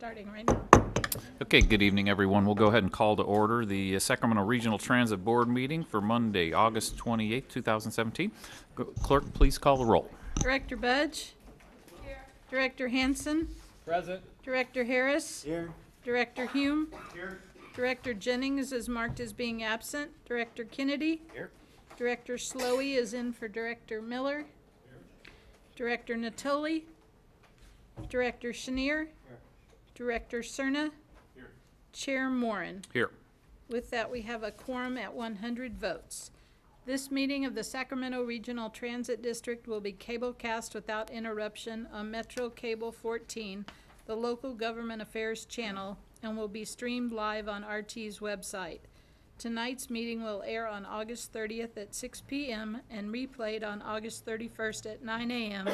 starting right now. Okay, good evening, everyone. We'll go ahead and call to order the Sacramento Regional Transit Board meeting for Monday, August 28th, 2017. Clerk, please call the roll. Director Budge? Here. Director Hanson? Present. Director Harris? Here. Director Hume? Here. Director Jennings is marked as being absent. Director Kennedy? Here. Director Slowey is in for Director Miller. Here. Director Natoli? Director Chenier? Here. Director Cerna? Here. Chair Morin. Here. With that, we have a quorum at 100 votes. This meeting of the Sacramento Regional Transit District will be cablecast without interruption on Metro Cable 14, the local government affairs channel, and will be streamed live on RT's website. Tonight's meeting will air on August 30th at 6 p.m. and replayed on August 31st at 9 a.m.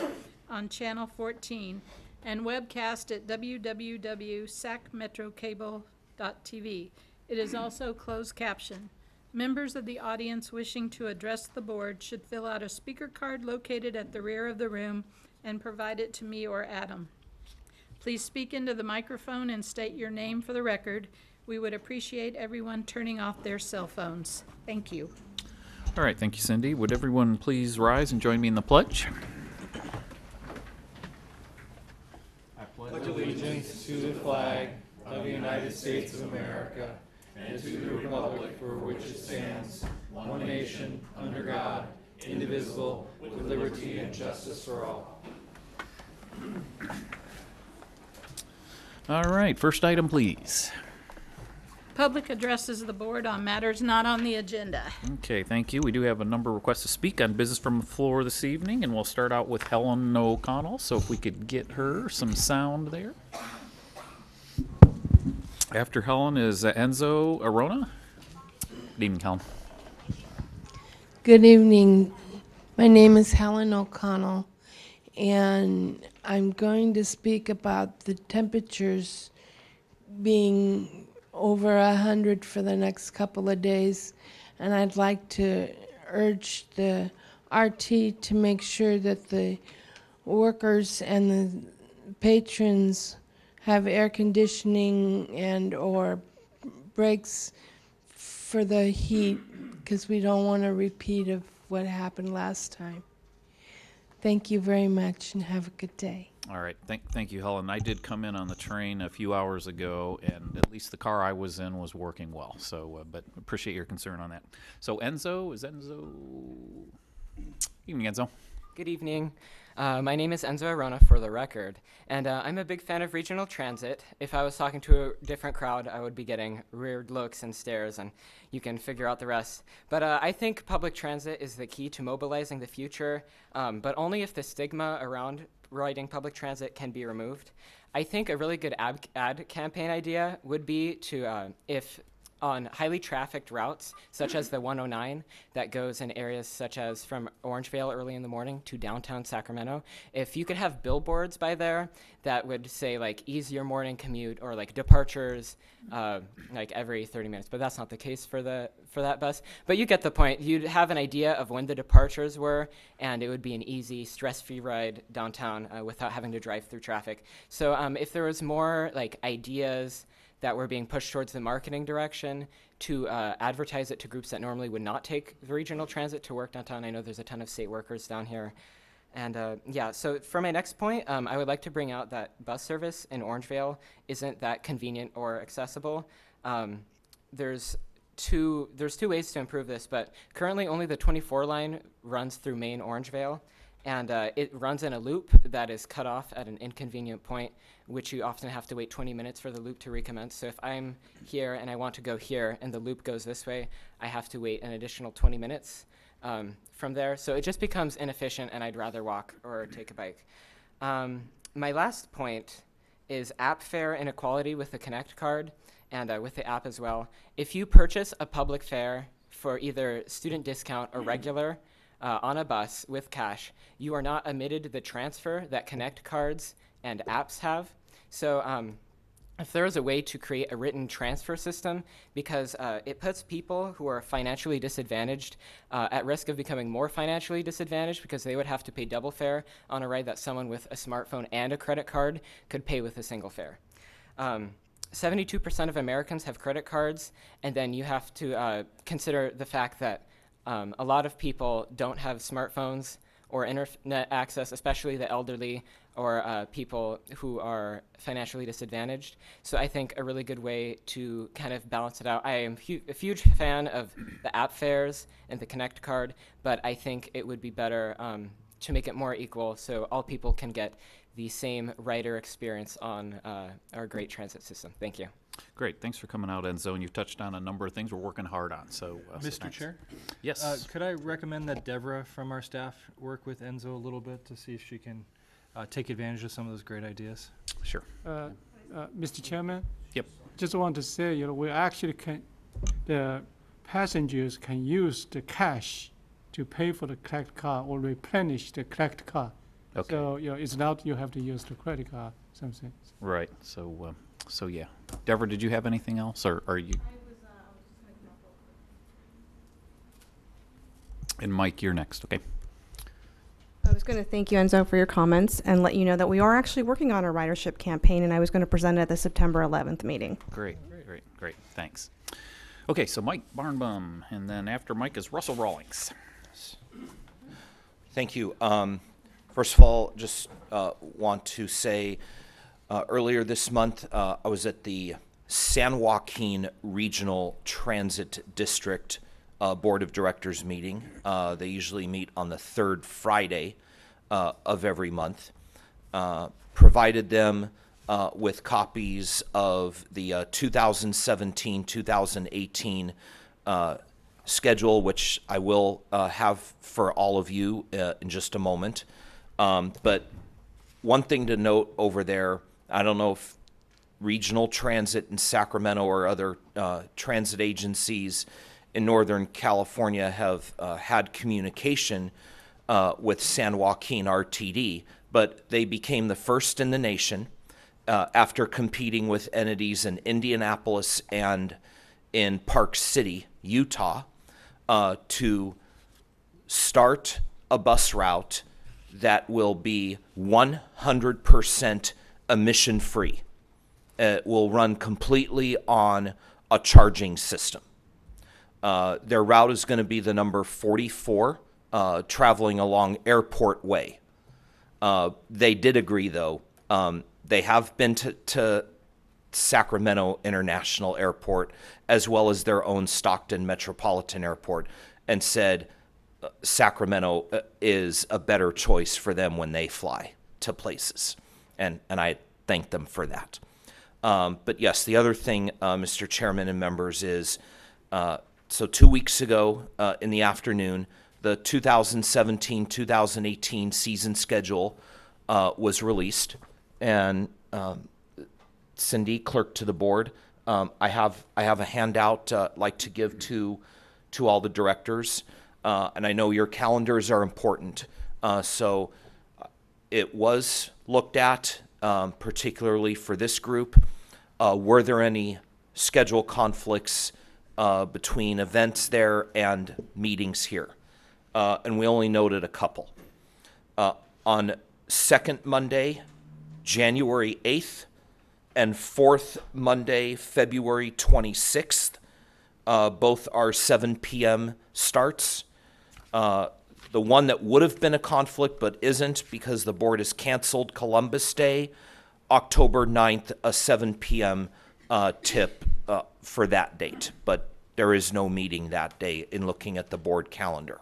on Channel 14 and webcast at www.sacmetrocable.tv. It is also closed caption. Members of the audience wishing to address the board should fill out a speaker card located at the rear of the room and provide it to me or Adam. Please speak into the microphone and state your name for the record. We would appreciate everyone turning off their cell phones. Thank you. All right, thank you, Cindy. Would everyone please rise and join me in the pledge? I pledge allegiance to the flag of the United States of America and to the republic for which it stands, one nation, under God, indivisible, with liberty and justice for all. All right, first item, please. Public addresses the board on matters not on the agenda. Okay, thank you. We do have a number of requests to speak on business from the floor this evening, and we'll start out with Helen O'Connell, so if we could get her some sound there. After Helen is Enzo Arona. Good evening, Helen. Good evening. My name is Helen O'Connell, and I'm going to speak about the temperatures being over 100 for the next couple of days, and I'd like to urge the RT to make sure that the workers and the patrons have air conditioning and or breaks for the heat, because we don't want a repeat of what happened last time. Thank you very much and have a good day. All right, thank you, Helen. I did come in on the train a few hours ago, and at least the car I was in was working well. So, but appreciate your concern on that. So, Enzo, is Enzo? Evening, Enzo. Good evening. My name is Enzo Arona, for the record, and I'm a big fan of regional transit. If I was talking to a different crowd, I would be getting weird looks and stares, and you can figure out the rest. But I think public transit is the key to mobilizing the future, but only if the stigma around riding public transit can be removed. I think a really good ad campaign idea would be to, if on highly trafficked routes, such as the 109 that goes in areas such as from Orangevale early in the morning to downtown Sacramento, if you could have billboards by there that would say like ease your morning commute or like departures like every 30 minutes, but that's not the case for that bus. But you get the point. You'd have an idea of when the departures were, and it would be an easy, stress-free ride downtown without having to drive through traffic. So if there was more like ideas that were being pushed towards the marketing direction to advertise it to groups that normally would not take the regional transit to work downtown. I know there's a ton of state workers down here. And yeah, so for my next point, I would like to bring out that bus service in Orangevale isn't that convenient or accessible. There's two ways to improve this, but currently only the 24 line runs through main Orangevale. And it runs in a loop that is cut off at an inconvenient point, which you often have to wait 20 minutes for the loop to recommence. So if I'm here and I want to go here and the loop goes this way, I have to wait an additional 20 minutes from there. So it just becomes inefficient, and I'd rather walk or take a bike. My last point is app fare inequality with the Connect card and with the app as well. If you purchase a public fare for either student discount or regular, on a bus with cash, you are not omitted the transfer that Connect cards and apps have. So if there is a way to create a written transfer system, because it puts people who are financially disadvantaged at risk of becoming more financially disadvantaged, because they would have to pay double fare on a ride that someone with a smartphone and a credit card could pay with a single fare. 72% of Americans have credit cards, and then you have to consider the fact that a lot of people don't have smartphones or internet access, especially the elderly or people who are financially disadvantaged. So I think a really good way to kind of balance it out. I am a huge fan of the app fares and the Connect card, but I think it would be better to make it more equal so all people can get the same rider experience on our great transit system. Thank you. Great. Thanks for coming out, Enzo. And you've touched on a number of things we're working hard on. So, Mr. thanks. Chair? Yes. Could I recommend that Deborah from our staff work with Enzo a little bit to see if she can take advantage of some of those great ideas? Sure. Mr. Chairman? Yep. Just want to say, we actually the passengers can use the cash to pay for the collect card or replenish the collect card. Okay. So, it's not you have to use the credit card, something. Right. So yeah. Deborah, did you have anything else, or are you? And Mike, you're next. Okay. I was going to thank you, Enzo, for your comments and let you know that we are actually working on a ridership campaign, and I was going to present it at the September 11th meeting. Great. Thanks. Okay, so Mike Barnbum, and then after Mike is Russell Rawlings. Thank you. First of all, just want to say earlier this month, I was at the San Joaquin Regional Transit District Board of Directors meeting. They usually meet on the third Friday of every month. Provided them with copies of the 2017-2018 schedule, which I will have for all of you in just a moment. But one thing to note over there, I don't know if regional transit in Sacramento or other transit agencies in Northern California have had communication with San Joaquin RTD, but they became the first in the nation after competing with entities in Indianapolis and in Park City, Utah, to start a bus route that will be 100% emission-free. It will run completely on a charging system. Their route is going to be the number 44, traveling along Airport Way. They did agree, though. They have been to Sacramento International Airport, as well as their own Stockton Metropolitan Airport, and said Sacramento is a better choice for them when they fly to places. And I thank them for that. But yes, the other thing, Mr. Chairman and members, is so 2 weeks ago in the afternoon, the 2017-2018 season schedule was released. And Cindy, clerk to the board, I have a handout I'd like to give to all the directors. And I know your calendars are important. So it was looked at, particularly for this group. Were there any schedule conflicts between events there and meetings here? And we only noted a couple. On second Monday, January 8th, and fourth Monday, February 26th, both are 7 p.m. starts. The one that would have been a conflict but isn't because the board has canceled Columbus Day, October 9th, a 7 p.m. Tip for that date. But there is no meeting that day in looking at the board calendar.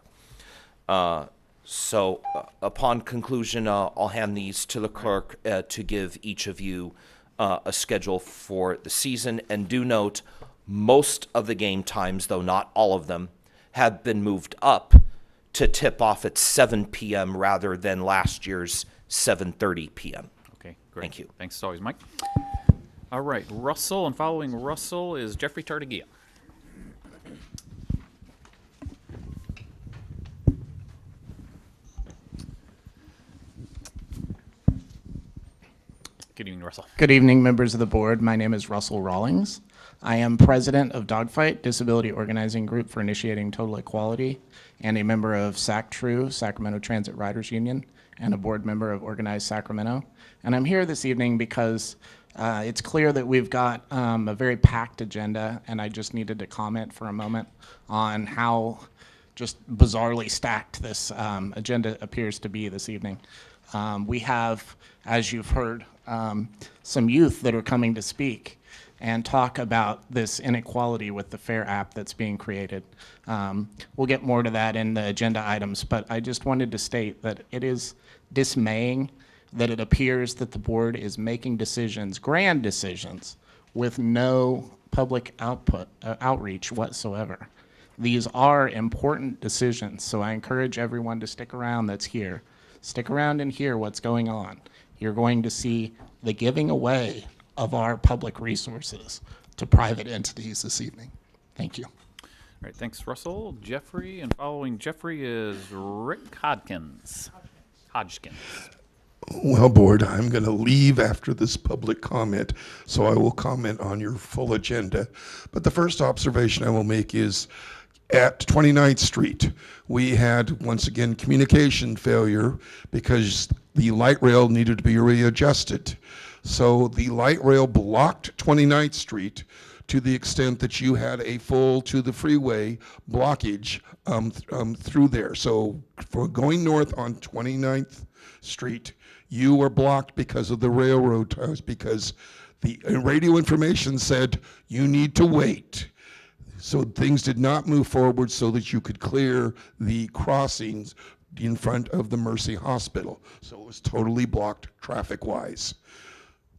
So upon conclusion, I'll hand these to the clerk to give each of you a schedule for the season. And do note, most of the game times, though not all of them, have been moved up to tip off at 7 p.m. rather than last year's 7:30 p.m. Okay, great. Thank you. Thanks as always, Mike. All right, Russell, and following Russell is Jeffrey Tartagia. Good evening, Russell. Good evening, members of the board. My name is Russell Rawlings. I am president of Dogfight, Disability Organizing Group for Initiating Total Equality, and a member of SACTRU, Sacramento Transit Riders Union, and a board member of Organized Sacramento. And I'm here this evening because It's clear that we've got a very packed agenda, and I just needed to comment for a moment on how just bizarrely stacked this agenda appears to be this evening. We have, as you've heard, some youth that are coming to speak and talk about this inequality with the FAIR app that's being created. We'll get more to that in the agenda items, but I just wanted to state that it is dismaying that it appears that the board is making decisions, grand decisions, with no public outreach whatsoever. These are important decisions, so I encourage everyone to stick around that's here. Stick around and hear what's going on. You're going to see the giving away of our public resources to private entities this evening. Thank you. All right, thanks, Russell. Jeffrey, and following Jeffrey is Rick Hodgkins. Well, Board, I'm going to leave after this public comment, so I will comment on your full agenda. But the first observation I will make is at 29th Street, we had, once again, communication failure because the light rail needed to be readjusted. So the light rail blocked 29th Street to the extent that you had a full to the freeway blockage through there. So for going north on 29th Street, you were blocked because of the railroad ties, because the radio information said you need to wait. So things did not move forward so that you could clear the crossings in front of the Mercy Hospital. So it was totally blocked traffic-wise.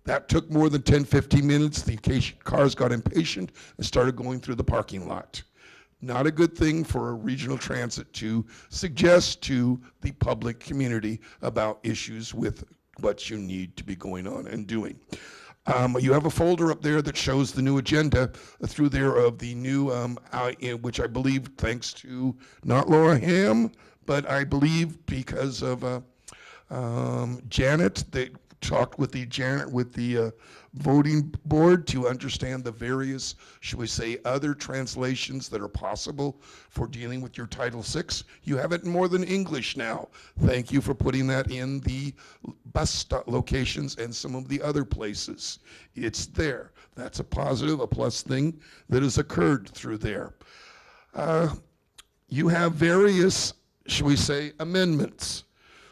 That took more than 10, 15 minutes. The cars got impatient and started going through the parking lot. Not a good thing for a regional transit to suggest to the public community about issues with what you need to be going on and doing. You have a folder up there that shows the new agenda through there of the new, which I believe thanks to not Laura Ham, but I believe because of Janet, they talked with the voting board to understand the various, should we say, other translations that are possible for dealing with your Title VI. You have it in more than English now. Thank you for putting that in the bus stop locations and some of the other places. It's there. That's a positive, a plus thing that has occurred through there. You have various, should we say, amendments.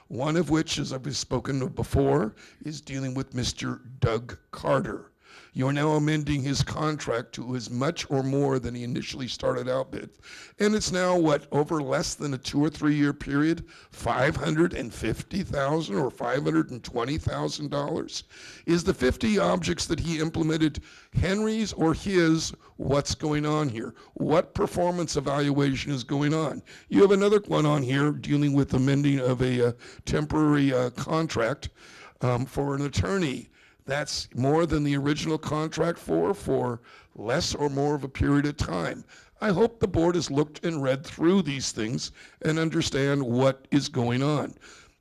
One of which, as I've spoken of before, is dealing with Mr. Doug Carter. You're now amending his contract to as much or more than he initially started out with. And it's now, what, over less than a 2 or 3 year period, $550,000 or $520,000? Is the 50 objects that he implemented Henry's or his? What's going on here? What performance evaluation is going on? You have another one on here dealing with amending of a temporary contract for an attorney. That's more than the original contract for less or more of a period of time. I hope the board has looked and read through these things and understand what is going on.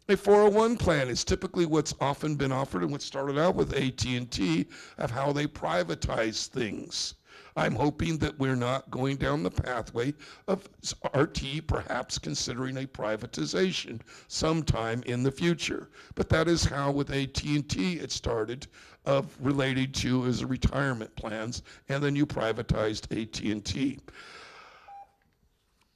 A 401 plan is typically what's often been offered and what started out with AT&T of how they privatize things. I'm hoping that we're not going down the pathway of RT perhaps considering a privatization sometime in the future. But that is how with AT&T it started, related to as retirement plans, and then you privatized AT&T.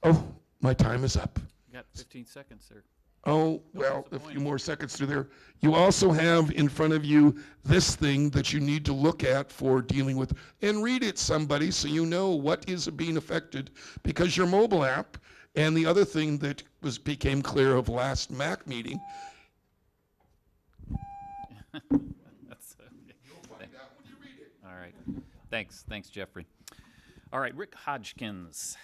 Oh, my time is up. You got 15 seconds, sir. Oh, well, a few more seconds through there. You also have in front of you this thing that you need to look at for dealing with, and read it, somebody, so you know what is being affected, because your mobile app, and the other thing that became clear of last MAC meeting. That's okay. You'll find out when you read it. All right. Thanks, Jeffrey. All right, Rick Hodgkins.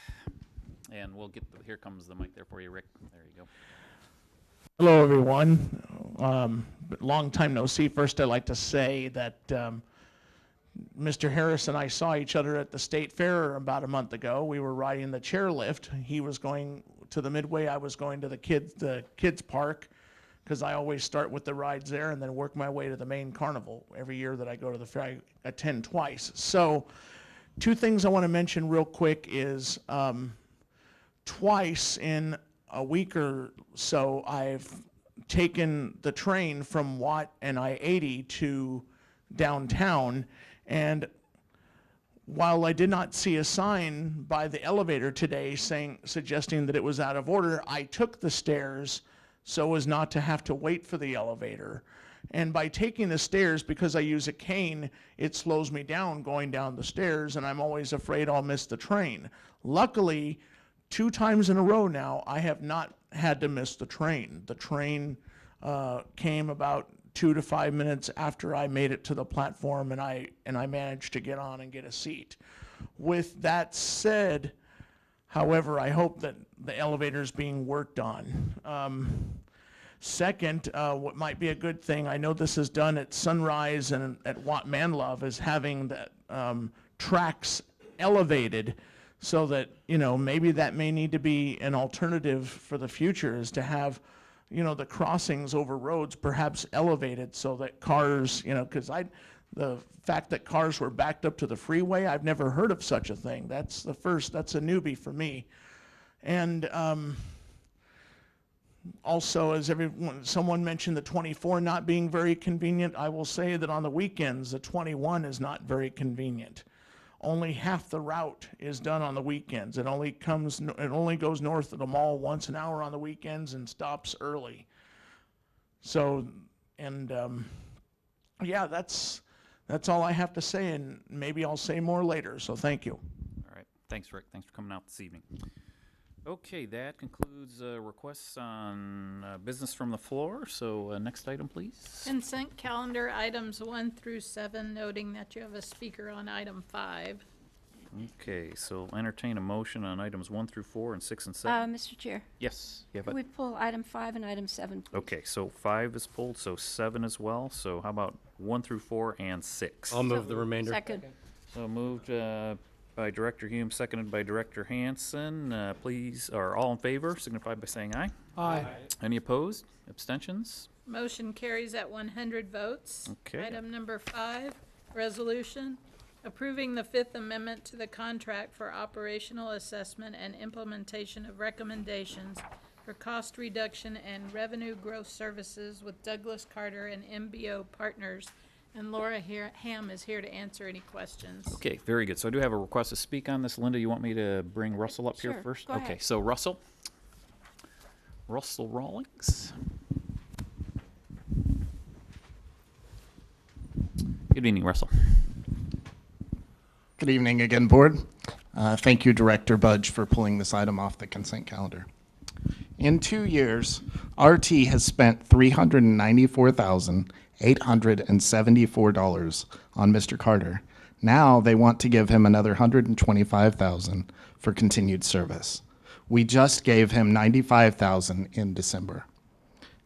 And we'll get, here comes the mic there for you, Rick. There you go. Hello, everyone. Long time no see. First, I'd like to say that Mr. Harris and I saw each other at the State Fair about a month ago. We were riding the chairlift. He was going to the Midway. I was going to the kids park, because I always start with the rides there and then work my way to the main carnival. Every year that I go to the fair, I attend twice. So 2 things I want to mention real quick is twice in a week or so, I've taken the train from Watt and I-80 to downtown. And while I did not see a sign by the elevator today suggesting that it was out of order, I took the stairs so as not to have to wait for the elevator. And by taking the stairs, because I use a cane, it slows me down going down the stairs, and I'm always afraid I'll miss the train. Luckily, 2 times in a row now, I have not had to miss the train. The train came about 2 to 5 minutes after I made it to the platform, and I managed to get on and get a seat. With that said, however, I hope that the elevator is being worked on. Second, what might be a good thing, I know this is done at Sunrise and at Wat Manlove, is having the tracks elevated so that, maybe that may need to be an alternative for the future, is to have, the crossings over roads perhaps elevated so that cars, because the fact that cars were backed up to the freeway, I've never heard of such a thing. That's a newbie for me. And also, as someone mentioned the 24 not being very convenient, I will say that on the weekends, the 21 is not very convenient. Only half the route is done on the weekends. It only goes north of the mall once an hour on the weekends and stops early. So, and yeah, that's all I have to say, and maybe I'll say more later. So thank you. All right. Thanks, Rick. Thanks for coming out this evening. Okay, that concludes requests on business from the floor. So next item, please. Consent calendar items 1 through 7, noting that you have a speaker on item 5. Okay, so entertain a motion on items 1 through 4 and 6 and 7. Mr. Chair, Yes. You have can it? we pull item 5 and item 7, please? Okay, so 5 is pulled, so 7 as well. So how about 1 through 4 and 6? I'll move the remainder. Second. So moved by Director Hume, seconded by Director Hanson. Please, or all in favor, signify by saying aye. Aye. Any opposed? Abstentions? Motion carries at 100 votes. Okay. Item number 5, resolution approving the Fifth Amendment to the contract for operational assessment and implementation of recommendations for cost reduction and revenue growth services with Douglas Carter and MBO Partners. And Laura Ham is here to answer any questions. Okay, very good. So I do have a request to speak on this. Linda, you want me to bring Russell up here Sure, first? go Okay, ahead. so Russell Rawlings. Good evening, Russell. Good evening again, Board. Thank you, Director Budge, for pulling this item off the consent calendar. In 2 years, RT has spent $394,874 on Mr. Carter. Now they want to give him another $125,000 for continued service. We just gave him $95,000 in December.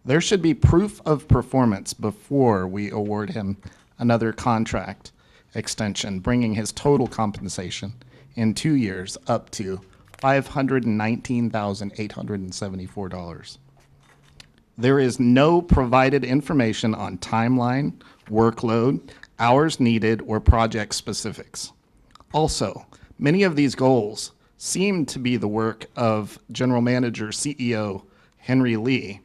There should be proof of performance before we award him another contract extension, bringing his total compensation in 2 years up to $519,874. There is no provided information on timeline, workload, hours needed, or project specifics. Also, many of these goals seem to be the work of General Manager CEO Henry Lee.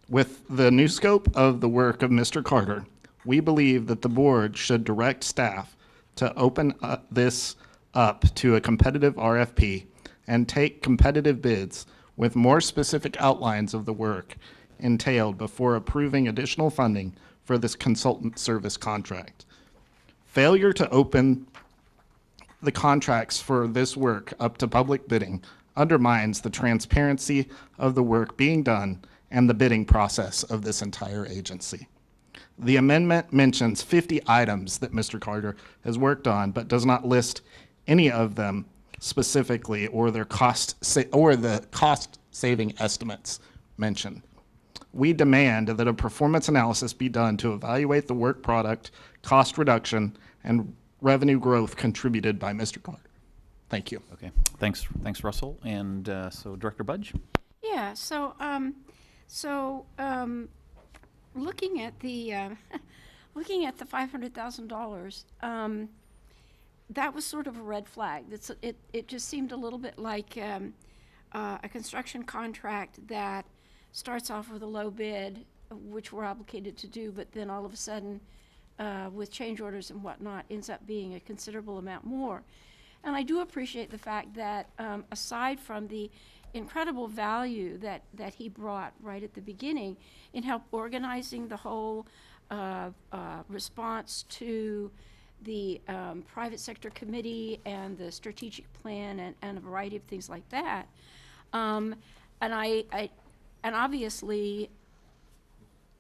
With the new scope of the work of Mr. Carter, we believe that the board should direct staff to open this up to a competitive RFP and take competitive bids with more specific outlines of the work entailed before approving additional funding for this consultant service contract. Failure to open the contracts for this work up to public bidding undermines the transparency of the work being done and the bidding process of this entire agency. The amendment mentions 50 items that Mr. Carter has worked on, but does not list any of them specifically or the cost-saving estimates mentioned. We demand that a performance analysis be done to evaluate the work product, cost reduction, and revenue growth contributed by Mr. Carter. Thank you. Okay, thanks, Russell. And so Director Budge? Yeah, so looking at the $500,000, that was sort of a red flag. It just seemed a little bit like a construction contract that starts off with a low bid which we're obligated to do, but then all of a sudden, with change orders and whatnot, ends up being a considerable amount more. And I do appreciate the fact that aside from the incredible value that he brought right at the beginning in help organizing the whole response to the private sector committee and the strategic plan and a variety of things like that. And obviously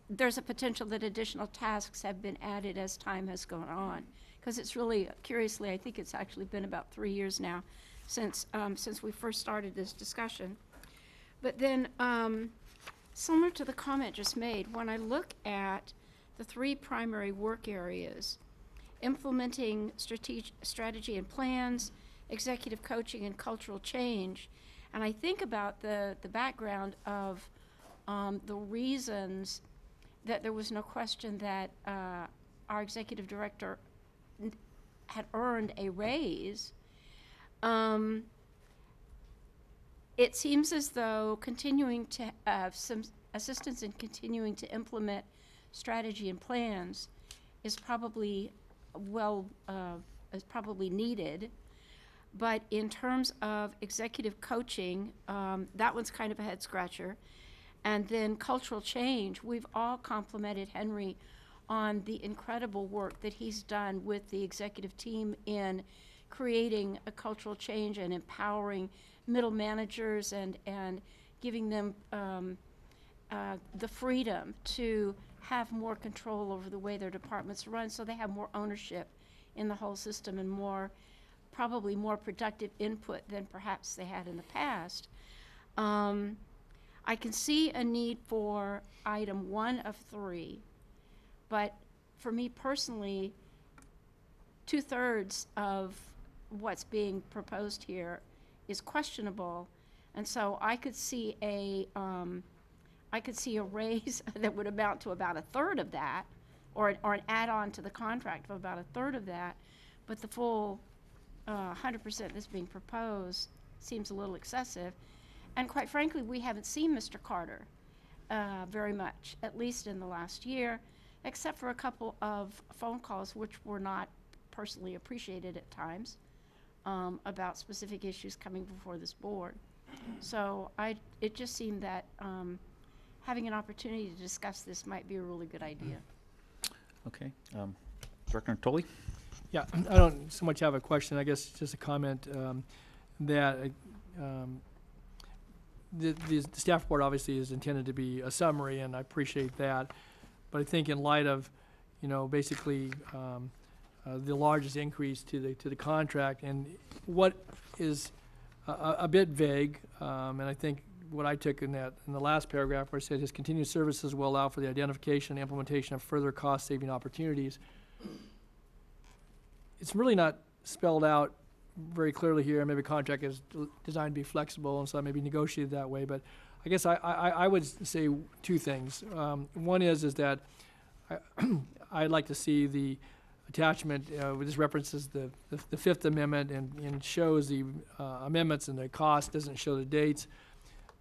there's a potential that additional tasks have been added as time has gone on. Because it's really, curiously, I think it's actually been about 3 years now since we first started this discussion. But then, similar to the comment just made, when I look at the 3 primary work areas, implementing strategy and plans, executive coaching, and cultural change, and I think about the background of the reasons that there was no question that our executive director had earned a raise, it seems as though continuing to have some assistance in continuing to implement strategy and plans is probably needed. But in terms of executive coaching, that one's kind of a head scratcher. And then cultural change, we've all complimented Henry on the incredible work that he's done with the executive team in creating a cultural change and empowering middle managers and giving them the freedom to have more control over the way their departments run, so they have more ownership in the whole system and probably more productive input than perhaps they had in the past. I can see a need for item 1 of 3, but for me personally, 2/3 of what's being proposed here is questionable, and so I could see a raise that would amount to about 1/3 of that, or an add-on to the contract of about 1/3 of that, but the full 100% that's being proposed seems a little excessive. And quite frankly, we haven't seen Mr. Carter very much, at least in the last year, except for a couple of phone calls which were not personally appreciated at times about specific issues coming before this board. So it just seemed that having an opportunity to discuss this might be a really good idea. Okay. Director Natoli? Yeah, I don't so much have a question. I guess just a comment that the staff report obviously is intended to be a summary, and I appreciate that. But I think in light of, basically the largest increase to the contract, and what is a bit vague, and I think what I took in the last paragraph where it said his continued services will allow for the identification and implementation of further cost-saving opportunities. It's really not spelled out very clearly here. Maybe a contract is designed to be flexible, and so that may be negotiated that way. But I guess I would say 2 things. One is that I'd like to see the attachment, this references the 5th Amendment and shows the amendments and the cost, doesn't show the dates.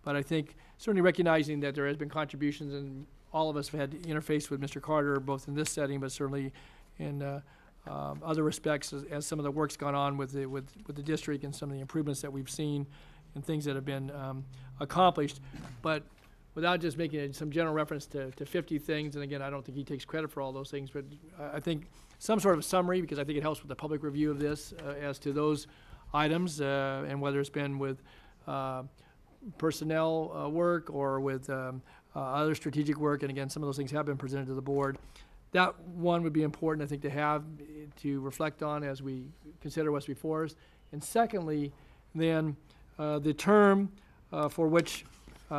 But I think certainly recognizing that there has been contributions, and all of us have had interface with Mr. Carter, both in this setting, but certainly in other respects as some of the work's gone on with the district and some of the improvements that we've seen and things that have been accomplished. But without just making some general reference to 50 things, and again, I don't think he takes credit for all those things, but I think some sort of summary, because I think it helps with the public review of this as to those items, and whether it's been with personnel work or with other strategic work, and again, some of those things have been presented to the board. That one would be important, I think, to have to reflect on as we consider what's before us. And secondly, then the term for which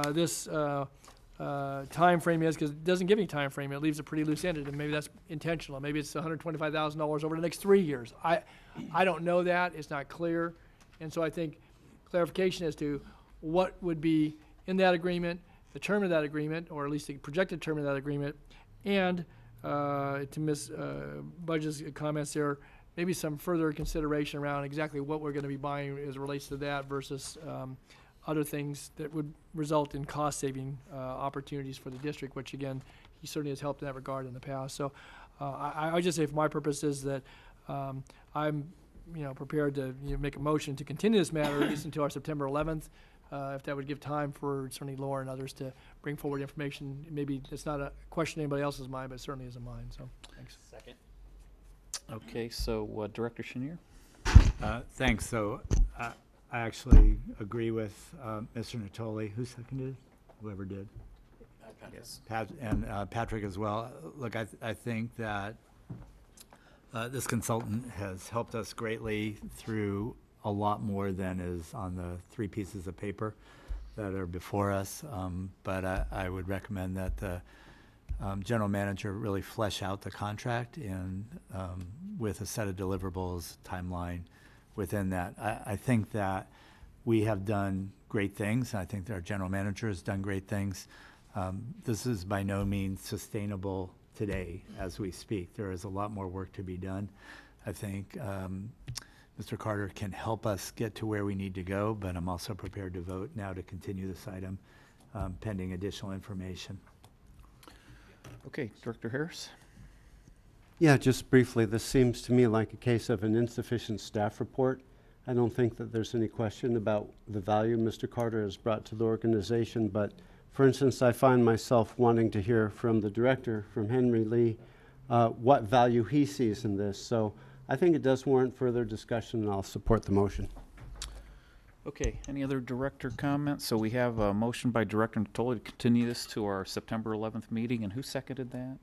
this time frame is, because it doesn't give any time frame. It leaves it pretty loose-ended, and maybe that's intentional. Maybe it's $125,000 over the next 3 years. I don't know that. It's not clear. And so I think clarification as to what would be in that agreement, the term of that agreement, or at least the projected term of that agreement, and to Ms. Budge's comments there, maybe some further consideration around exactly what we're going to be buying as it relates to that versus other things that would result in cost-saving opportunities for the district, which again, he certainly has helped in that regard in the past. So I would just say for my purposes that I'm prepared to make a motion to continue this matter at least until our September 11th. If that would give time for certainly Laura and others to bring forward information. Maybe it's not a question in anybody else's mind, but it certainly is in mine. So thanks. Second. Okay, so Director Chenier? Thanks. So I actually agree with Mr. Natoli. Who seconded? Whoever did. Yes. Patrick as well. Look, I think that this consultant has helped us greatly through a lot more than is on the 3 pieces of paper that are before us. But I would recommend that the general manager really flesh out the contract and with a set of deliverables timeline within that. I think that we have done great things. I think that our general manager has done great things. This is by no means sustainable today as we speak. There is a lot more work to be done. I think Mr. Carter can help us get to where we need to go, but I'm also prepared to vote now to continue this item pending additional information. Okay, Director Harris? Yeah, just briefly, this seems to me like a case of an insufficient staff report. I don't think that there's any question about the value Mr. Carter has brought to the organization, but for instance, I find myself wanting to hear from the director, from Henry Lee, what value he sees in this. So I think it does warrant further discussion, and I'll support the motion. Okay, any other director comments? So we have a motion by Director Natoli to continue this to our September 11th meeting, and who seconded that?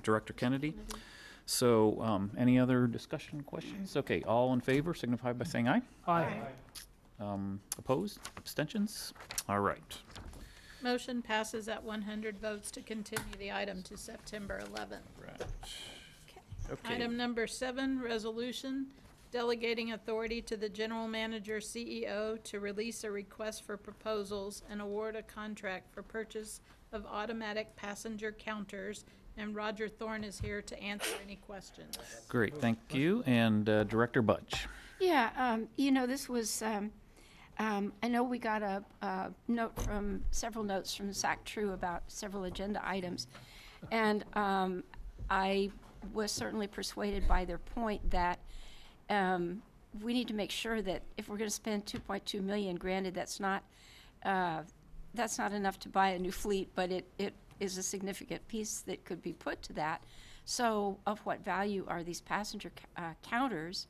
Director Kennedy. So any other discussion, questions? Okay, all in favor signify by saying aye. Aye. Opposed? Abstentions? All right. Motion passes at 100 votes to continue the item to September 11th. Right. Okay. Item number 7, resolution delegating authority to the general manager CEO to release a request for proposals and award a contract for purchase of automatic passenger counters. And Roger Thorne is here to answer any questions. Great, thank you. And Director Budge. Yeah, this was, I know we got a note from, several notes from Sac True about several agenda items. And I was certainly persuaded by their point that we need to make sure that if we're going to spend $2.2 million, granted that's not enough to buy a new fleet, but it is a significant piece that could be put to that. So of what value are these passenger counters?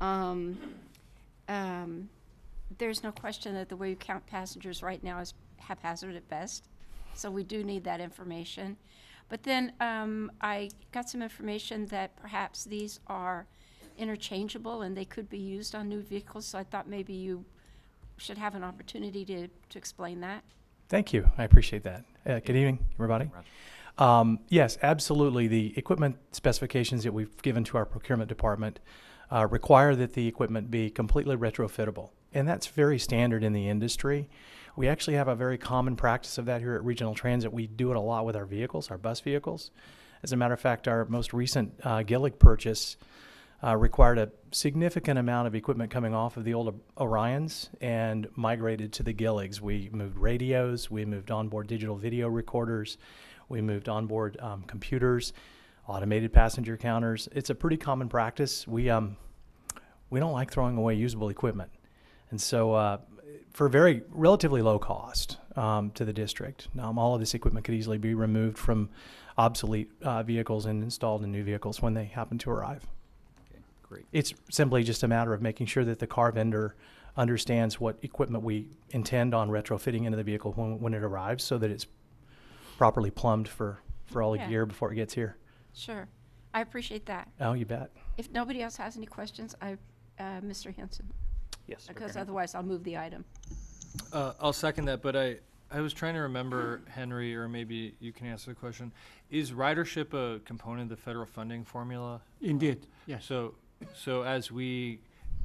There's no question that the way you count passengers right now is haphazard at best. So we do need that information. But then I got some information that perhaps these are interchangeable and they could be used on new vehicles. So I thought maybe you should have an opportunity to explain that. Thank you. I appreciate that. Good evening, everybody. Yes, absolutely. The equipment specifications that we've given to our procurement department require that the equipment be completely retrofittable. And that's very standard in the industry. We actually have a very common practice of that here at Regional Transit. We do it a lot with our vehicles, our bus vehicles. As a matter of fact, our most recent Gillig purchase required a significant amount of equipment coming off of the old Orions and migrated to the Gilligs. We moved radios, we moved onboard digital video recorders, we moved onboard computers, automated passenger counters. It's a pretty common practice. We don't like throwing away usable equipment. And so for very relatively low cost to the district, all of this equipment could easily be removed from obsolete vehicles and installed in new vehicles when they happen to arrive. Great. It's simply just a matter of making sure that the car vendor understands what equipment we intend on retrofitting into the vehicle when it arrives, so that it's properly plumbed for all the gear before it gets here. Sure. I appreciate that. Oh, you bet. If nobody else has any questions, Mr. Henson. Yes. Because otherwise I'll move the item. I'll second that, but I was trying to remember, Henry, or maybe you can answer the question. Is ridership a component of the federal funding formula? Indeed, yes. So as we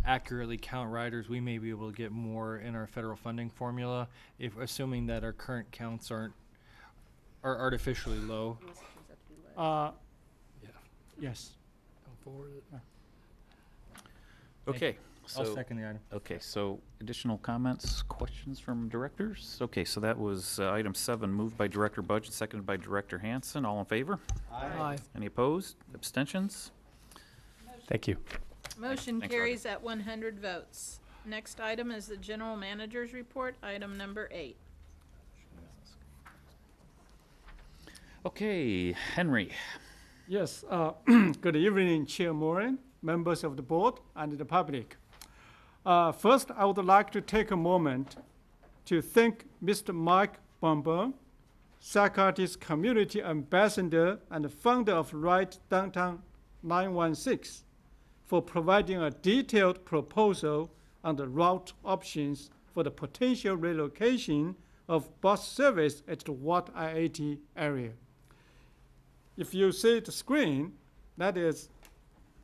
accurately count riders, we may be able to get more in our federal funding formula, if assuming that our current counts are artificially low. Yes. Forward. Okay, So, I'll second the item. Okay, so additional comments, questions from directors? Okay, so that was item 7, moved by Director Budge, seconded by Director Hansen. All in favor? Aye. Any opposed? Abstentions? Thank you. Motion Thanks, carries at 100 votes. Next item is the general manager's report, item number 8. Okay, Henry. Yes, good evening, Chair Moran, members of the board, and the public. First, I would like to take a moment to thank Mr. Mike Bonbon, Socrates Community Ambassador and founder of Right Downtown 916, for providing a detailed proposal on the route options for the potential relocation of bus service at the Watt I-80 area. If you see the screen, that is,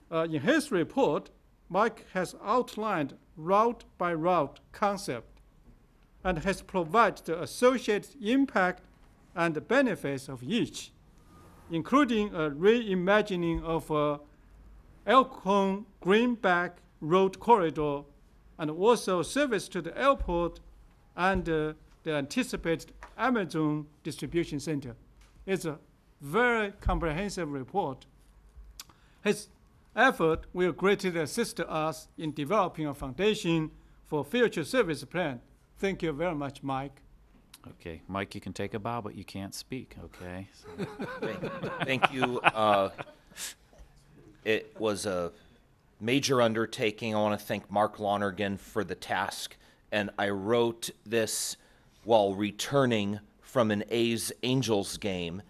in his report, Mike has outlined route-by-route concept and has provided the associated impact and the benefits of each, including a reimagining of Elkhorn Greenback Road corridor and also service to the airport and the anticipated Amazon distribution center. It's a very comprehensive report. His effort will greatly assist us in developing a foundation for future service plan. Thank you very much, Mike. Okay, Mike, you can take a bow, but you can't speak, okay? So. Thank you. It was a major undertaking. I want to thank Mark Lonergan for the task. And I wrote this while returning from an A's-Angels game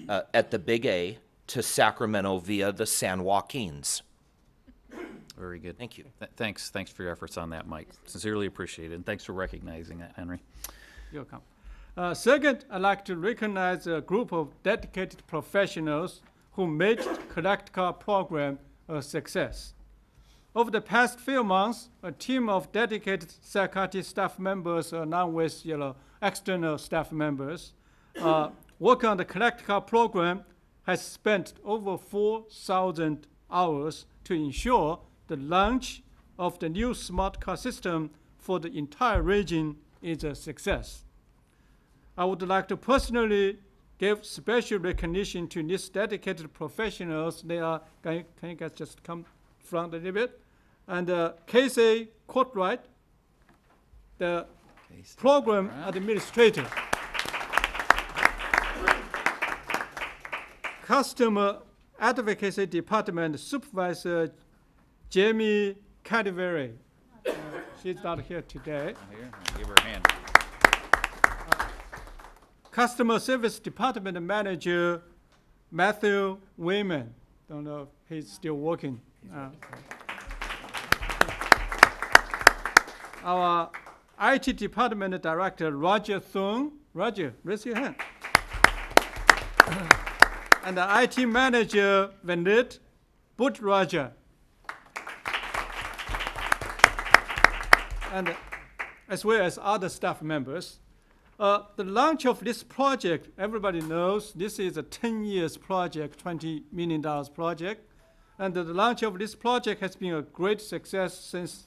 at the Big A to Sacramento via the San Joaquins. Very good. Thank you. Thanks for your efforts on that, Mike. Sincerely appreciated. And thanks for recognizing that, Henry. You're welcome. Second, I'd like to recognize a group of dedicated professionals who made the Collect Car program a success. Over the past few months, a team of dedicated Sacramento staff members, along with external staff members, working on the Collect Car program has spent over 4,000 hours to ensure the launch of the new smart car system for the entire region is a success. I would like to personally give special recognition to these dedicated professionals. They are, can you guys just come front a little bit? And Casey Courtwright, the program administrator. Customer Advocacy Department Supervisor Jamie Cadiveri. She's not here today. Here, give her a hand. Customer Service Department Manager Matthew Wayman. Don't know if he's still working. Our IT Department Director Roger Thorne. Roger, raise your hand. And the IT Manager Vanette Buttraja. And as well as other staff members. The launch of this project, everybody knows this is a 10 years project, $20 million project. And the launch of this project has been a great success since,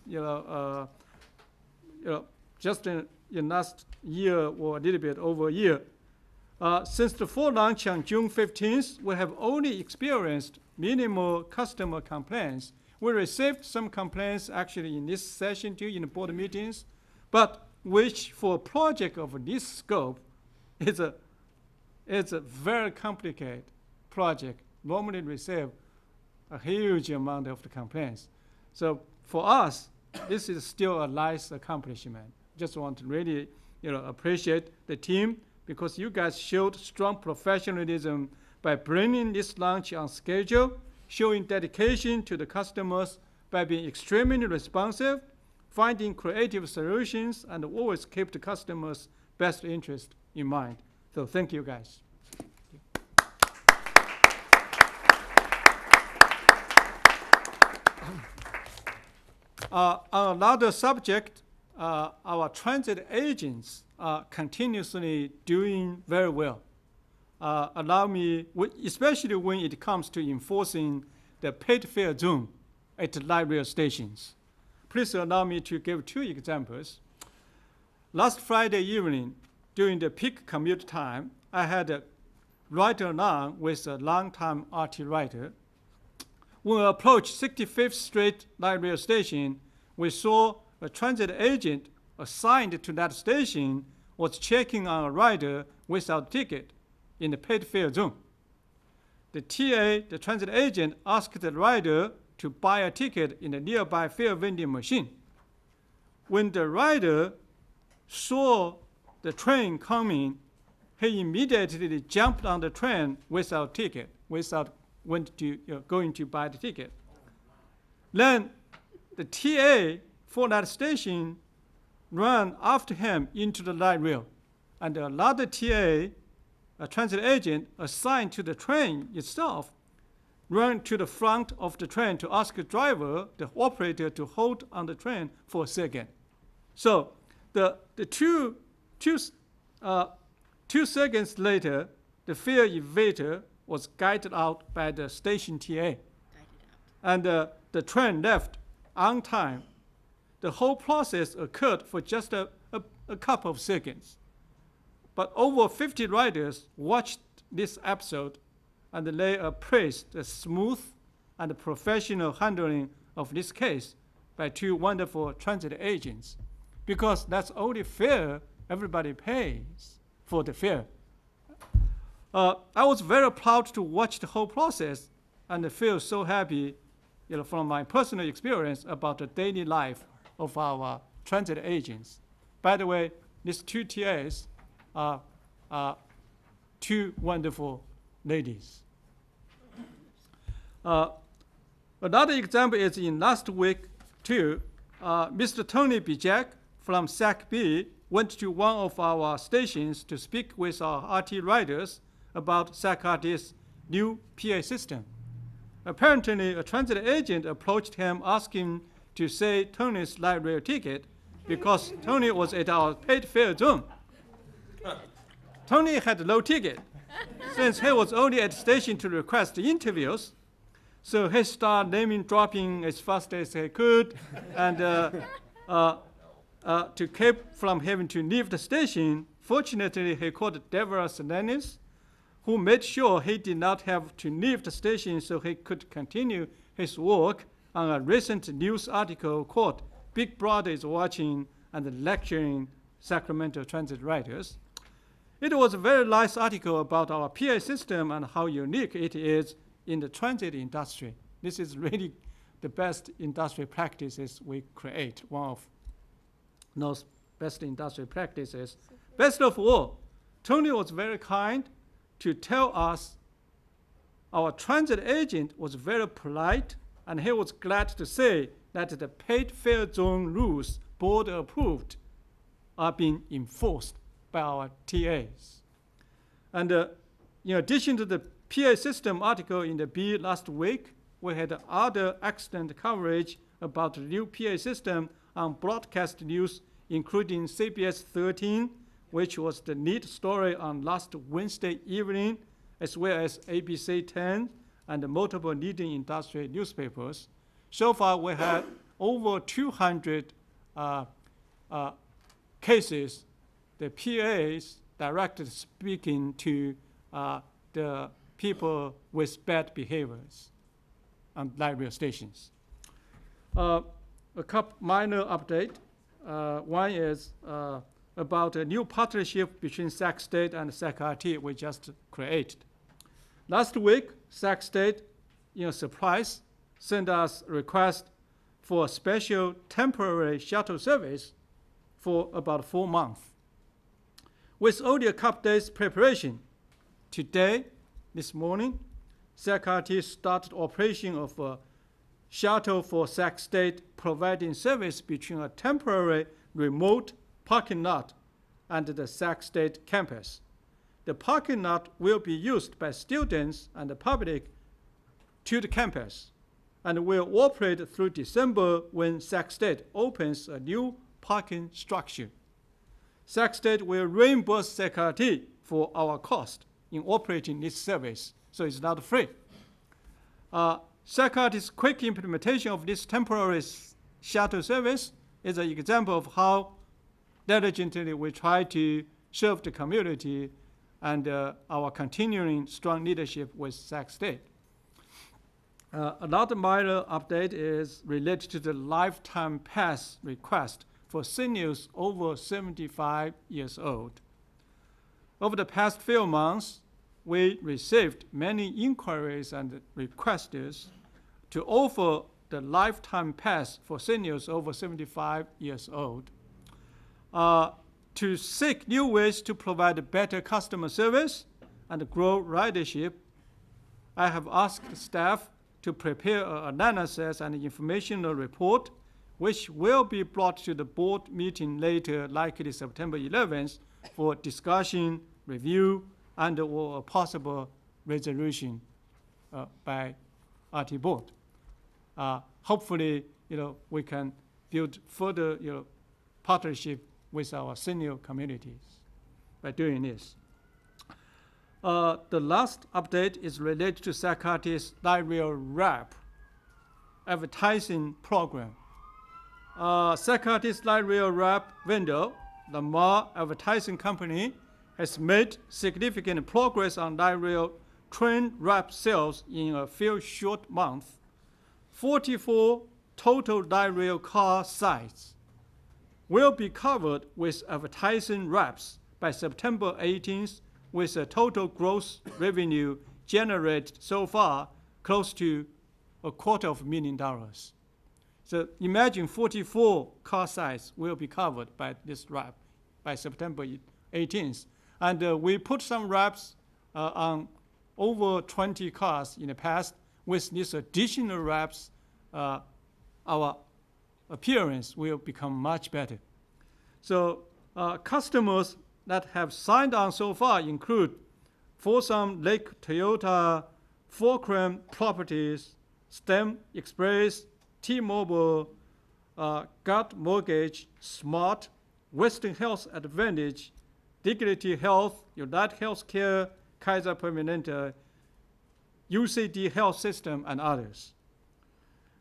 just in last year or a little bit over a year. Since the full launch on June 15th, we have only experienced minimal customer complaints. We received some complaints actually in this session too, in the board meetings, but which for a project of this scope is a very complicated project. Normally receive a huge amount of the complaints. So for us, this is still a nice accomplishment. Just want to really appreciate the team because you guys showed strong professionalism by bringing this launch on schedule, showing dedication to the customers by being extremely responsive, finding creative solutions, and always keep the customer's best interest in mind. So thank you, guys. On another subject, our transit agents are continuously doing very well. Allow me, especially when it comes to enforcing the paid fare zone at light rail stations. please allow me to give 2 examples. Last Friday evening, during the peak commute time, I had a ride-along with a longtime RT rider. When we approached 65th Street Light Rail Station, we saw a transit agent assigned to that station was checking on a rider without ticket in the paid fare zone. The TA, the transit agent, asked the rider to buy a ticket in a nearby fare vending machine. When the rider saw the train coming, he immediately jumped on the train without ticket, without going to buy the ticket. Then the TA for that station ran after him into the light rail, and another TA, a transit agent assigned to the train itself, ran to the front of the train to ask the driver, the operator, to hold on the train for a second. So the 2 seconds later, the fare evader was guided out by the station TA, and the train left on time. The whole process occurred for just a couple of seconds. But over 50 riders watched this episode, and they appraised the smooth and professional handling of this case by 2 wonderful transit agents, because that's only fair. Everybody pays for the fare. I was very proud to watch the whole process and feel so happy, from my personal experience about the daily life of our transit agents. By the way, these 2 TAs are 2 wonderful ladies. Another example is in last week, too. Mr. Tony Bijak from SAC-B went to one of our stations to speak with our RT riders about SAC-RT's new PA system. Apparently, a transit agent approached him asking to say Tony's light rail ticket because Tony was at our paid fare zone. Tony had no ticket since he was only at the station to request interviews. So he started naming-dropping as fast as he could, and to keep from having to leave the station, fortunately, he called Deborah Selenis, who made sure he did not have to leave the station so he could continue his work on a recent news article called Big Brother is Watching and Lecturing Sacramento Transit Riders. It was a very nice article about our PA system and how unique it is in the transit industry. This is really the best industry practices we create, one of those best industry practices. Best of all, Tony was very kind to tell us our transit agent was very polite, and he was glad to say that the paid fare zone rules board approved are being enforced by our TAs. And in addition to the PA system article in the B last week, we had other excellent coverage about the new PA system on broadcast news, including CBS 13, which was the lead story on last Wednesday evening, as well as ABC 10 and multiple leading industry newspapers. So far, we had over 200 cases, the PAs directed speaking to the people with bad behaviors on light rail stations. A couple minor update. One is about a new partnership between Sac State and SAC-RT we just created. Last week, Sac State, surprise, sent us a request for a special temporary shuttle service for about 4 months. With only a couple days preparation, today, this morning, SAC-RT started operation of a shuttle for Sac State, providing service between a temporary remote parking lot and the Sac State campus. The parking lot will be used by students and the public to the campus and will operate through December when Sac State opens a new parking structure. Sac State will reimburse SAC-RT for our cost in operating this service, so it's not free. SAC-RT's quick implementation of this temporary shuttle service is an example of how diligently we try to serve the community and our continuing strong leadership with Sac State. Another minor update is related to the lifetime pass request for seniors over 75 years old. Over the past few months, we received many inquiries and requests to offer the lifetime pass for seniors over 75 years old. To seek new ways to provide better customer service and grow ridership, I have asked staff to prepare an analysis and informational report, which will be brought to the board meeting later, likely September 11th, for discussion, review, and or a possible resolution by RT board. Hopefully, we can build further, partnership with our senior communities by doing this. The last update is related to Sacramento's light rail wrap advertising program. Sacramento's light rail wrap vendor, the Lamar Advertising Company, has made significant progress on light rail train wrap sales in a few short months. 44 total light rail car sites will be covered with advertising wraps by September 18th, with a total gross revenue generated so far close to $250,000. So imagine 44 car sites will be covered by this wrap by September 18th. And we put some wraps on over 20 cars in the past. With these additional wraps, our appearance will become much better. So customers that have signed on so far include Folsom Lake Toyota, Fulcrum Properties, STEM Express, T-Mobile, Gut Mortgage, Smart, Western Health Advantage, Dignity Health, United Healthcare, Kaiser Permanente, UCD Health System, and others.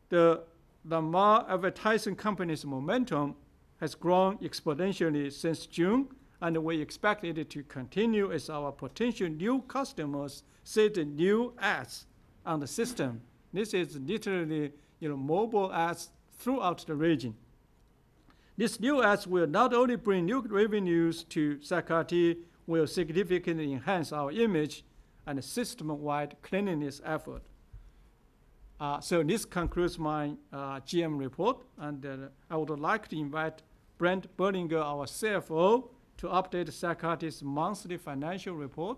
The Lamar Advertising Company's momentum has grown exponentially since June, and we expect it to continue as our potential new customers see the new ads on the system. This is literally mobile ads throughout the region. These new ads will not only bring new revenues to Sacramento, will significantly enhance our image and system-wide cleanliness effort. So this concludes my GM report, and I would like to invite Brent Berlinger, our CFO, to update Sacramento's monthly financial report.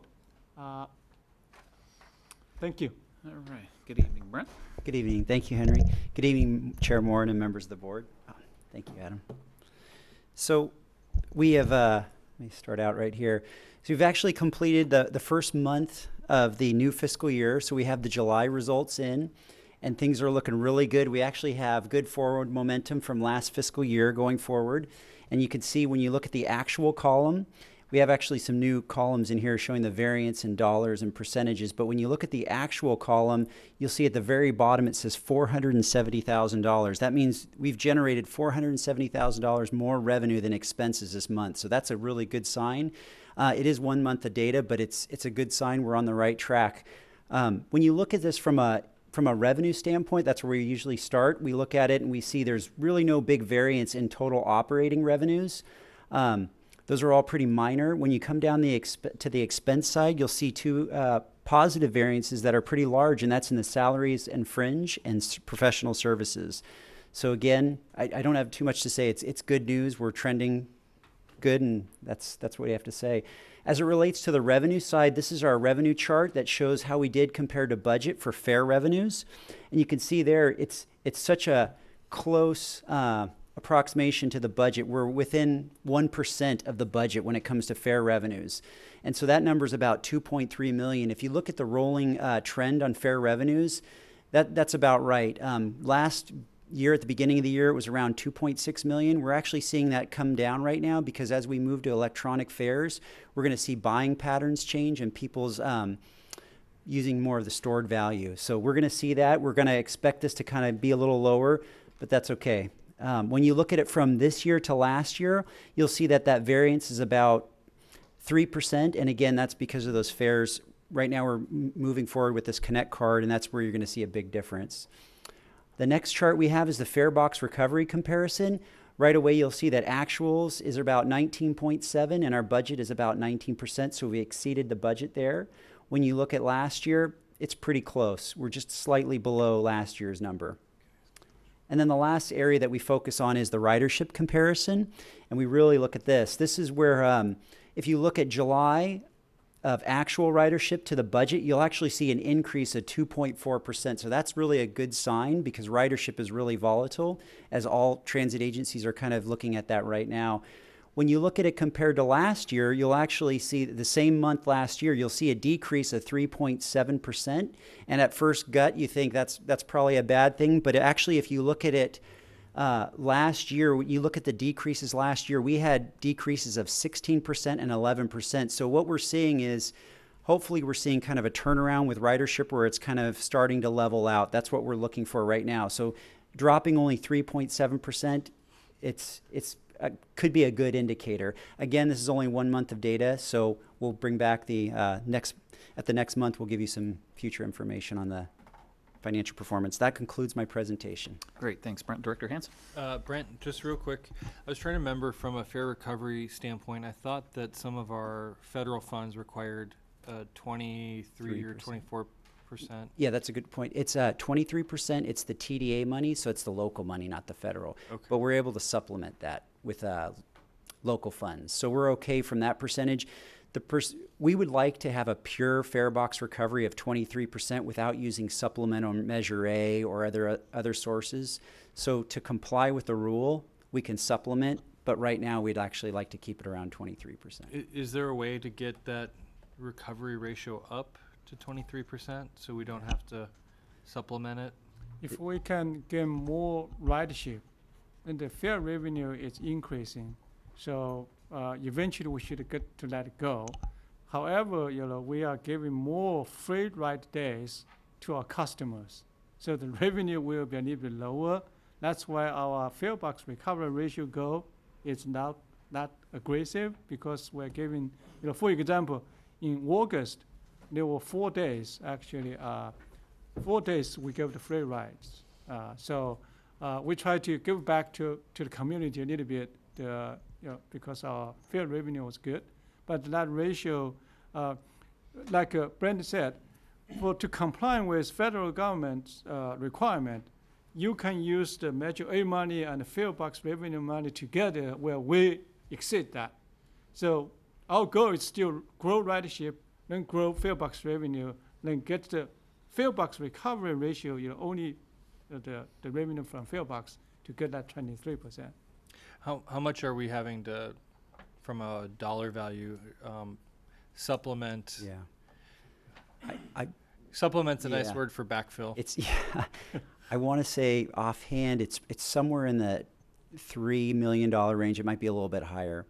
Thank you. All right. Good evening, Brent. Good evening. Thank you, Henry. Good evening, Chair Moore and members of the board. Thank you, Adam. So we have, let me start out right here. So we've actually completed the first month of the new fiscal year. So we have the July results in, and things are looking really good. We actually have good forward momentum from last fiscal year going forward. And you can see when you look at the actual column, we have actually some new columns in here showing the variance in dollars and percentages. But when you look at the actual column, you'll see at the very bottom it says $470,000. That means we've generated $470,000 more revenue than expenses this month. So that's a really good sign. It is 1 month of data, but it's a good sign we're on the right track. When you look at this from a revenue standpoint, that's where we usually start. We look at it and we see there's really no big variance in total operating revenues. Those are all pretty minor. When you come down to the expense side, you'll see two positive variances that are pretty large, and that's in the salaries and fringe and professional services. So again, I don't have too much to say. It's good news. We're trending good, and that's what we have to say. As it relates to the revenue side, this is our revenue chart that shows how we did compared to budget for fare revenues. And you can see there, it's such a close approximation to the budget. We're within 1% of the budget when it comes to fare revenues. And so that number is about $2.3 million. If you look at the rolling trend on fare revenues, that's about right. Last year, at the beginning of the year, it was around 2.6 million. We're actually seeing that come down right now because as we move to electronic fares, we're going to see buying patterns change and people's using more of the stored value. So we're going to see that. We're going to expect this to kind of be a little lower, but that's okay. When you look at it from this year to last year, you'll see that that variance is about 3%. And again, that's because of those fares. Right now we're moving forward with this Connect card, and that's where you're going to see a big difference. The next chart we have is the fare box recovery comparison. Right away, you'll see that actuals is about 19.7 and our budget is about 19%, so we exceeded the budget there. When you look at last year, it's pretty close. We're just slightly below last year's number. And then the last area that we focus on is the ridership comparison, and we really look at this. This is where, if you look at July of actual ridership to the budget, you'll actually see an increase of 2.4%. So that's really a good sign because ridership is really volatile, as all transit agencies are kind of looking at that right now. When you look at it compared to last year, you'll actually see the same month last year, you'll see a decrease of 3.7%. And at first gut, you think that's probably a bad thing. But actually, if you look at it last year, you look at the decreases last year, we had decreases of 16% and 11%. So what we're seeing is, hopefully we're seeing kind of a turnaround with ridership where it's kind of starting to level out. That's what we're looking for right now. So dropping only 3.7%, it's could be a good indicator. Again, this is only 1 month of data, so we'll bring back the at the next month, we'll give you some future information on the financial performance. That concludes my presentation. Great, thanks, Brent. Director Hanson? Brent, just real quick, I was trying to remember from a fare recovery standpoint, I thought that some of our federal funds required 23 or 24%. Yeah, that's a good point. It's 23%. It's the TDA money, so it's the local money, not the federal. Okay. But we're able to supplement that with local funds. So we're okay from that percentage. We would like to have a pure fare box recovery of 23% without using supplemental Measure A or other sources. So to comply with the rule, we can supplement, but right now we'd actually like to keep it around 23%. Is there a way to get that recovery ratio up to 23% so we don't have to supplement it? If we can get more ridership, then the fare revenue is increasing. So eventually we should get to let it go. However, we are giving more free ride days to our customers. So the revenue will be a little bit lower. That's why our fare box recovery ratio goal is not that aggressive, because we're giving, for example, in August, there were 4 days, actually, 4 days we gave the free rides. So we try to give back to the community a little bit, because our fare revenue was good. But that ratio, like Brent said, to comply with federal government's requirement, you can use the Measure A money and the fare box revenue money together where we exceed that. So our goal is still grow ridership, then grow fare box revenue, then get the fare box recovery ratio, only the revenue from fare box to get that 23%. How much are we having to, from a dollar value, supplement? Yeah. Supplement's a nice word for backfill. It's I want to say offhand, it's somewhere in the $3 million range. It might be a little bit higher.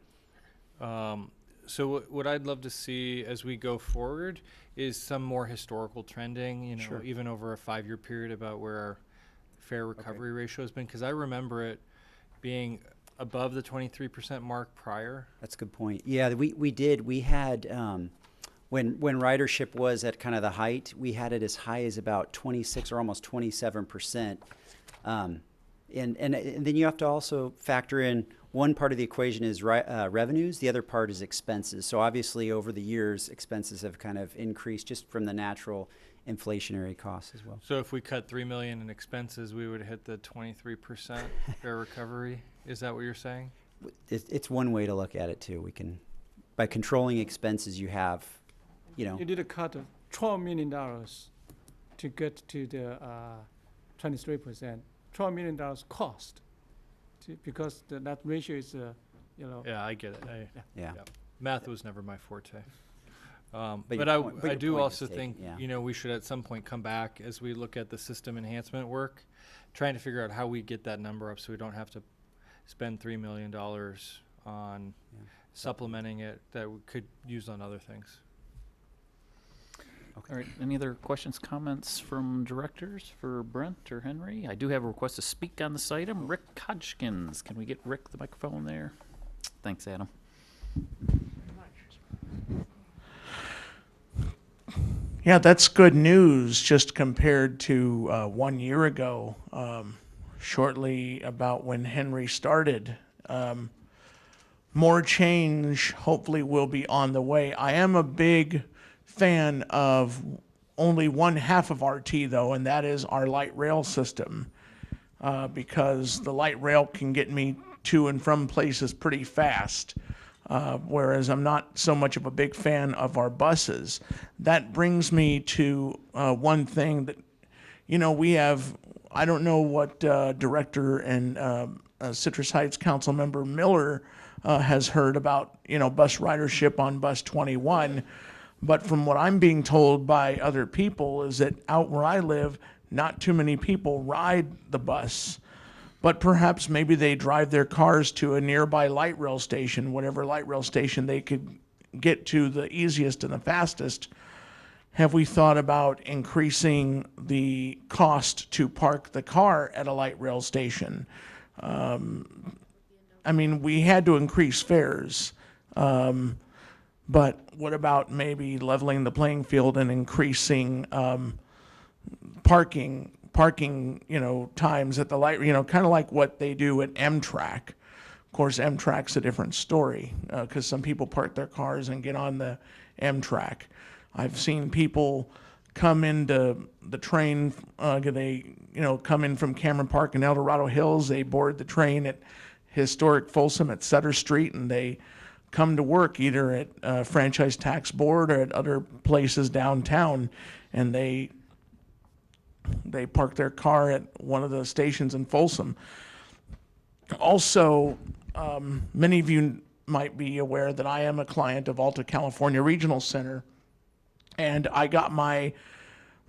So what I'd love to see as we go forward is some more historical trending, Sure. even over a 5-year period about where our fare recovery ratio has been, because I remember it being above the 23% mark prior. That's a good point. Yeah, we did. We had, when ridership was at kind of the height, we had it as high as about 26 or almost 27%. And then you have to also factor in, one part of the equation is revenues, the other part is expenses. So obviously over the years, expenses have kind of increased just from the natural inflationary costs as well. So if we cut $3 million in expenses, we would hit the 23% fare recovery. Is that what you're saying? It's one way to look at it too. We can, by controlling expenses, you have, You did a cut of $12 million to get to the 23%. $12 million cost, because that ratio is, Yeah, I get it. Yeah. Math was never my forte. But But your I do point also is taken, think, yeah. we should at some point come back as we look at the system enhancement work, trying to figure out how we get that number up so we don't have to spend $3 million on supplementing it that we could use on other things. All right, any other questions, comments from directors for Brent or Henry? I do have a request to speak on this item. Rick Hodgkins, can we get Rick the microphone there? Thanks, Adam. Yeah, that's good news just compared to 1 year ago, shortly about when Henry started. More change hopefully will be on the way. I am a big fan of only one half of RT though, and that is our light rail system, because the light rail can get me to and from places pretty fast. Whereas I'm not so much of a big fan of our buses. That brings me to one thing that, we have, I don't know what Director and Citrus Heights Council Member Miller has heard about, bus ridership on Bus 21. But from what I'm being told by other people is that out where I live, not too many people ride the bus. But perhaps maybe they drive their cars to a nearby light rail station, whatever light rail station they could get to the easiest and the fastest. Have we thought about increasing the cost to park the car at a light rail station? We had to increase fares, but what about maybe leveling the playing field and increasing parking, times at the light, kind of like what they do at Amtrak. Of course, Amtrak's a different story because some people park their cars and get on the Amtrak. I've seen people come into the train, they, come in from Cameron Park and El Dorado Hills, they board the train at historic Folsom at Sutter Street, and they come to work either at Franchise Tax Board or at other places downtown, and they park their car at one of the stations in Folsom. Also, many of you might be aware that I am a client of Alta California Regional Center, and I got my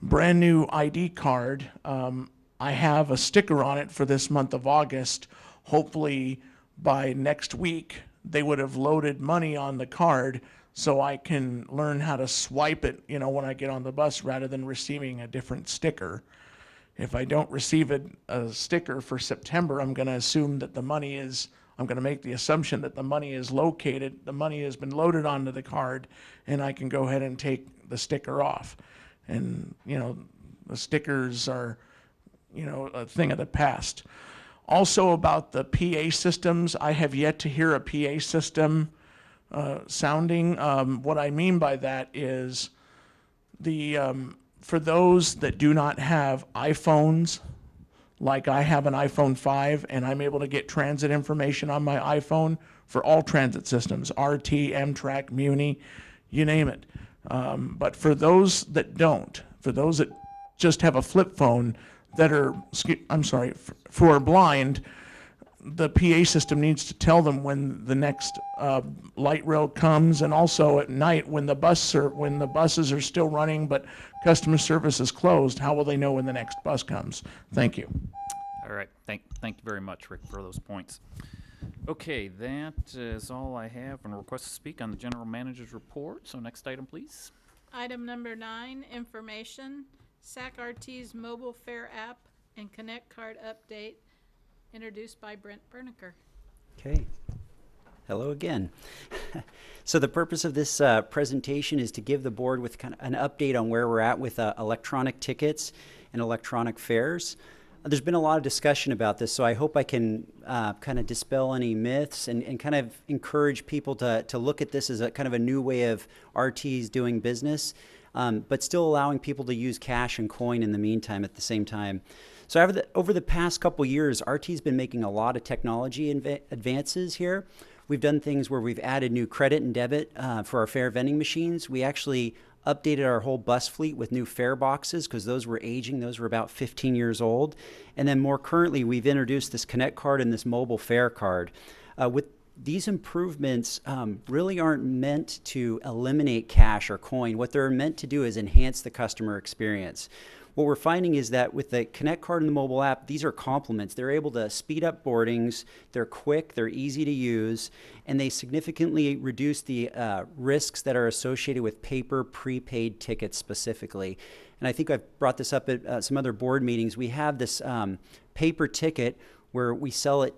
brand new ID card. I have a sticker on it for this month of August. Hopefully by next week, they would have loaded money on the card so I can learn how to swipe it, when I get on the bus rather than receiving a different sticker. If I don't receive a sticker for September, I'm going to assume that I'm going to make the assumption that the money is located, the money has been loaded onto the card, and I can go ahead and take the sticker off. And, the stickers are, a thing of the past. Also about the PA systems, I have yet to hear a PA system sounding. What I mean by that is for those that do not have iPhones, like I have an iPhone 5 and I'm able to get transit information on my iPhone for all transit systems, RT, Amtrak, Muni, you name it. But for those that don't, for those that just have a flip phone that are, who are blind, the PA system needs to tell them when the next light rail comes, and also at night when the buses are still running but customer service is closed. How will they know when the next bus comes? Thank you. All right, thank you very much, Rick, for those points. Okay, that is all I have on a request to speak on the general manager's report. So next item, please. Item number 9, information, SAC-RT's mobile fare app and Connect Card update, introduced by Brent Berniker. Okay. Hello again. So the purpose of this presentation is to give the board with kind of an update on where we're at with electronic tickets and electronic fares. There's been a lot of discussion about this, so I hope I can kind of dispel any myths and kind of encourage people to look at this as a kind of a new way of RTs doing business, but still allowing people to use cash and coin in the meantime at the same time. So over the past couple years, RT's been making a lot of technology advances here. We've done things where we've added new credit and debit for our fare vending machines. We actually updated our whole bus fleet with new fare boxes because those were aging. Those were about 15 years old. And then more currently, we've introduced this Connect card and this mobile fare card. With these improvements really aren't meant to eliminate cash or coin. What they're meant to do is enhance the customer experience. what we're finding is that with the Connect card and the mobile app, these are complements. They're able to speed up boardings, they're quick, they're easy to use, and they significantly reduce the risks that are associated with paper prepaid tickets specifically. And I think I've brought this up at some other board meetings. We have this paper ticket where we sell it,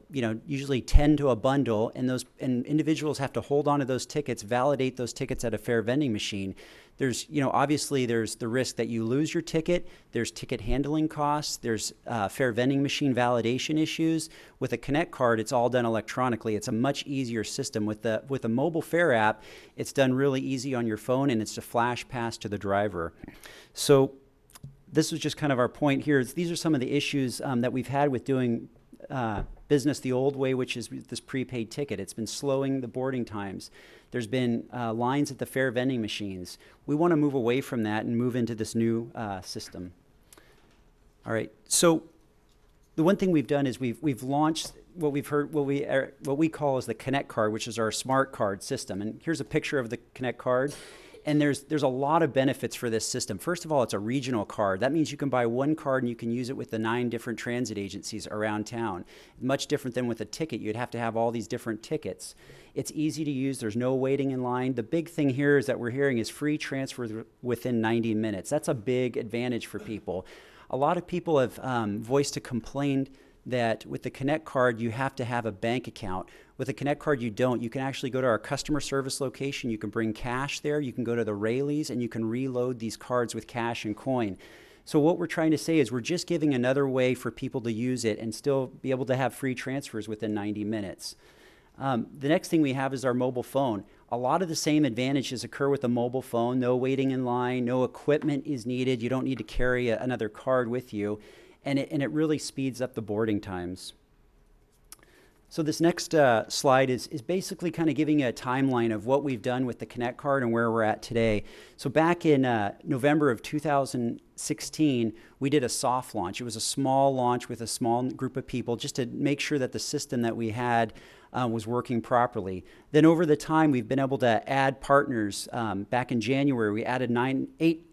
usually 10 to a bundle, and individuals have to hold on to those tickets, validate those tickets at a fair vending machine. There's, obviously there's the risk that you lose your ticket, there's ticket handling costs, there's fair vending machine validation issues. With a Connect card, it's all done electronically. It's a much easier system. With a mobile fare app, it's done really easy on your phone, and it's a flash pass to the driver. So this was just kind of our point here. These are some of the issues that we've had with doing business the old way, which is this prepaid ticket. It's been slowing the boarding times. There's been lines at the fair vending machines. We want to move away from that and move into this new system. All right. So the one thing we've done is we've launched what we call as the Connect card, which is our smart card system. And here's a picture of the Connect card. And there's a lot of benefits for this system. First of all, it's a regional card. That means you can buy one card and you can use it with the 9 different transit agencies around town. Much different than with a ticket. You'd have to have all these different tickets. It's easy to use. There's no waiting in line. The big thing here is that we're hearing is free transfer within 90 minutes. That's a big advantage for people. A lot of people have voiced a complaint that with the Connect card, you have to have a bank account. With a Connect card, you don't. You can actually go to our customer service location. You can bring cash there. You can go to the Rayleighs, and you can reload these cards with cash and coin. So what we're trying to say is we're just giving another way for people to use it and still be able to have free transfers within 90 minutes. The next thing we have is our mobile phone. A lot of the same advantages occur with a mobile phone. No waiting in line, no equipment is needed. You don't need to carry another card with you. And it really speeds up the boarding times. So this next slide is basically kind of giving you a timeline of what we've done with the Connect card and where we're at today. So back in November of 2016, we did a soft launch. It was a small launch with a small group of people just to make sure that the system that we had was working properly. Then over the time, we've been able to add partners. Back in January, we added 8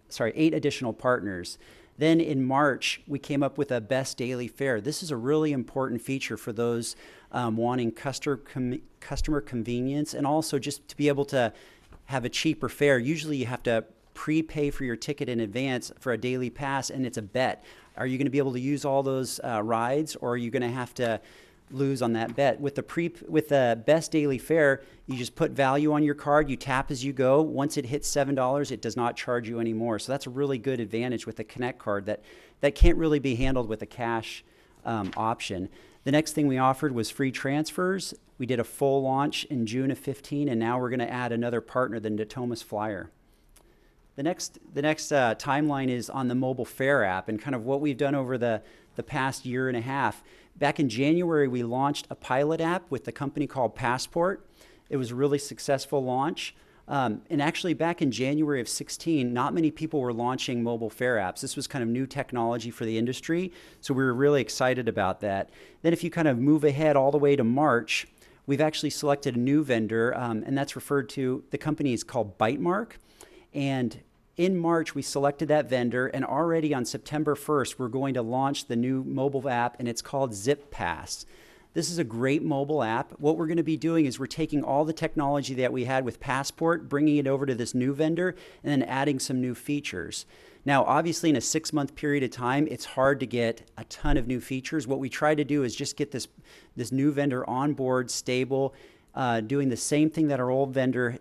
additional partners. Then in March, we came up with a best daily fare. This is a really important feature for those wanting customer convenience and also just to be able to have a cheaper fare. Usually you have to prepay for your ticket in advance for a daily pass, and it's a bet. Are you going to be able to use all those rides, or are you going to have to lose on that bet? With the best daily fare, you just put value on your card, you tap as you go. Once it hits $7, it does not charge you anymore. So that's a really good advantage with the Connect card that can't really be handled with a cash option. The next thing we offered was free transfers. We did a full launch in June of 15, and now we're going to add another partner, the Natomas Flyer. The next timeline is on the mobile fare app and kind of what we've done over the past year and a half. Back in January, we launched a pilot app with a company called Passport. It was a really successful launch. And actually, back in January of 16, not many people were launching mobile fare apps. This was kind of new technology for the industry, so we were really excited about that. Then if you kind of move ahead all the way to March, we've actually selected a new vendor, and that's referred to, the company is called Bytemark. And in March, we selected that vendor, and already on September 1st, we're going to launch the new mobile app, and it's called Zip Pass. This is a great mobile app. What we're going to be doing is we're taking all the technology that we had with Passport, bringing it over to this new vendor, and then adding some new features. Now, obviously, in a 6-month period of time, it's hard to get a ton of new features. What we try to do is just get this new vendor on board, stable, doing the same thing that our old vendor,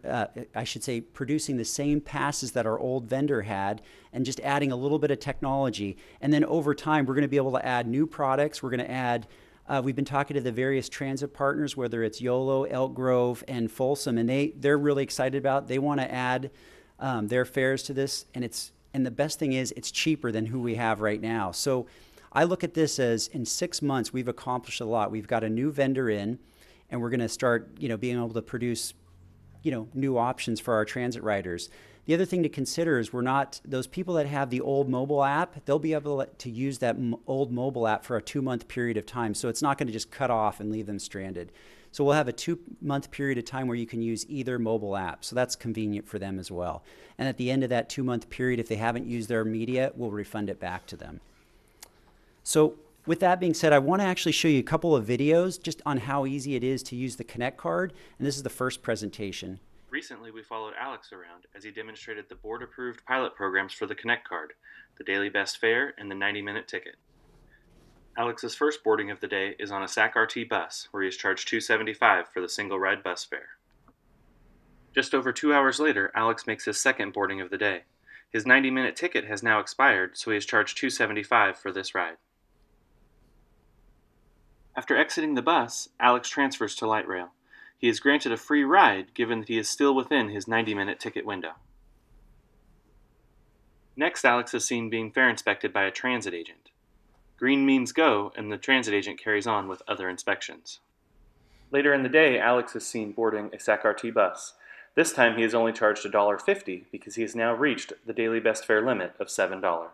producing the same passes that our old vendor had, and just adding a little bit of technology. And then over time, we're going to be able to add new products. We're going to add, we've been talking to the various transit partners, whether it's YOLO, Elk Grove, and Folsom, and they're really excited about it. They want to add their fares to this, and the best thing is it's cheaper than who we have right now. So I look at this as in 6 months, we've accomplished a lot. We've got a new vendor in, and we're going to start, being able to produce, new options for our transit riders. The other thing to consider is those people that have the old mobile app, they'll be able to use that old mobile app for a 2-month period of time. So it's not going to just cut off and leave them stranded. So we'll have a 2-month period of time where you can use either mobile app. So that's convenient for them as well. And at the end of that 2-month period, if they haven't used their media, we'll refund it back to them. So with that being said, I want to actually show you a couple of videos just on how easy it is to use the Connect card. And this is the first presentation. Recently, we followed Alex around as he demonstrated the board-approved pilot programs for the Connect card, the daily best fare, and the 90-minute ticket. Alex's first boarding of the day is on a SAC-RT bus, where he is charged $275 for the single-ride bus fare. Just over 2 hours later, Alex makes his second boarding of the day. His 90-minute ticket has now expired, so he is charged $275 for this ride. After exiting the bus, Alex transfers to light rail. He is granted a free ride given that he is still within his 90-minute ticket window. Next, Alex is seen being fare inspected by a transit agent. Green means go, and the transit agent carries on with other inspections. Later in the day, Alex is seen boarding a SAC-RT bus. This time he is only charged $1.50 because he has now reached the daily best fare limit of $7.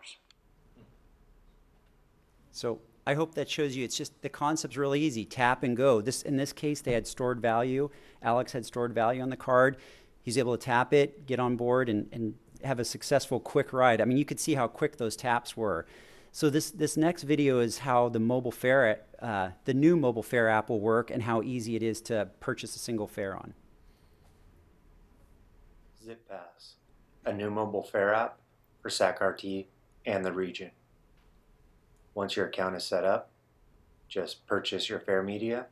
So I hope that shows you, it's just the concept's really easy. Tap and go. In this case, they had stored value. Alex had stored value on the card. He's able to tap it, get on board, and have a successful quick ride. I mean, you could see how quick those taps were. So this next video is how the mobile fare, the new mobile fare app will work and how easy it is to purchase a single fare on. ZipPass, a new mobile fare app for SAC-RT and the region. Once your account is set up, just purchase your fare media,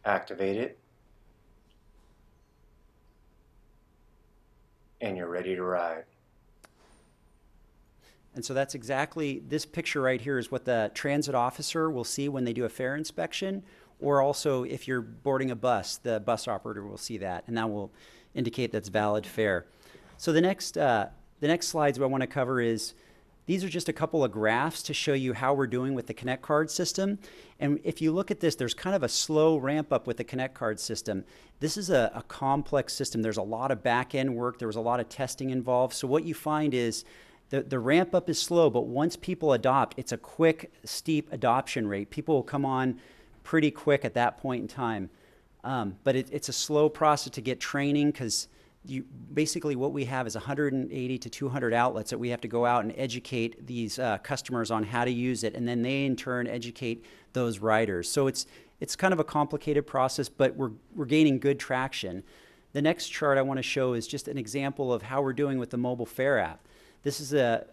activate it, and you're ready to ride. And so that's exactly, this picture right here is what the transit officer will see when they do a fare inspection, or also if you're boarding a bus, the bus operator will see that, and that will indicate that's valid fare. So the next slides I want to cover is, these are just a couple of graphs to show you how we're doing with the Connect card system. And if you look at this, there's kind of a slow ramp up with the Connect card system. This is a complex system. There's a lot of back end work. There was a lot of testing involved. So what you find is the ramp up is slow, but once people adopt, it's a quick, steep adoption rate. People will come on pretty quick at that point in time. But it's a slow process to get training, because basically what we have is 180 to 200 outlets that we have to go out and educate these customers on how to use it, and then they in turn educate those riders. So it's kind of a complicated process, but we're gaining good traction. The next chart I want to show is just an example of how we're doing with the mobile fare app. This is a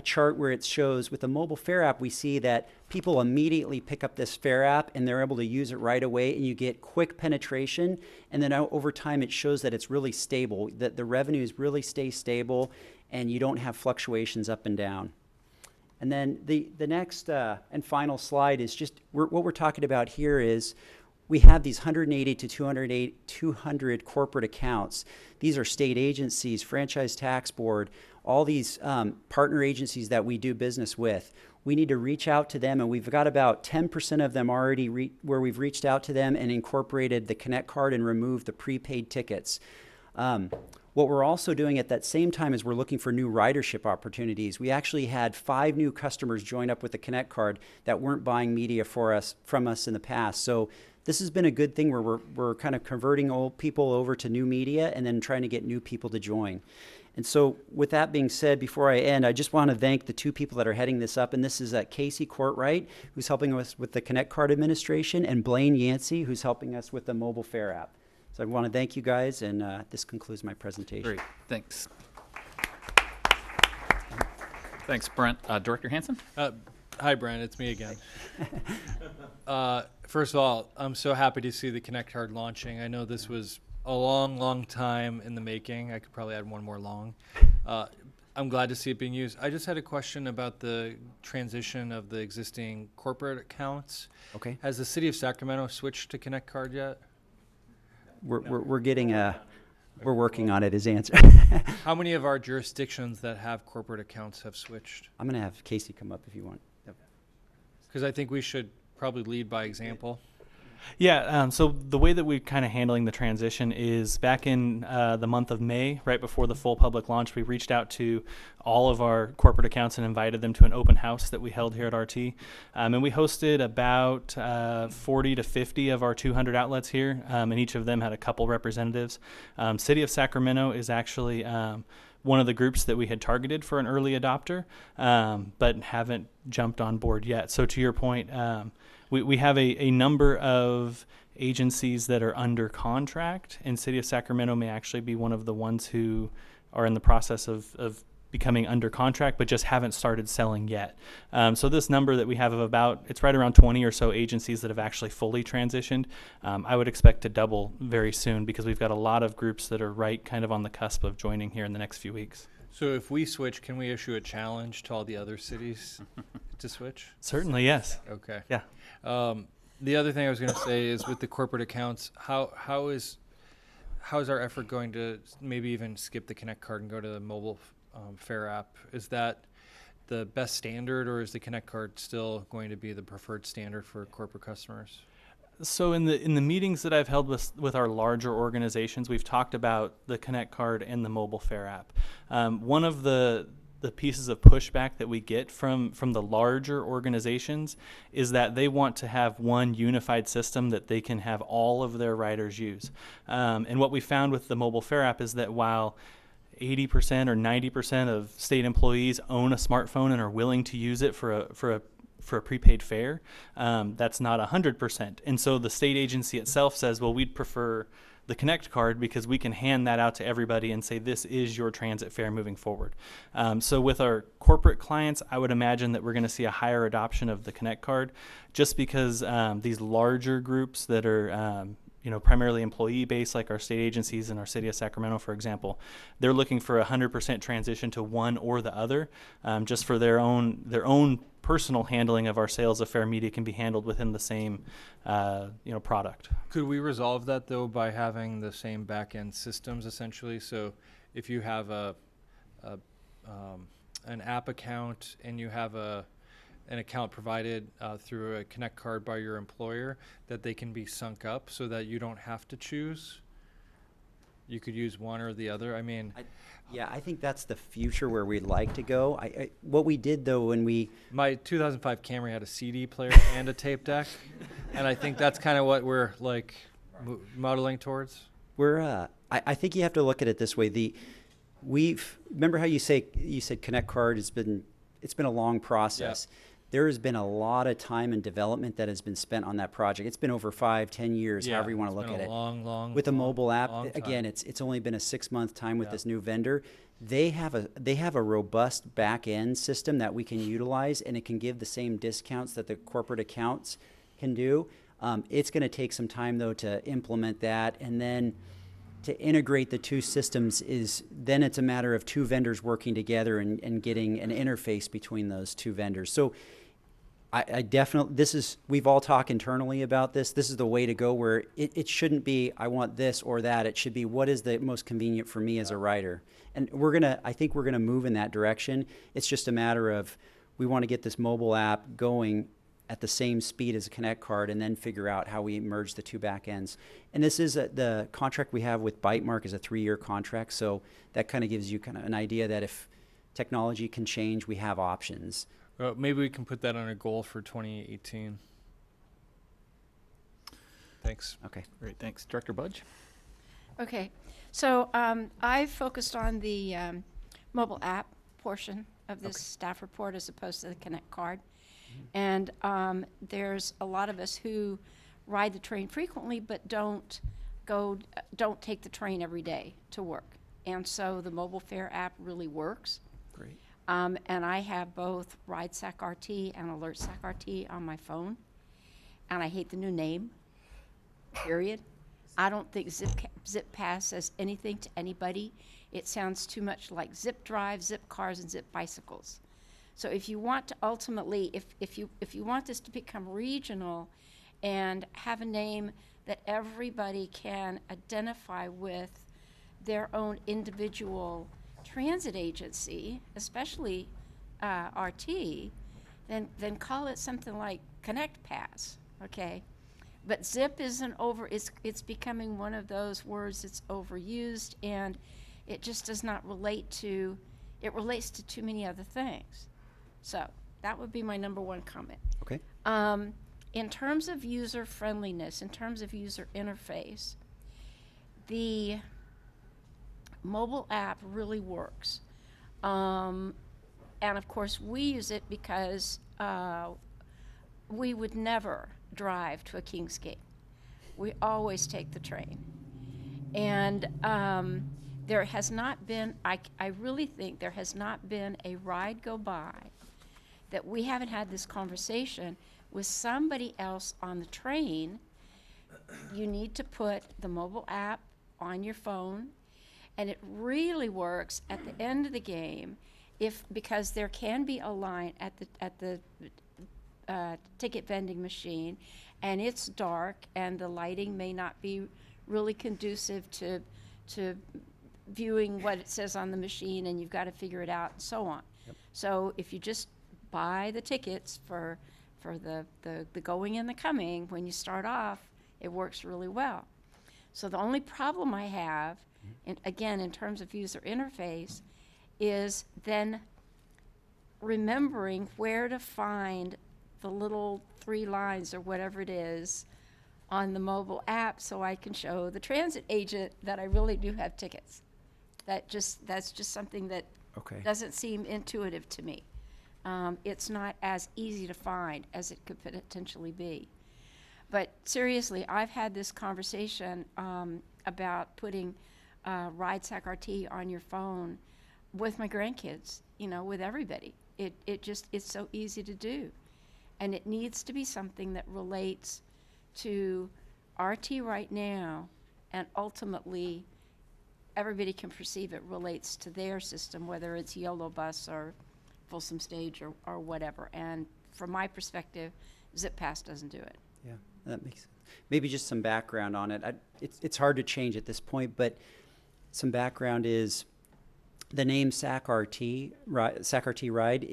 chart where it shows with the mobile fare app, we see that people immediately pick up this fare app and they're able to use it right away, and you get quick penetration, and then over time it shows that it's really stable, that the revenues really stay stable and you don't have fluctuations up and down. And then the next and final slide is just what we're talking about here is we have these 180 to 200 corporate accounts. These are state agencies, franchise tax board, all these partner agencies that we do business with. We need to reach out to them, and we've got about 10% of them already where we've reached out to them and incorporated the Connect card and removed the prepaid tickets. What we're also doing at that same time is we're looking for new ridership opportunities. We actually had 5 new customers join up with the Connect card that weren't buying media from us in the past. So this has been a good thing where we're kind of converting old people over to new media and then trying to get new people to join. And so with that being said, before I end, I just want to thank the 2 people that are heading this up. And this is Casey Courtwright, who's helping us with the Connect card administration, and Blaine Yancey, who's helping us with the mobile fare app. So I want to thank you guys, and this concludes my presentation. Great, thanks. Thanks, Brent. Director Hanson? Hi, Brent. It's me again. First of all, I'm so happy to see the Connect card launching. I know this was a long, long time in the making. I could probably add one more long. I'm glad to see it being used. I just had a question about the transition of the existing corporate accounts. Okay. Has the city of Sacramento switched to Connect card yet? We're getting we're working on it, his answer. How many of our jurisdictions that have corporate accounts have switched? I'm going to have Casey come up if you want. Because I think we should probably lead by example. Yeah, so the way that we're kind of handling the transition is back in the month of May, right before the full public launch, we reached out to all of our corporate accounts and invited them to an open house that we held here at RT. And we hosted about 40 to 50 of our 200 outlets here, and each of them had a couple representatives. City of Sacramento is actually one of the groups that we had targeted for an early adopter, but haven't jumped on board yet. So to your point, we have a number of agencies that are under contract, and City of Sacramento may actually be one of the ones who are in the process of becoming under contract, but just haven't started selling yet. So this number that we have of about, it's right around 20 or so agencies that have actually fully transitioned. I would expect to double very soon because we've got a lot of groups that are right kind of on the cusp of joining here in the next few weeks. So if we switch, can we issue a challenge to all the other cities to switch? Certainly, yes. Okay. Yeah. The other thing I was going to say is with the corporate accounts, how is our effort going to maybe even skip the Connect card and go to the mobile fare app? Is that the best standard, or is the Connect card still going to be the preferred standard for corporate customers? So in the meetings that I've held with our larger organizations, we've talked about the Connect card and the mobile fare app. One of the pieces of pushback that we get from the larger organizations is that they want to have one unified system that they can have all of their riders use. And what we found with the mobile fare app is that while 80% or 90% of state employees own a smartphone and are willing to use it for a prepaid fare, that's not 100%. And so the state agency itself says, well, we'd prefer the Connect card because we can hand that out to everybody and say, this is your transit fare moving forward. So with our corporate clients, I would imagine that we're going to see a higher adoption of the Connect card just because these larger groups that are primarily employee-based, like our state agencies and our City of Sacramento, for example, they're looking for 100% transition to one or the other, just for their own personal handling of our sales of fare media can be handled within the same product. Could we resolve that though by having the same back-end systems essentially? So if you have an app account and you have an account provided through a Connect card by your employer, that they can be sunk up so that you don't have to choose? You could use one or the other. I mean, I think that's the future where we'd like to go. What we did though when my 2005 Camry had a CD player and a tape deck, and I think that's kind of what we're like modeling towards. I think you have to look at it this way. Remember how you said Connect card it's been a long process. Yeah. There has been a lot of time and development that has been spent on that project. It's been over 5-10 years, however you want to look at it. With a mobile app, again, it's only been a 6-month time with this new vendor. They have a robust back end system that we can utilize, and it can give the same discounts that the corporate accounts can do. It's going to take some time though to implement that, and then to integrate the two systems then it's a matter of two vendors working together and getting an interface between those two vendors. So I definitely, we've all talked internally about this. This is the way to go, where it shouldn't be, I want this or that. It should be, what is the most convenient for me as a rider? And I think we're gonna move in that direction. It's just a matter of, we want to get this mobile app going at the same speed as a Connect card and then figure out how we merge the two back ends. And this is the contract we have with Bytemark is a 3-year contract. So that kind of gives you kind of an idea that if technology can change, we have options. Well, maybe we can put that on a goal for 2018. Thanks. Okay. Great. Thanks. Director Budge? Okay. So I focused on the mobile app portion of this staff report as opposed to the Connect card. And there's a lot of us who ride the train frequently but don't take the train every day to work. And so the mobile fare app really works. Great. And I have both Ride Sac RT and Alert Sac RT on my phone. And I hate the new name, period. I don't think Zip Pass says anything to anybody. It sounds too much like Zip Drive, Zip Cars, and Zip Bicycles. So if you want to ultimately, if you want this to become regional and have a name that everybody can identify with their own individual transit agency, especially RT, then call it something like Connect Pass, okay? But zip isn't it's becoming one of those words that's overused, and it just does not relate to, it relates to too many other things. So that would be my number one comment. Okay. In terms of user friendliness, in terms of user interface, the mobile app really works. And of course, we use it because we would never drive to a King's Gate. We always take the train. And there has not been, I really think there has not been a ride go by that we haven't had this conversation with somebody else on the train. You need to put the mobile app on your phone, and it really works at the end of the game, because there can be a line at the ticket vending machine, and it's dark, and the lighting may not be really conducive to viewing what it says on the machine, and you've got to figure it out, and so on. Yep. So if you just buy the tickets for the going and the coming, when you start off, it works really well. So the only problem I have, and again, in terms of user interface, is then remembering where to find the little 3 lines or whatever it is on the mobile app, so I can show the transit agent that I really do have tickets. That's just something that doesn't seem intuitive to me. It's not as easy to find as it could potentially be. But seriously, I've had this conversation about putting Ride SacRT on your phone with my grandkids, with everybody. It's so easy to do. And it needs to be something that relates to RT right now, and ultimately everybody can perceive it relates to their system, whether it's YOLO Bus or Folsom Stage or whatever. And from my perspective, ZipPass doesn't do it. Yeah, that makes sense. Maybe just some background on it. It's hard to change at this point, but some background is the name SacRT Ride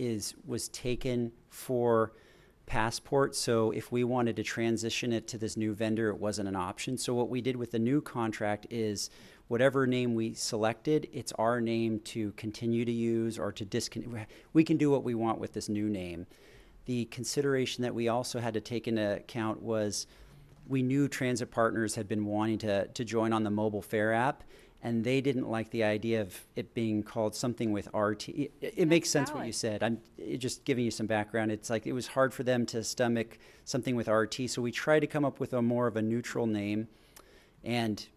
was taken for Passport. So if we wanted to transition it to this new vendor, it wasn't an option. So what we did with the new contract is whatever name we selected, it's our name to continue to use or to discontinue. We can do what we want with this new name. The consideration that we also had to take into account was we knew transit partners had been wanting to join on the mobile fare app, and they didn't like the idea of it being called something with RT. It makes sense what you said. I'm just giving you some background. It's like it was hard for them to stomach something with RT, so we tried to come up with a more of a neutral name, and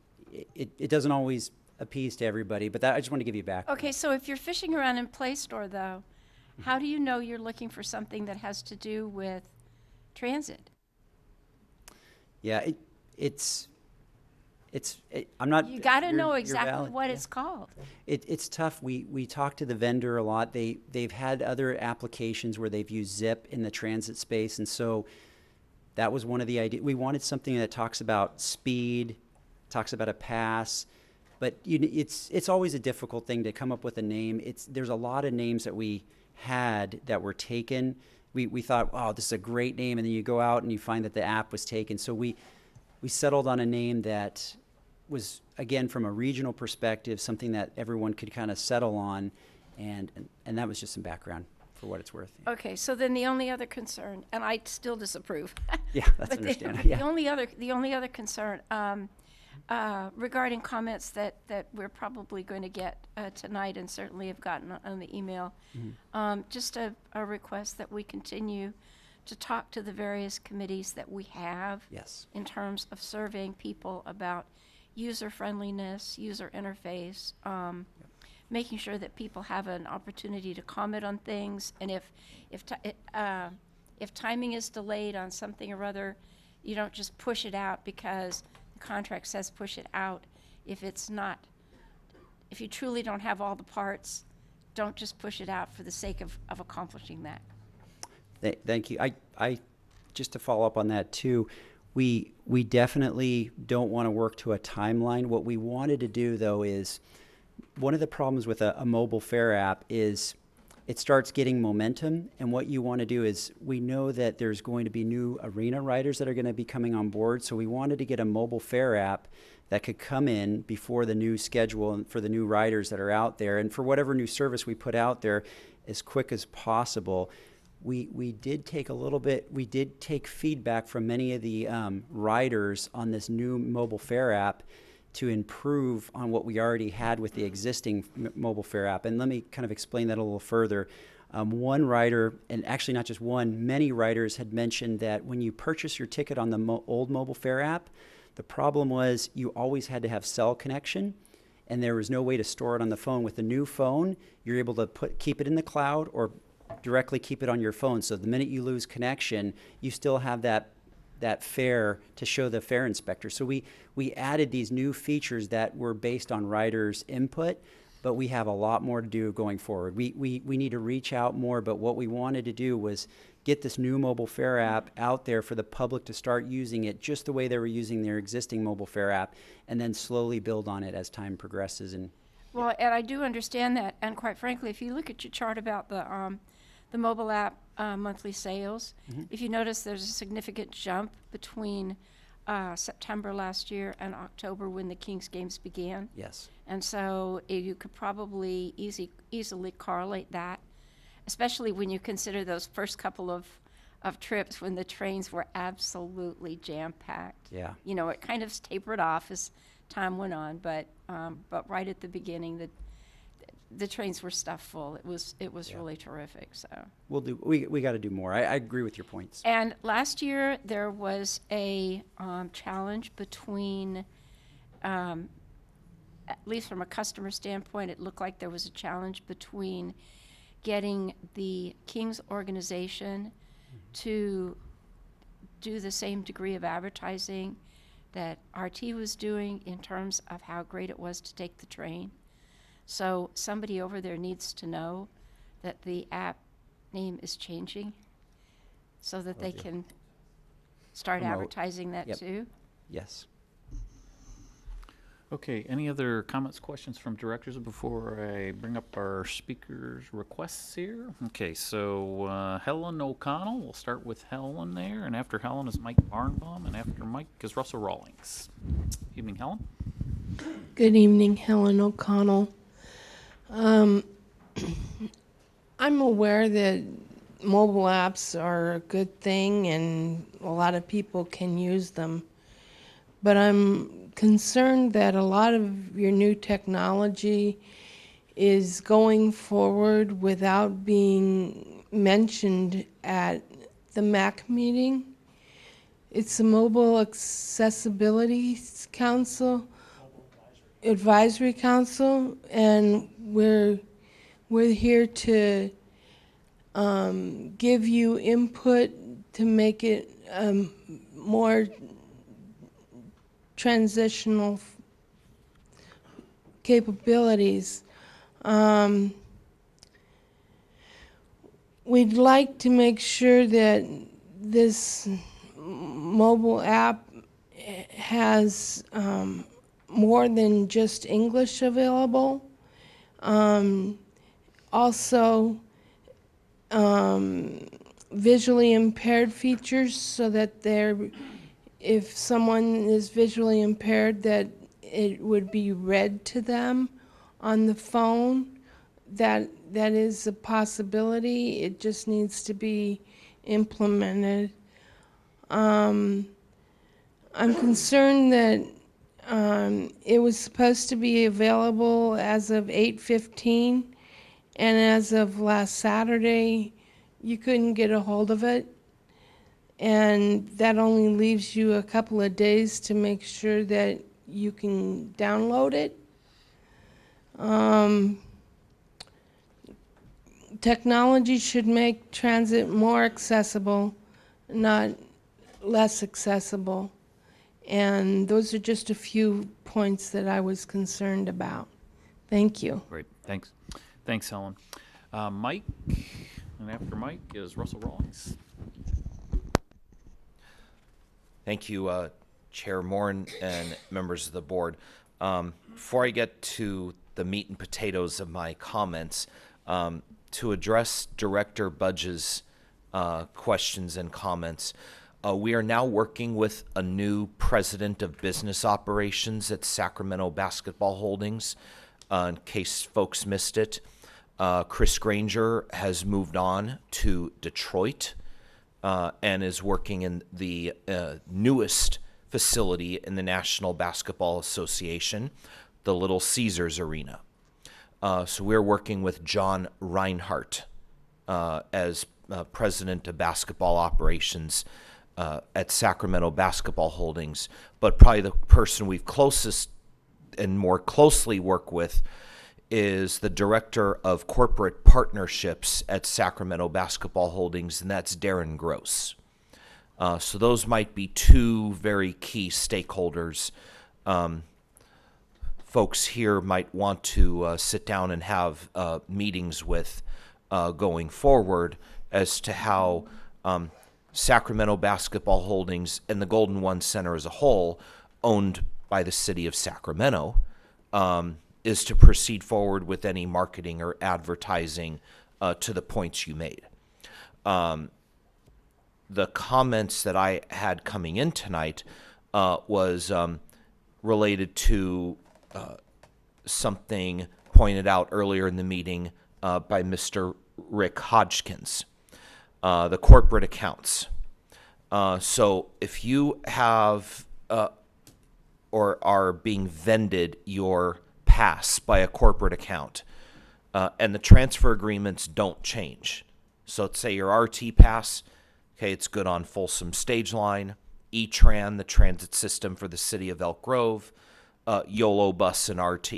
it doesn't always appease to everybody, but I just want to give you back. Okay, so if you're fishing around in Play Store, though, how do you know you're looking for something that has to do with transit? Yeah, I'm not. You got to know you're exactly valid. what it's called. It's tough. We talk to the vendor a lot. They've had other applications where they've used Zip in the transit space, and so that was one of the ideas. We wanted something that talks about speed, talks about a pass, but it's always a difficult thing to come up with a name. There's a lot of names that we had that were taken. We thought, oh, this is a great name, and then you go out and you find that the app was taken. So we settled on a name that was, again, from a regional perspective, something that everyone could kind of settle on, and that was just some background for what it's worth. Okay, so then the only other concern, and I still disapprove. Yeah, that's understandable. Yeah. The only other concern regarding comments that we're probably going to get tonight, and certainly have gotten on the email, just a request that we continue to talk to the various committees that we have in terms of surveying people about user friendliness, user interface, making sure that people have an opportunity to comment on things, and if timing is delayed on something or other, you don't just push it out because the contract says push it out. If you truly don't have all the parts, don't just push it out for the sake of accomplishing that. Thank you. I just to follow up on that too, we definitely don't want to work to a timeline. What we wanted to do though is, one of the problems with a mobile fare app is it starts getting momentum. And what you want to do is, we know that there's going to be new arena riders that are going to be coming on board. So we wanted to get a mobile fare app that could come in before the new schedule and for the new riders that are out there. And for whatever new service we put out there, as quick as possible. We did take feedback from many of the riders on this new mobile fare app to improve on what we already had with the existing mobile fare app. And let me kind of explain that a little further. One rider, and actually not just one, many riders had mentioned that when you purchase your ticket on the old mobile fare app, the problem was you always had to have cell connection, and there was no way to store it on the phone. With the new phone, you're able to keep it in the cloud or directly keep it on your phone. So the minute you lose connection, you still have that fare to show the fare inspector. So we added these new features that were based on riders' input, but we have a lot more to do going forward. We need to reach out more, but what we wanted to do was get this new mobile fare app out there for the public to start using it just the way they were using their existing mobile fare app, and then slowly build on it as time progresses. And Well, and I do understand that, and quite frankly, if you look at your chart about the mobile app monthly sales, if you notice there's a significant jump between September last year and October when the Kings games began. Yes. And so you could probably easily correlate that, especially when you consider those first couple of trips when the trains were absolutely jam-packed. Yeah. You know, it kind of tapered off as time went on, but right at the beginning, the trains were stuffed full. It was really terrific. So we got to do more. I agree with your points. And last year there was a challenge between, at least from a customer standpoint, it looked like there was a challenge between getting the Kings organization to do the same degree of advertising that RT was doing in terms of how great it was to take the train. So somebody over there needs to know that the app name is changing so that they can start Promote. advertising that too. Yes. Okay, any other comments, questions from directors before I bring up our speakers' requests here? Okay, so Helen O'Connell, we'll start with Helen there, and after Helen is Mike Barnbaum, and after Mike is Russell Rawlings. Evening, Helen. Good evening, Helen O'Connell. I'm aware that mobile apps are a good thing and a lot of people can use them, but I'm concerned that a lot of your new technology is going forward without being mentioned at the MAC meeting. It's the Mobile Accessibility Council, Advisory Council, and we're here to give you input to make it more transitional capabilities. We'd like to make sure that this mobile app has more than just English available. Also, visually impaired features so that if someone is visually impaired, that it would be read to them on the phone. That is a possibility. It just needs to be implemented. I'm concerned that it was supposed to be available as of 8:15, and as of last Saturday, you couldn't get a hold of it. And that only leaves you a couple of days to make sure that you can download it. Technology should make transit more accessible, not less accessible. And those are just a few points that I was concerned about. Thank you. Great, thanks. Thanks, Helen. Mike, and after Mike is Russell Rawlings. Thank you, Chair Morin and members of the board. Before I get to the meat and potatoes of my comments, to address Director Budge's questions and comments, we are now working with a new president of business operations at Sacramento Basketball Holdings. In case folks missed it, Chris Granger has moved on to Detroit and is working in the newest facility in the National Basketball Association, the Little Caesars Arena. So we're working with John Reinhardt as president of basketball operations at Sacramento Basketball Holdings. But probably the person we've closest and more closely work with is the director of corporate partnerships at Sacramento Basketball Holdings, and that's Darren Gross. So those might be two very key stakeholders. Folks here might want to sit down and have meetings with going forward as to how Sacramento Basketball Holdings and the Golden One Center as a whole, owned by the city of Sacramento, is to proceed forward with any marketing or advertising to the points you made. The comments that I had coming in tonight was related to something pointed out earlier in the meeting by Mr. Rick Hodgkins, the corporate accounts. So if you have or are being vended your pass by a corporate account and the transfer agreements don't change. So let's say your RT pass, okay, it's good on Folsom Stage Line, E-Tran, the transit system for the city of Elk Grove, YOLO Bus, and RT.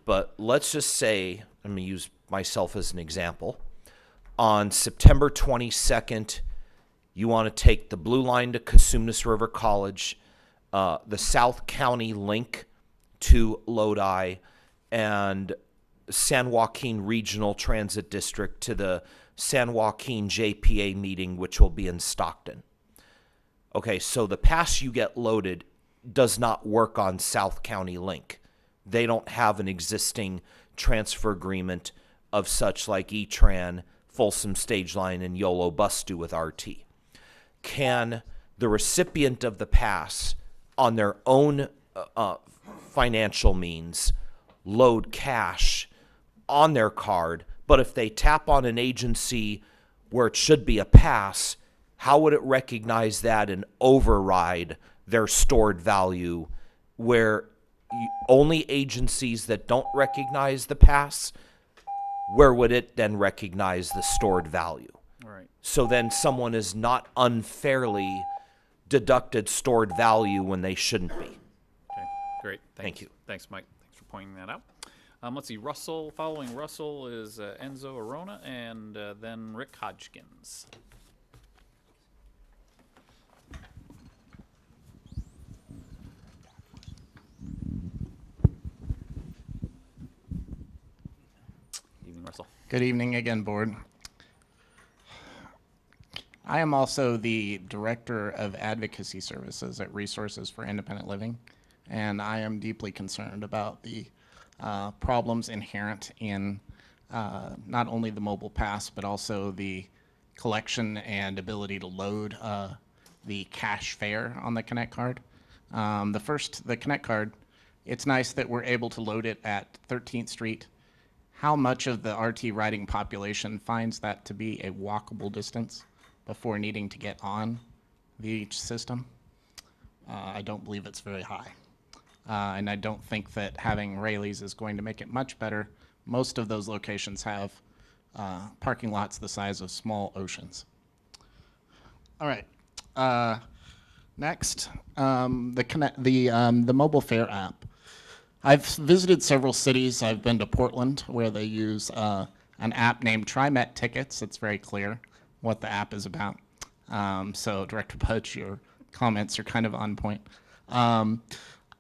But let's just say, I'm going to use myself as an example. On September 22nd, you want to take the Blue Line to Cosumnes River College, the South County link to Lodi, and San Joaquin Regional Transit District to the San Joaquin JPA meeting, which will be in Stockton. Okay, so the pass you get loaded does not work on South County Link. They don't have an existing transfer agreement of such like E-Tran, Folsom Stage Line, and YOLO Bus do with RT. Can the recipient of the pass, on their own financial means, load cash on their card, but if they tap on an agency where it should be a pass, how would it recognize that and override their stored value, where only agencies that don't recognize the pass, where would it then recognize the stored value? Right. So then someone is not unfairly deducted stored value when they shouldn't be. Okay, great. Thank you. Thanks, Mike. Thanks for pointing that out. Let's see, Russell, following Russell is Enzo Arona, and then Rick Hodgkins. Evening, Russell. Good evening again, board. I am also the Director of Advocacy Services at Resources for Independent Living, and I am deeply concerned about the problems inherent in not only the mobile pass, but also the collection and ability to load the cash fare on the Connect card. The Connect card, it's nice that we're able to load it at 13th Street. How much of the RT riding population finds that to be a walkable distance before needing to get on the system? I don't believe it's very high. And I don't think that having Rayleigh's is going to make it much better. Most of those locations have parking lots the size of small oceans. All right. Next, the mobile fare app. I've visited several cities. I've been to Portland, where they use an app named TriMet Tickets. It's very clear what the app is about. So Director Pudge, your comments are kind of on point.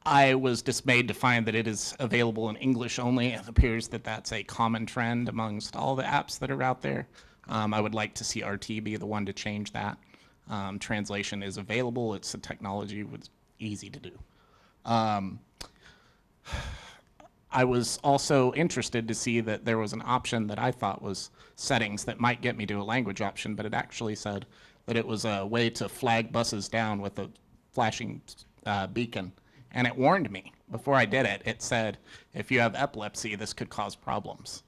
I was dismayed to find that it is available in English only. It appears that that's a common trend amongst all the apps that are out there. I would like to see RT be the one to change that. Translation is available. It's a technology, it's easy to do. I was also interested to see that there was an option that I thought was settings that might get me to a language option, but it actually said that it was a way to flag buses down with a flashing beacon. And it warned me before I did it. It said, if you have epilepsy, this could cause problems.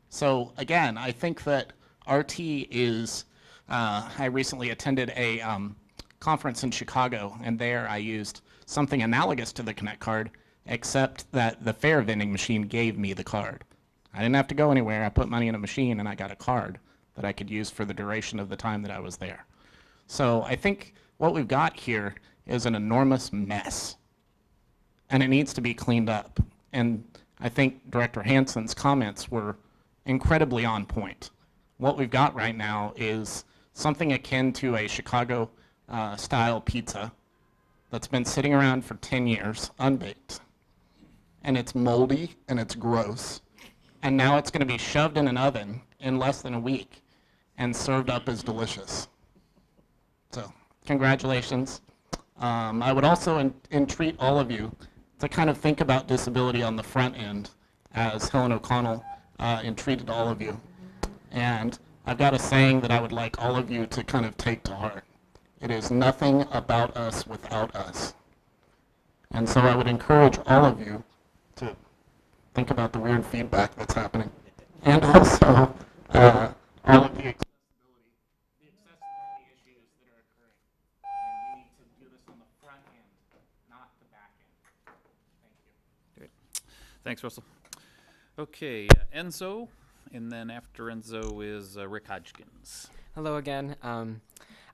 So again, I think that RT is, I recently attended a conference in Chicago, and there I used something analogous to the Connect card, except that the fare vending machine gave me the card. I didn't have to go anywhere. I put money in a machine and I got a card that I could use for the duration of the time that I was there. So I think what we've got here is an enormous mess, and it needs to be cleaned up. And I think Director Hansen's comments were incredibly on point. What we've got right now is something akin to a Chicago style pizza that's been sitting around for 10 years, unbaked. And it's moldy and it's gross. And now it's going to be shoved in an oven in less than a week and served up as delicious. So, congratulations. I would also entreat all of you to kind of think about disability on the front end, as Helen O'Connell entreated all of you. And I've got a saying that I would like all of you to kind of take to heart. It is nothing about us without us. And so I would encourage all of you to think about the weird feedback that's happening. And also, all of the accessibility issues that are occurring. And we need to do this on the front end, not the back end. Thank you. Great. Thanks, Russell. Okay, Enzo, and then after Enzo is Rick Hodgkins. Hello again.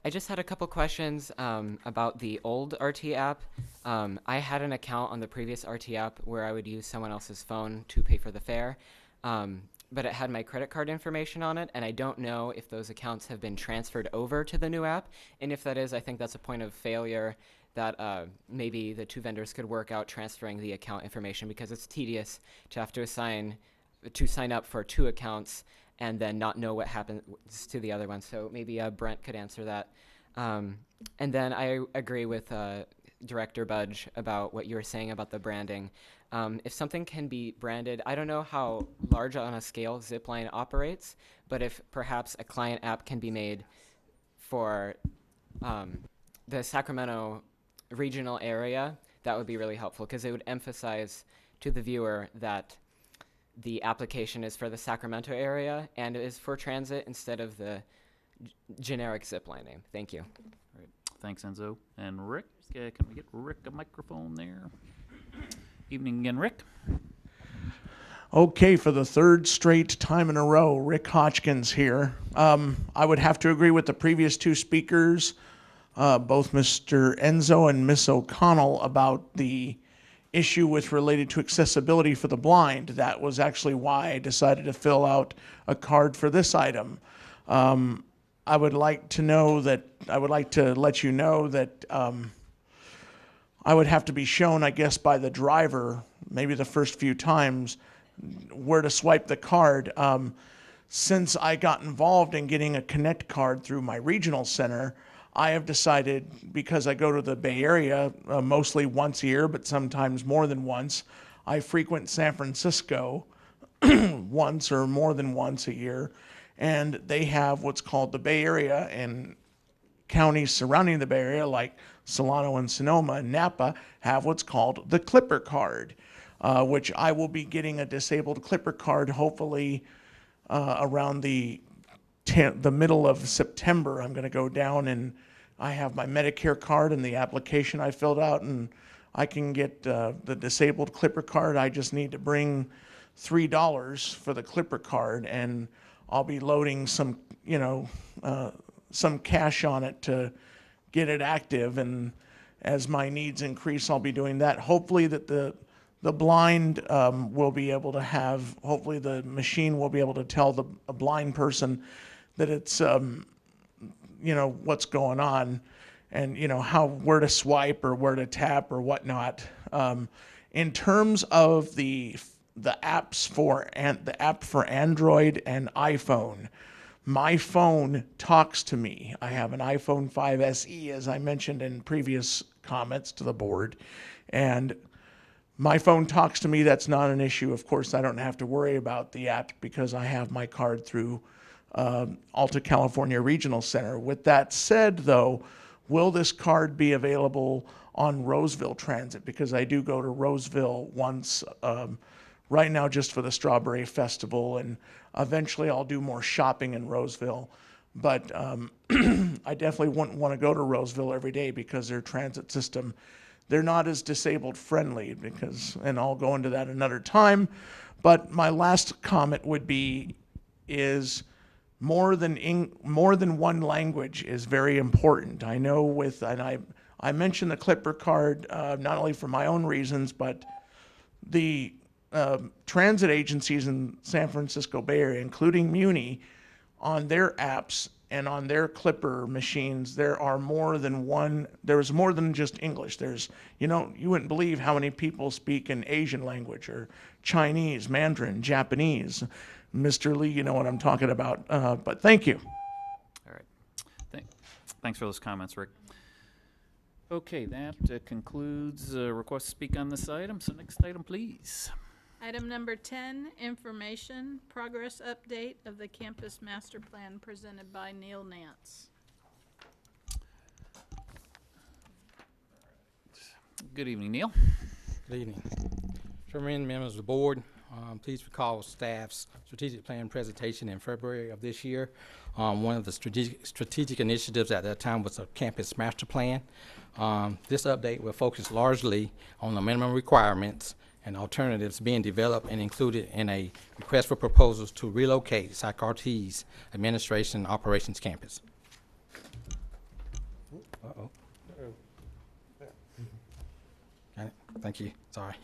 I just had a couple questions about the old RT app. I had an account on the previous RT app where I would use someone else's phone to pay for the fare, but it had my credit card information on it, and I don't know if those accounts have been transferred over to the new app. And if that is, I think that's a point of failure that maybe the two vendors could work out transferring the account information, because it's tedious to have to sign up for two accounts and then not know what happens to the other one. So maybe Brent could answer that. And then I agree with Director Budge about what you were saying about the branding. If something can be branded, I don't know how large on a scale Zipline operates, but if perhaps a client app can be made for the Sacramento regional area, that would be really helpful, because it would emphasize to the viewer that the application is for the Sacramento area and it is for transit instead of the generic Zipline name. Thank you. All right. Thanks, Enzo. And Rick, can we get Rick a microphone there? Evening again, Rick. Okay, for the third straight time in a row, Rick Hodgkins here. I would have to agree with the previous two speakers, both Mr. Enzo and Ms. O'Connell, about the issue with related to accessibility for the blind. That was actually why I decided to fill out a card for this item. I would like to let you know that I would have to be shown, I guess, by the driver, maybe the first few times, where to swipe the card. Since I got involved in getting a Connect card through my regional center, I have decided, because I go to the Bay Area mostly once a year, but sometimes more than once, I frequent San Francisco once or more than once a year, and they have what's called the Bay Area, and counties surrounding the Bay Area like Solano and Sonoma and Napa have what's called the Clipper card, which I will be getting a disabled Clipper card hopefully around the middle of September. I'm going to go down and I have my Medicare card and the application I filled out, and I can get the disabled Clipper card. I just need to bring $3 for the Clipper card, and I'll be loading some cash on it to get it active. And as my needs increase, I'll be doing that. Hopefully that the blind will be able to have, hopefully the machine will be able to tell a blind person that it's, what's going on, and, where to swipe or where to tap or whatnot. In terms of the app for Android and iPhone, my phone talks to me. I have an iPhone 5 SE, as I mentioned in previous comments to the board, and My phone talks to me, that's not an issue. Of course, I don't have to worry about the app because I have my card through Alta California Regional Center. With that said, though, will this card be available on Roseville Transit? Because I do go to Roseville once, right now just for the Strawberry Festival, and eventually I'll do more shopping in Roseville. But I definitely wouldn't want to go to Roseville every day because their transit system, they're not as disabled friendly because, and I'll go into that another time. But my last comment would be, is more than one language is very important. I know with, and I mentioned the Clipper card not only for my own reasons, but the transit agencies in San Francisco Bay Area, including Muni, on their apps and on their Clipper machines, there's more than just English. There's, you wouldn't believe how many people speak an Asian language or Chinese, Mandarin, Japanese. Mr. Lee, you know what I'm talking about. But thank you. All right. Thanks for those comments, Rick. Okay, that concludes request to speak on this item. So next item, please. Item number 10, information, progress update of the campus master plan presented by Neil Nance. Good evening, Neil. Good evening. Chairman, members of the board, please recall staff's strategic plan presentation in February of this year. One of the strategic initiatives at that time was a campus master plan. This update will focus largely on the minimum requirements and alternatives being developed and included in a request for proposals to relocate SACRT's Administration Operations Campus. Uh-oh. Okay, thank you, sorry.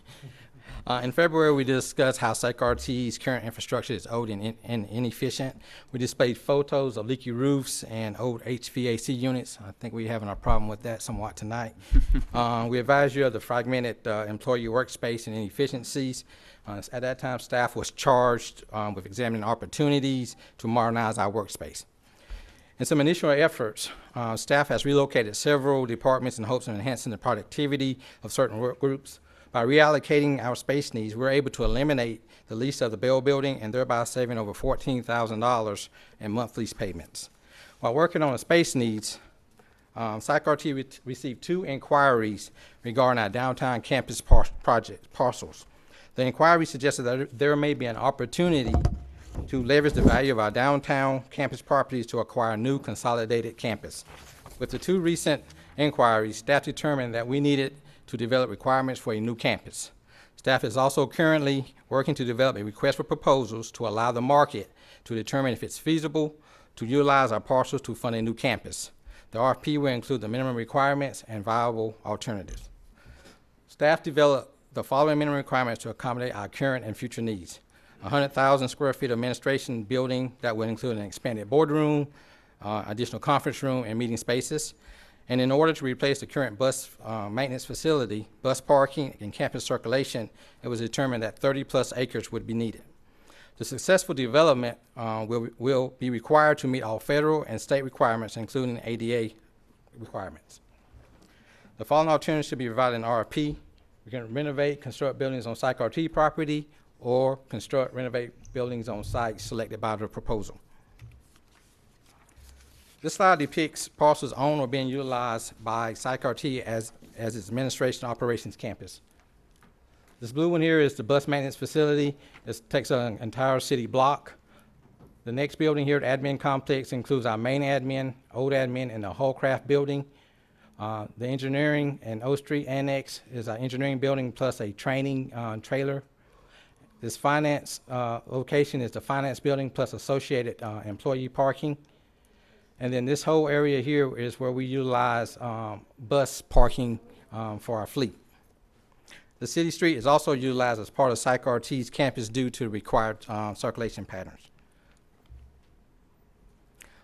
In February, we discussed how SACRT's current infrastructure is old and inefficient. We displayed photos of leaky roofs and old HVAC units. I think we're having a problem with that somewhat tonight. We advised you of the fragmented employee workspace and inefficiencies. At that time, staff was charged with examining opportunities to modernize our workspace. In some initial efforts, staff has relocated several departments in hopes of enhancing the productivity of certain work groups. By reallocating our space needs, we're able to eliminate the lease of the Bell Building and thereby saving over $14,000 in monthly payments. While working on the space needs, SACRT received 2 inquiries regarding our downtown campus project parcels. The inquiry suggested that there may be an opportunity to leverage the value of our downtown campus properties to acquire a new consolidated campus. With the 2 recent inquiries, staff determined that we needed to develop requirements for a new campus. Staff is also currently working to develop a request for proposals to allow the market to determine if it's feasible to utilize our parcels to fund a new campus. The RFP will include the minimum requirements and viable alternatives. Staff developed the following minimum requirements to accommodate our current and future needs. 100,000 square feet of administration building that will include an expanded boardroom, additional conference room, and meeting spaces. And in order to replace the current bus maintenance facility, bus parking, and campus circulation, it was determined that 30+ acres would be needed. The successful development will be required to meet all federal and state requirements, including ADA requirements. The following alternatives should be provided in RFP. We can renovate, construct buildings on SACRT property, or construct, renovate buildings on sites selected by the proposal. This slide depicts parcels owned or being utilized by SACRT as its administration operations campus. This blue one here is the bus maintenance facility. It takes an entire city block. The next building here, the admin complex, includes our main admin, old admin, and the Hullcraft building. The engineering and O Street Annex is our engineering building plus a training trailer. This finance location is the finance building plus associated employee parking. And then this whole area here is where we utilize bus parking for our fleet. The city street is also utilized as part of SACRT's campus due to required circulation patterns.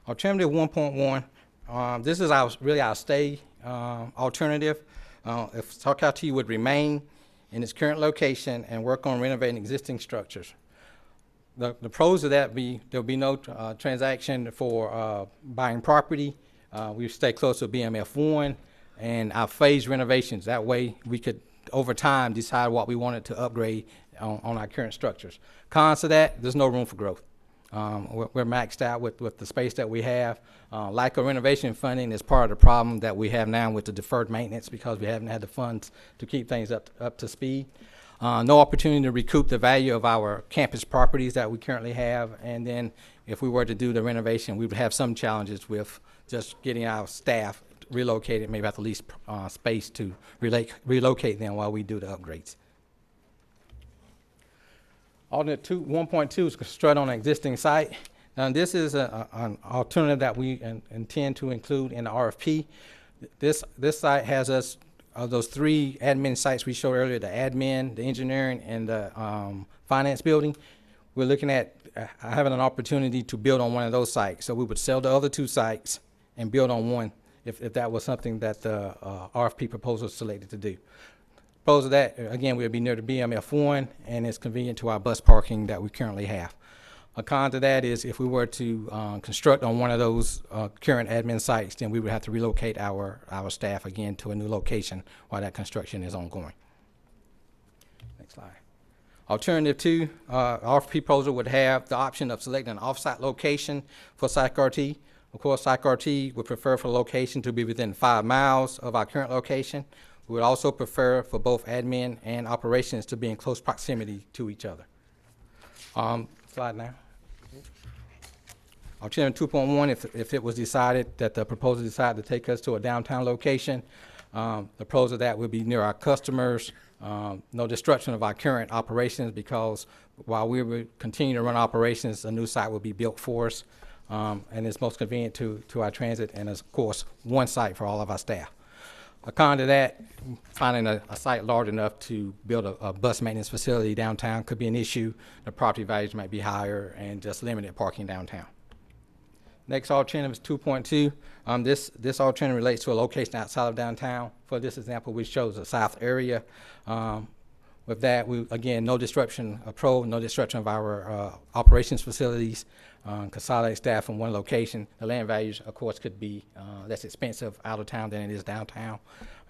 Alternative 1.1, this is really our stay alternative. If SACRT would remain in its current location and work on renovating existing structures. The pros of that there'll be no transaction for buying property. We stay close to BMF1 and our phased renovations. That way we could over time, decide what we wanted to upgrade on our current structures. Cons to that, there's no room for growth. We're maxed out with the space that we have. Lack of renovation funding is part of the problem that we have now with the deferred maintenance because we haven't had the funds to keep things up to speed. No opportunity to recoup the value of our campus properties that we currently have. And then if we were to do the renovation, we would have some challenges with just getting our staff relocated, maybe have to lease space to relocate them while we do the upgrades. Alternate 1.2 is construct on an existing site. Now this is an alternative that we intend to include in the RFP. This site has us those 3 admin sites we showed earlier, the admin, the engineering, and the finance building. We're looking at having an opportunity to build on one of those sites. So we would sell the other 2 sites and build on one if that was something that the RFP proposal selected to do. Proposal that, again, we'll be near the BMF1 and it's convenient to our bus parking that we currently have. A con to that is if we were to construct on one of those current admin sites, then we would have to relocate our staff again to a new location while that construction is ongoing. Next slide. Alternative 2, RFP proposal would have the option of selecting an off-site location for SAC-RT. Of course, SAC-RT would prefer for the location to be within 5 miles of our current location. We would also prefer for both admin and operations to be in close proximity to each other. Slide now. Alternative 2.1, if it was decided that the proposal decided to take us to a downtown location, the pros of that would be near our customers, no destruction of our current operations because while we would continue to run operations, a new site will be built for us, and it's most convenient to our transit and, of course, one site for all of our staff. A con to that, finding a site large enough to build a bus maintenance facility downtown could be an issue. The property values might be higher and just limited parking downtown. Next alternative is 2.2. This alternative relates to a location outside of downtown. For this example, we chose the south area. With that, again, no disruption of no disruption of our operations facilities, consolidate staff from one location. The land values, of course, could be less expensive out of town than it is downtown,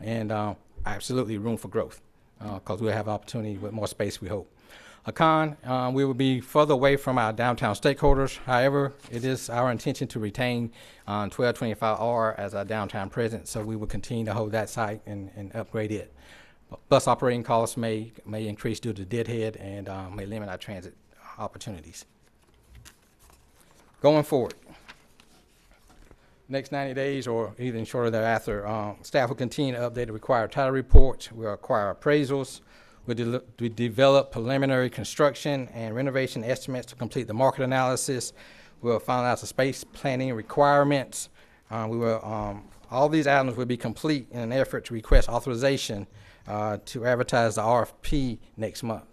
and absolutely room for growth because we'll have opportunity with more space, we hope. A con, we will be further away from our downtown stakeholders. However, it is our intention to retain 1225R as our downtown presence, so we will continue to hold that site and upgrade it. Bus operating costs may increase due to deadhead and may limit our transit opportunities. Going forward, next 90 days or even shorter thereafter, staff will continue to update the required title reports. We'll acquire appraisals. We develop preliminary construction and renovation estimates to complete the market analysis. We'll finalize the space planning requirements. All these items will be complete in an effort to request authorization to advertise the RFP next month.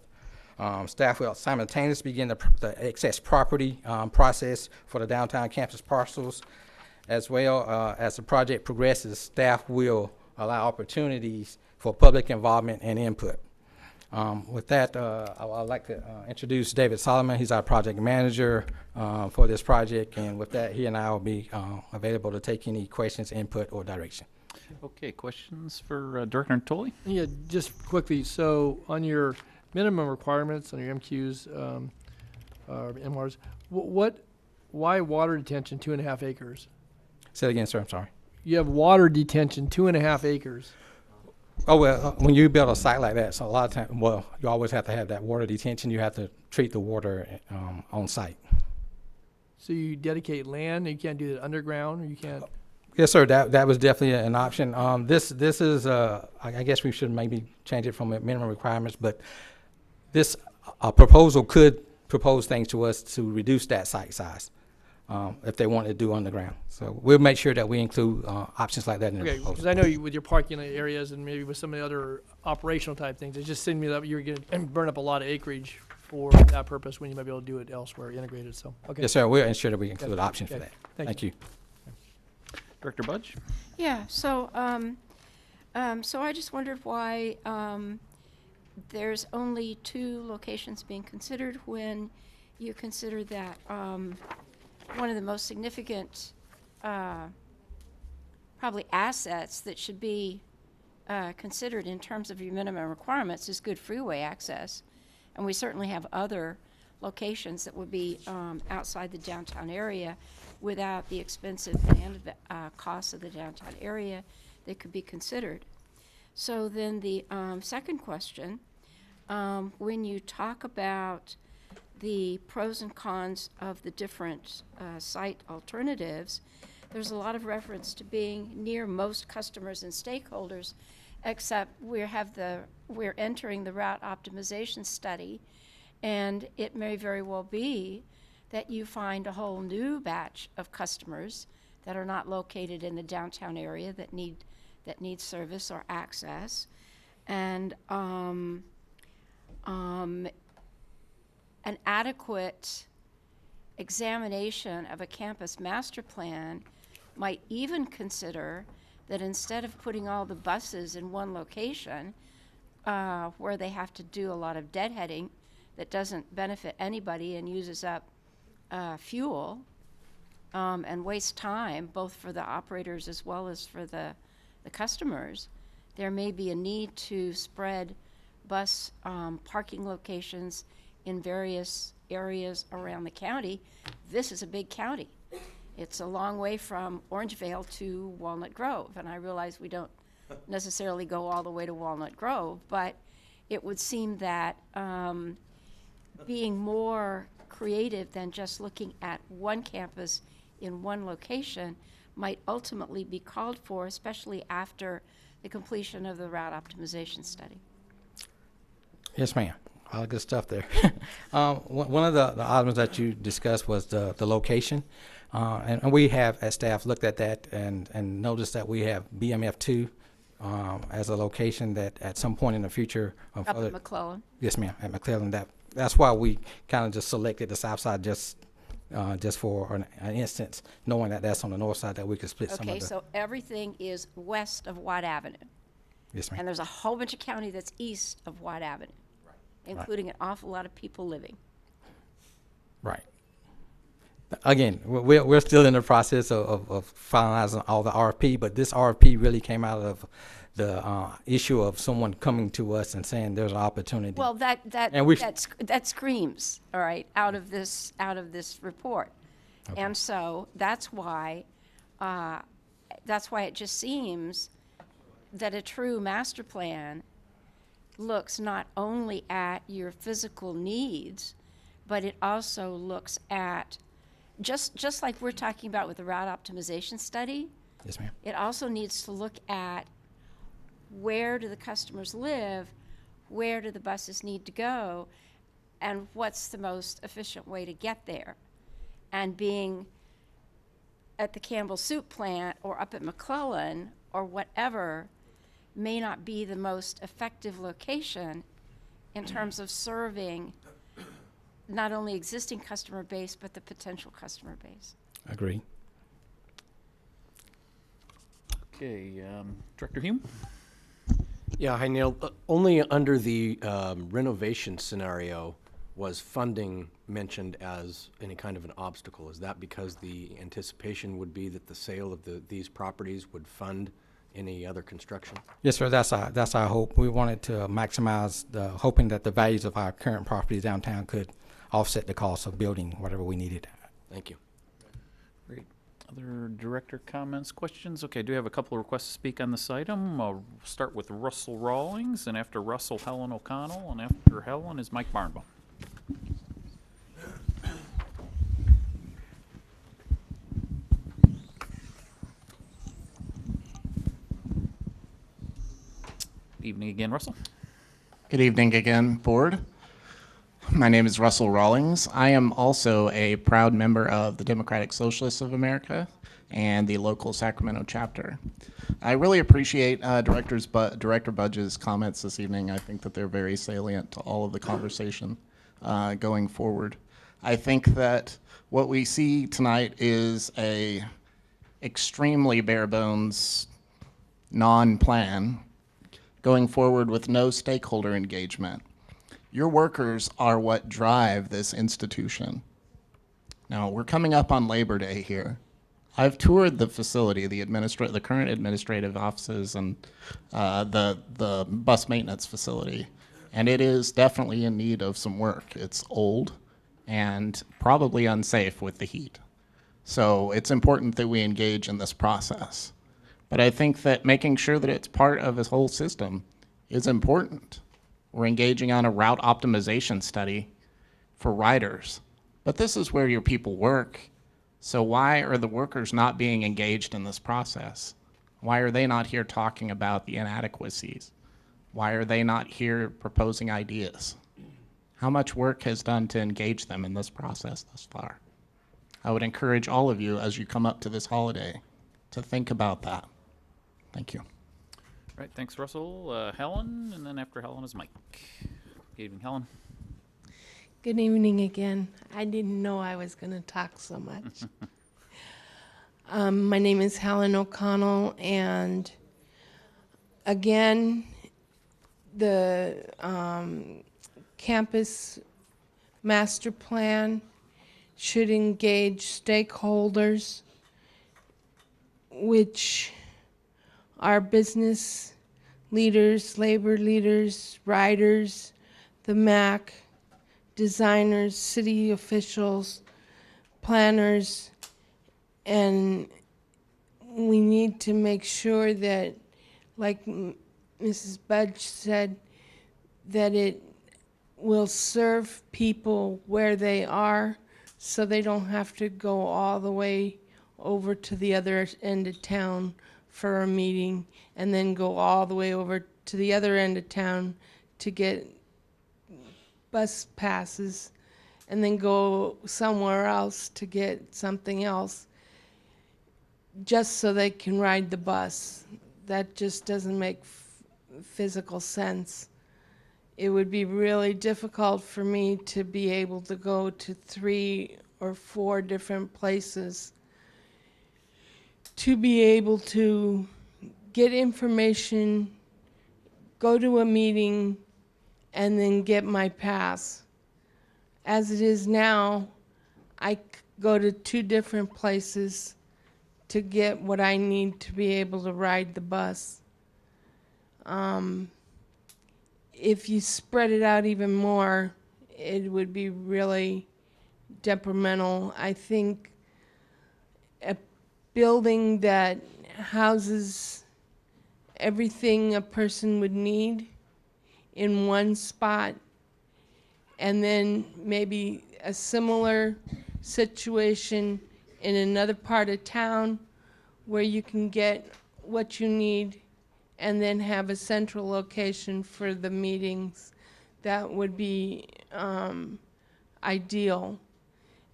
Staff will simultaneously begin the excess property process for the downtown campus parcels. As well as the project progresses, staff will allow opportunities for public involvement and input. With that, I'd like to introduce David Solomon. He's our project manager for this project, and with that, he and I will be available to take any questions, input, or direction. Okay, questions for Director Natoli? Yeah, just quickly, so on your minimum requirements, on your MQs, or MRs, why water detention 2.5 acres? Say it again, sir, I'm sorry. You have water detention 2.5 acres. Oh, well, when you build a site like that, so a lot of times, well, you always have to have that water detention. You have to treat the water on site. So you dedicate land, you can't do it underground, or you can't? Yes, sir, that was definitely an option. This is, I guess we should maybe change it from minimum requirements, but this proposal could propose things to us to reduce that site size if they wanted to do underground. So we'll make sure that we include options like that in the proposal. Because I know with your parking areas and maybe with some of the other operational type things, it's just seemed to me that you're going to burn up a lot of acreage for that purpose when you might be able to do it elsewhere, integrated. So, okay. Yes, sir. We'll ensure that we include options for that. Thank you. Director Budge? Yeah. So, so I just wondered why there's only 2 locations being considered when you consider that one of the most significant probably assets that should be considered in terms of your minimum requirements is good freeway access. And we certainly have other locations that would be outside the downtown area without the expensive and costs of the downtown area that could be considered. So then the second question, when you talk about the pros and cons of the different site alternatives, there's a lot of reference to being near most customers and stakeholders, except we're entering the route optimization study, and it may very well be that you find a whole new batch of customers that are not located in the downtown area that need service or access, and an adequate examination of a campus master plan might even consider that instead of putting all the buses in one location where they have to do a lot of deadheading that doesn't benefit anybody and uses up fuel and wastes time both for the operators as well as for the customers, there may be a need to spread bus parking locations in various areas around the county. This is a big county. It's a long way from Orangevale to Walnut Grove, and I realize we don't necessarily go all the way to Walnut Grove, but it would seem that being more creative than just looking at one campus in one location might ultimately be called for, especially after the completion of the route optimization study. Yes, ma'am. All good stuff there. One of the items that you discussed was the location. And we have, as staff, looked at that and noticed that we have BMF2 as a location that at some point in the future. Up at McClellan? Yes, ma'am, at McClellan. That's why we kind of just selected the south side just for an instance, knowing that that's on the north side that we could split some of the. Okay, so everything is west of Watt Avenue. Yes, ma'am. And there's a whole bunch of county that's east of Watt Avenue, including an awful lot of people living. Right. Again, we're still in the process of finalizing all the RFP, but this RFP really came out of the issue of someone coming to us and saying there's an opportunity. Well, that screams, all right, out of this report. Okay. And so that's why it just seems that a true master plan looks not only at your physical needs, but it also looks at, just like we're talking about with the route optimization study. Yes, ma'am. It also needs to look at where do the customers live, where do the buses need to go, and what's the most efficient way to get there. And being at the Campbell Soup plant or up at McClellan or whatever may not be the most effective location in terms of serving not only existing customer base, but the potential customer base. Agree. Okay, Director Hume? Yeah, hi Neil. Only under the renovation scenario was funding mentioned as any kind of an obstacle. Is that because the anticipation would be that the sale of these properties would fund any other construction? Yes, sir. That's our hope. We wanted to maximize hoping that the values of our current properties downtown could offset the cost of building whatever we needed. Thank you. Great. Other director comments, questions? Okay, I do have a couple of requests to speak on this item. I'll start with Russell Rawlings, and after Russell, Helen O'Connell, and after Helen is Mike Barnbaum. Evening again, Russell. Good evening again, board. My name is Russell Rawlings. I am also a proud member of the Democratic Socialists of America and the local Sacramento chapter. I really appreciate Director Budge's comments this evening. I think that they're very salient to all of the conversation going forward. I think that what we see tonight is a extremely bare bones non-plan going forward with no stakeholder engagement. Your workers are what drive this institution. Now, we're coming up on Labor Day here. I've toured the facility, the current administrative offices, and the bus maintenance facility, and it is definitely in need of some work. It's old and probably unsafe with the heat. So it's important that we engage in this process. But I think that making sure that it's part of this whole system is important. We're engaging on a route optimization study for riders, but this is where your people work. So why are the workers not being engaged in this process? Why are they not here talking about the inadequacies? Why are they not here proposing ideas? How much work has done to engage them in this process thus far? I would encourage all of you as you come up to this holiday to think about that. Thank you. All right, thanks, Russell. Helen, and then after Helen is Mike. Good evening, Helen. Good evening again. I didn't know I was going to talk so much. My name is Helen O'Connell, and again, the campus master plan should engage stakeholders, which are business leaders, labor leaders, riders, the MAC, designers, city officials, planners, and we need to make sure that, like Mrs. Budge said, that it will serve people where they are so they don't have to go all the way over to the other end of town for a meeting and then go all the way over to the other end of town to get bus passes and then go somewhere else to get something else just so they can ride the bus. That just doesn't make physical sense. It would be really difficult for me to be able to go to 3 or 4 different places to be able to get information, go to a meeting, and then get my pass. As it is now, I go to 2 different places to get what I need to be able to ride the bus. If you spread it out even more, it would be really detrimental. I think a building that houses everything a person would need in one spot, and then maybe a similar situation in another part of town where you can get what you need and then have a central location for the meetings. That would be ideal.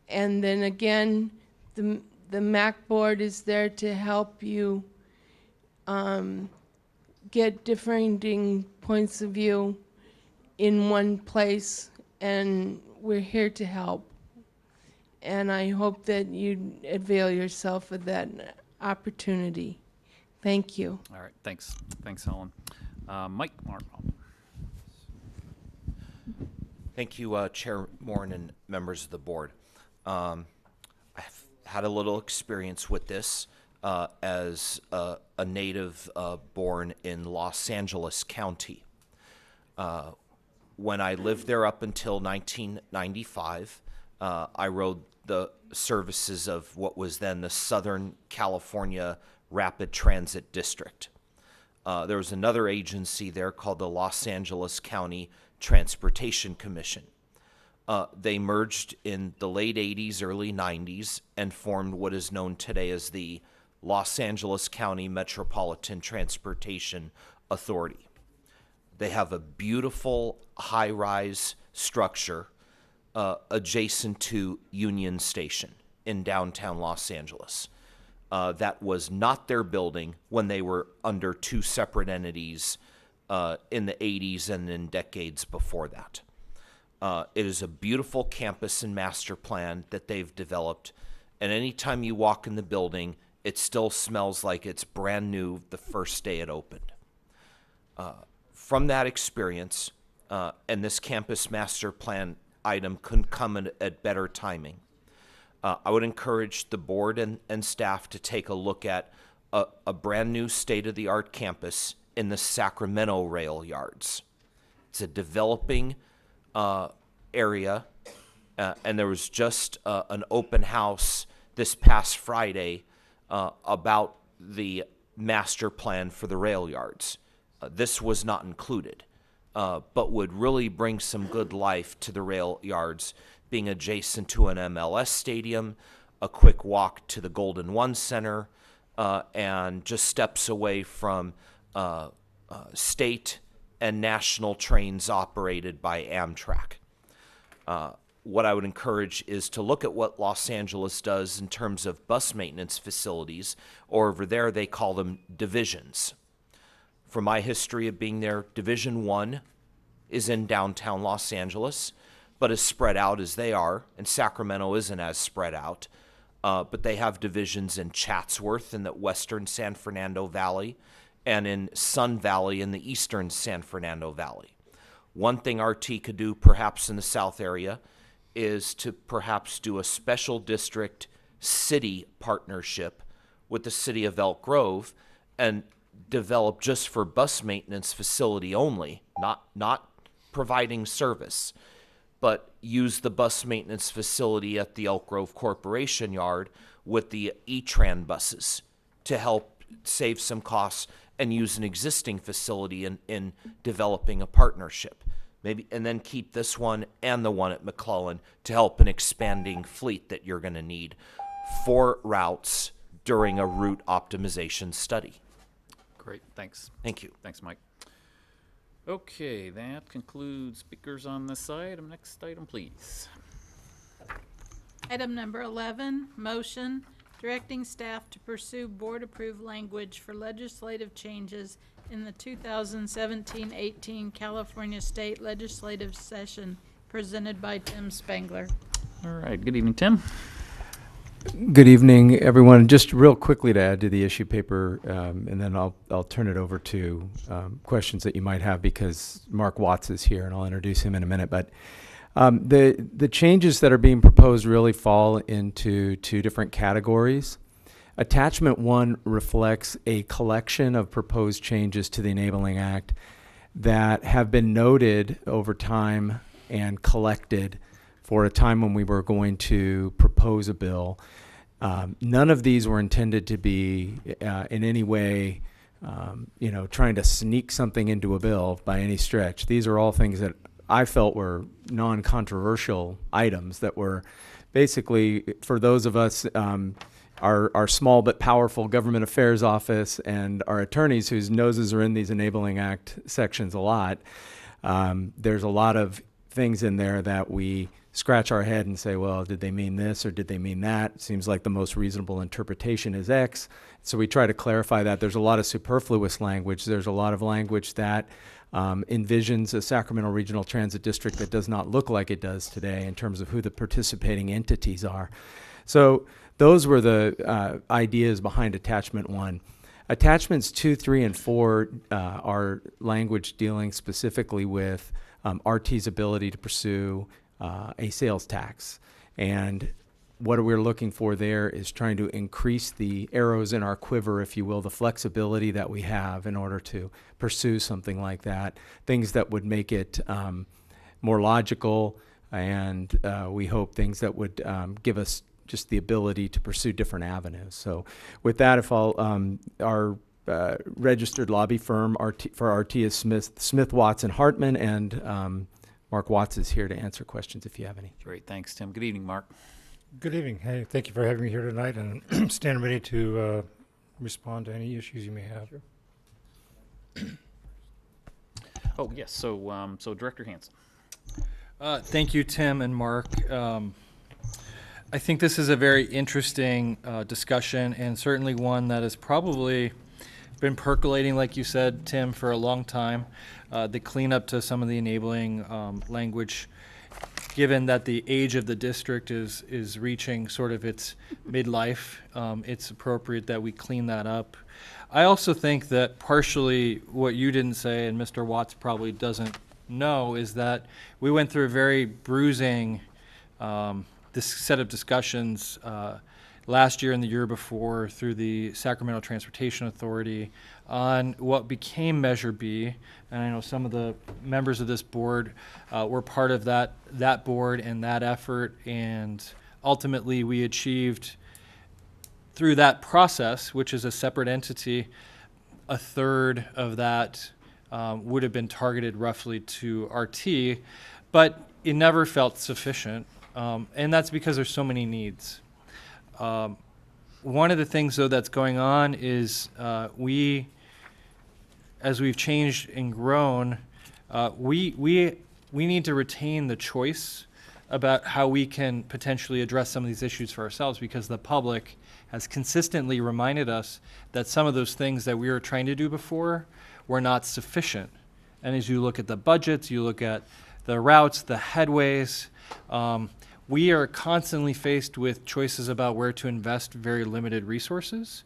And then again, the MAC board is there to help you get differing points of view in one place, and we're here to help. And I hope that you avail yourself of that opportunity. Thank you. All right, thanks. Thanks, Helen. Mike Martin. Thank you, Chair Morin and members of the board. I've had a little experience with this as a native born in Los Angeles County. When I lived there up until 1995, I rode the services of what was then the Southern California Rapid Transit District. There was another agency there called the Los Angeles County Transportation Commission. They merged in the late 80s, early 90s, and formed what is known today as the Los Angeles County Metropolitan Transportation Authority. They have a beautiful high-rise structure adjacent to Union Station in downtown Los Angeles. That was not their building when they were under 2 separate entities in the 80s and in decades before that. It is a beautiful campus and master plan that they've developed, and anytime you walk in the building, it still smells like it's brand new the first day it opened. From that experience, and this campus master plan item couldn't come at better timing, I would encourage the board and staff to take a look at a brand new state-of-the-art campus in the Sacramento rail yards. It's a developing area, and there was just an open house this past Friday about the master plan for the rail yards. This was not included, but would really bring some good life to the rail yards, being adjacent to an MLS stadium, a quick walk to the Golden One Center, and just steps away from state and national trains operated by Amtrak. What I would encourage is to look at what Los Angeles does in terms of bus maintenance facilities, or over there they call them divisions. From my history of being there, Division 1 is in downtown Los Angeles, but as spread out as they are, and Sacramento isn't as spread out, but they have divisions in Chatsworth in the western San Fernando Valley and in Sun Valley in the eastern San Fernando Valley. One thing RT could do perhaps in the south area is to perhaps do a special district city partnership with the city of Elk Grove and develop just for bus maintenance facility only, not providing service, but use the bus maintenance facility at the Elk Grove Corporation Yard with the E-Tran buses to help save some costs and use an existing facility in developing a partnership. Maybe, and then keep this one and the one at McClellan to help an expanding fleet that you're going to need for routes during a route optimization study. Great, thanks. Thank you. Thanks, Mike. Okay, that concludes speakers on this item. Next item, please. Item number 11, motion directing staff to pursue board-approved language for legislative changes in the 2017-18 California State Legislative Session, presented by Tim Spangler. All right, good evening, Tim. Good evening, everyone. Just real quickly to add to the issue paper, and then I'll turn it over to questions that you might have, because Mark Watts is here, and I'll introduce him in a minute. But the changes that are being proposed really fall into two different categories. Attachment 1 reflects a collection of proposed changes to the Enabling Act that have been noted over time and collected for a time when we were going to propose a bill. None of these were intended to be in any way, trying to sneak something into a bill by any stretch. These are all things that I felt were non-controversial items that were basically, for those of us, our small but powerful government affairs office and our attorneys whose noses are in these Enabling Act sections a lot, there's a lot of things in there that we scratch our head and say, well, did they mean this or did they mean that? It seems like the most reasonable interpretation is X. So we try to clarify that. There's a lot of superfluous language. There's a lot of language that envisions a Sacramento Regional Transit District that does not look like it does today in terms of who the participating entities are. So those were the ideas behind Attachment 1. Attachments 2, 3, and 4 are language dealing specifically with RT's ability to pursue a sales tax. And what we're looking for there is trying to increase the arrows in our quiver, if you will, the flexibility that we have in order to pursue something like that, things that would make it more logical, and we hope things that would give us just the ability to pursue different avenues. So with that, if our registered lobby firm for RT is Smith, Watson, Hartman, and Mark Watts is here to answer questions if you have any. Great, thanks, Tim. Good evening, Mark. Good evening. Hey, thank you for having me here tonight, and stand ready to respond to any issues you may have. Sure. Oh, yes, so Director Hansen. Thank you, Tim and Mark. I think this is a very interesting discussion, and certainly one that has probably been percolating, like you said, Tim, for a long time. The cleanup to some of the enabling language, given that the age of the district is reaching sort of its midlife, it's appropriate that we clean that up. I also think that partially what you didn't say, and Mr. Watts probably doesn't know, is that we went through a very bruising this set of discussions last year and the year before through the Sacramento Transportation Authority on what became Measure B. And I know some of the members of this board were part of that board and that effort. And ultimately, we achieved through that process, which is a separate entity, a third of that would have been targeted roughly to RT, but it never felt sufficient. And that's because there's so many needs. One of the things, though, that's going on is as we've changed and grown, we need to retain the choice about how we can potentially address some of these issues for ourselves, because the public has consistently reminded us that some of those things that we were trying to do before were not sufficient. And as you look at the budgets, you look at the routes, the headways, we are constantly faced with choices about where to invest very limited resources.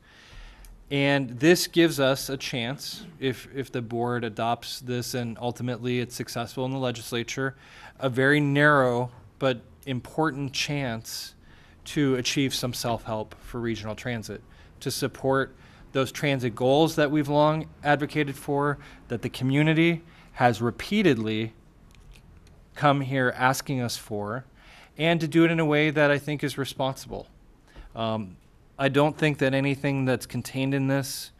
And this gives us a chance, if the board adopts this and ultimately it's successful in the legislature, a very narrow but important chance to achieve some self-help for regional transit, to support those transit goals that we've long advocated for, that the community has repeatedly come here asking us for, and to do it in a way that I think is responsible. I don't think that anything that's contained in this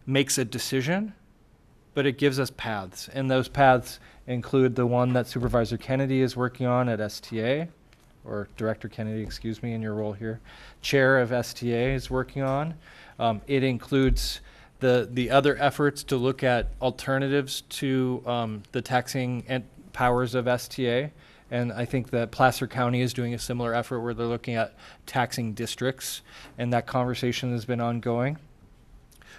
makes a decision, but it gives us paths. And those paths include the one that Supervisor Kennedy is working on at STA, or Director Kennedy, excuse me, in your role here. Chair of STA is working on. It includes the other efforts to look at alternatives to the taxing powers of STA. And I think that Placer County is doing a similar effort where they're looking at taxing districts, and that conversation has been ongoing.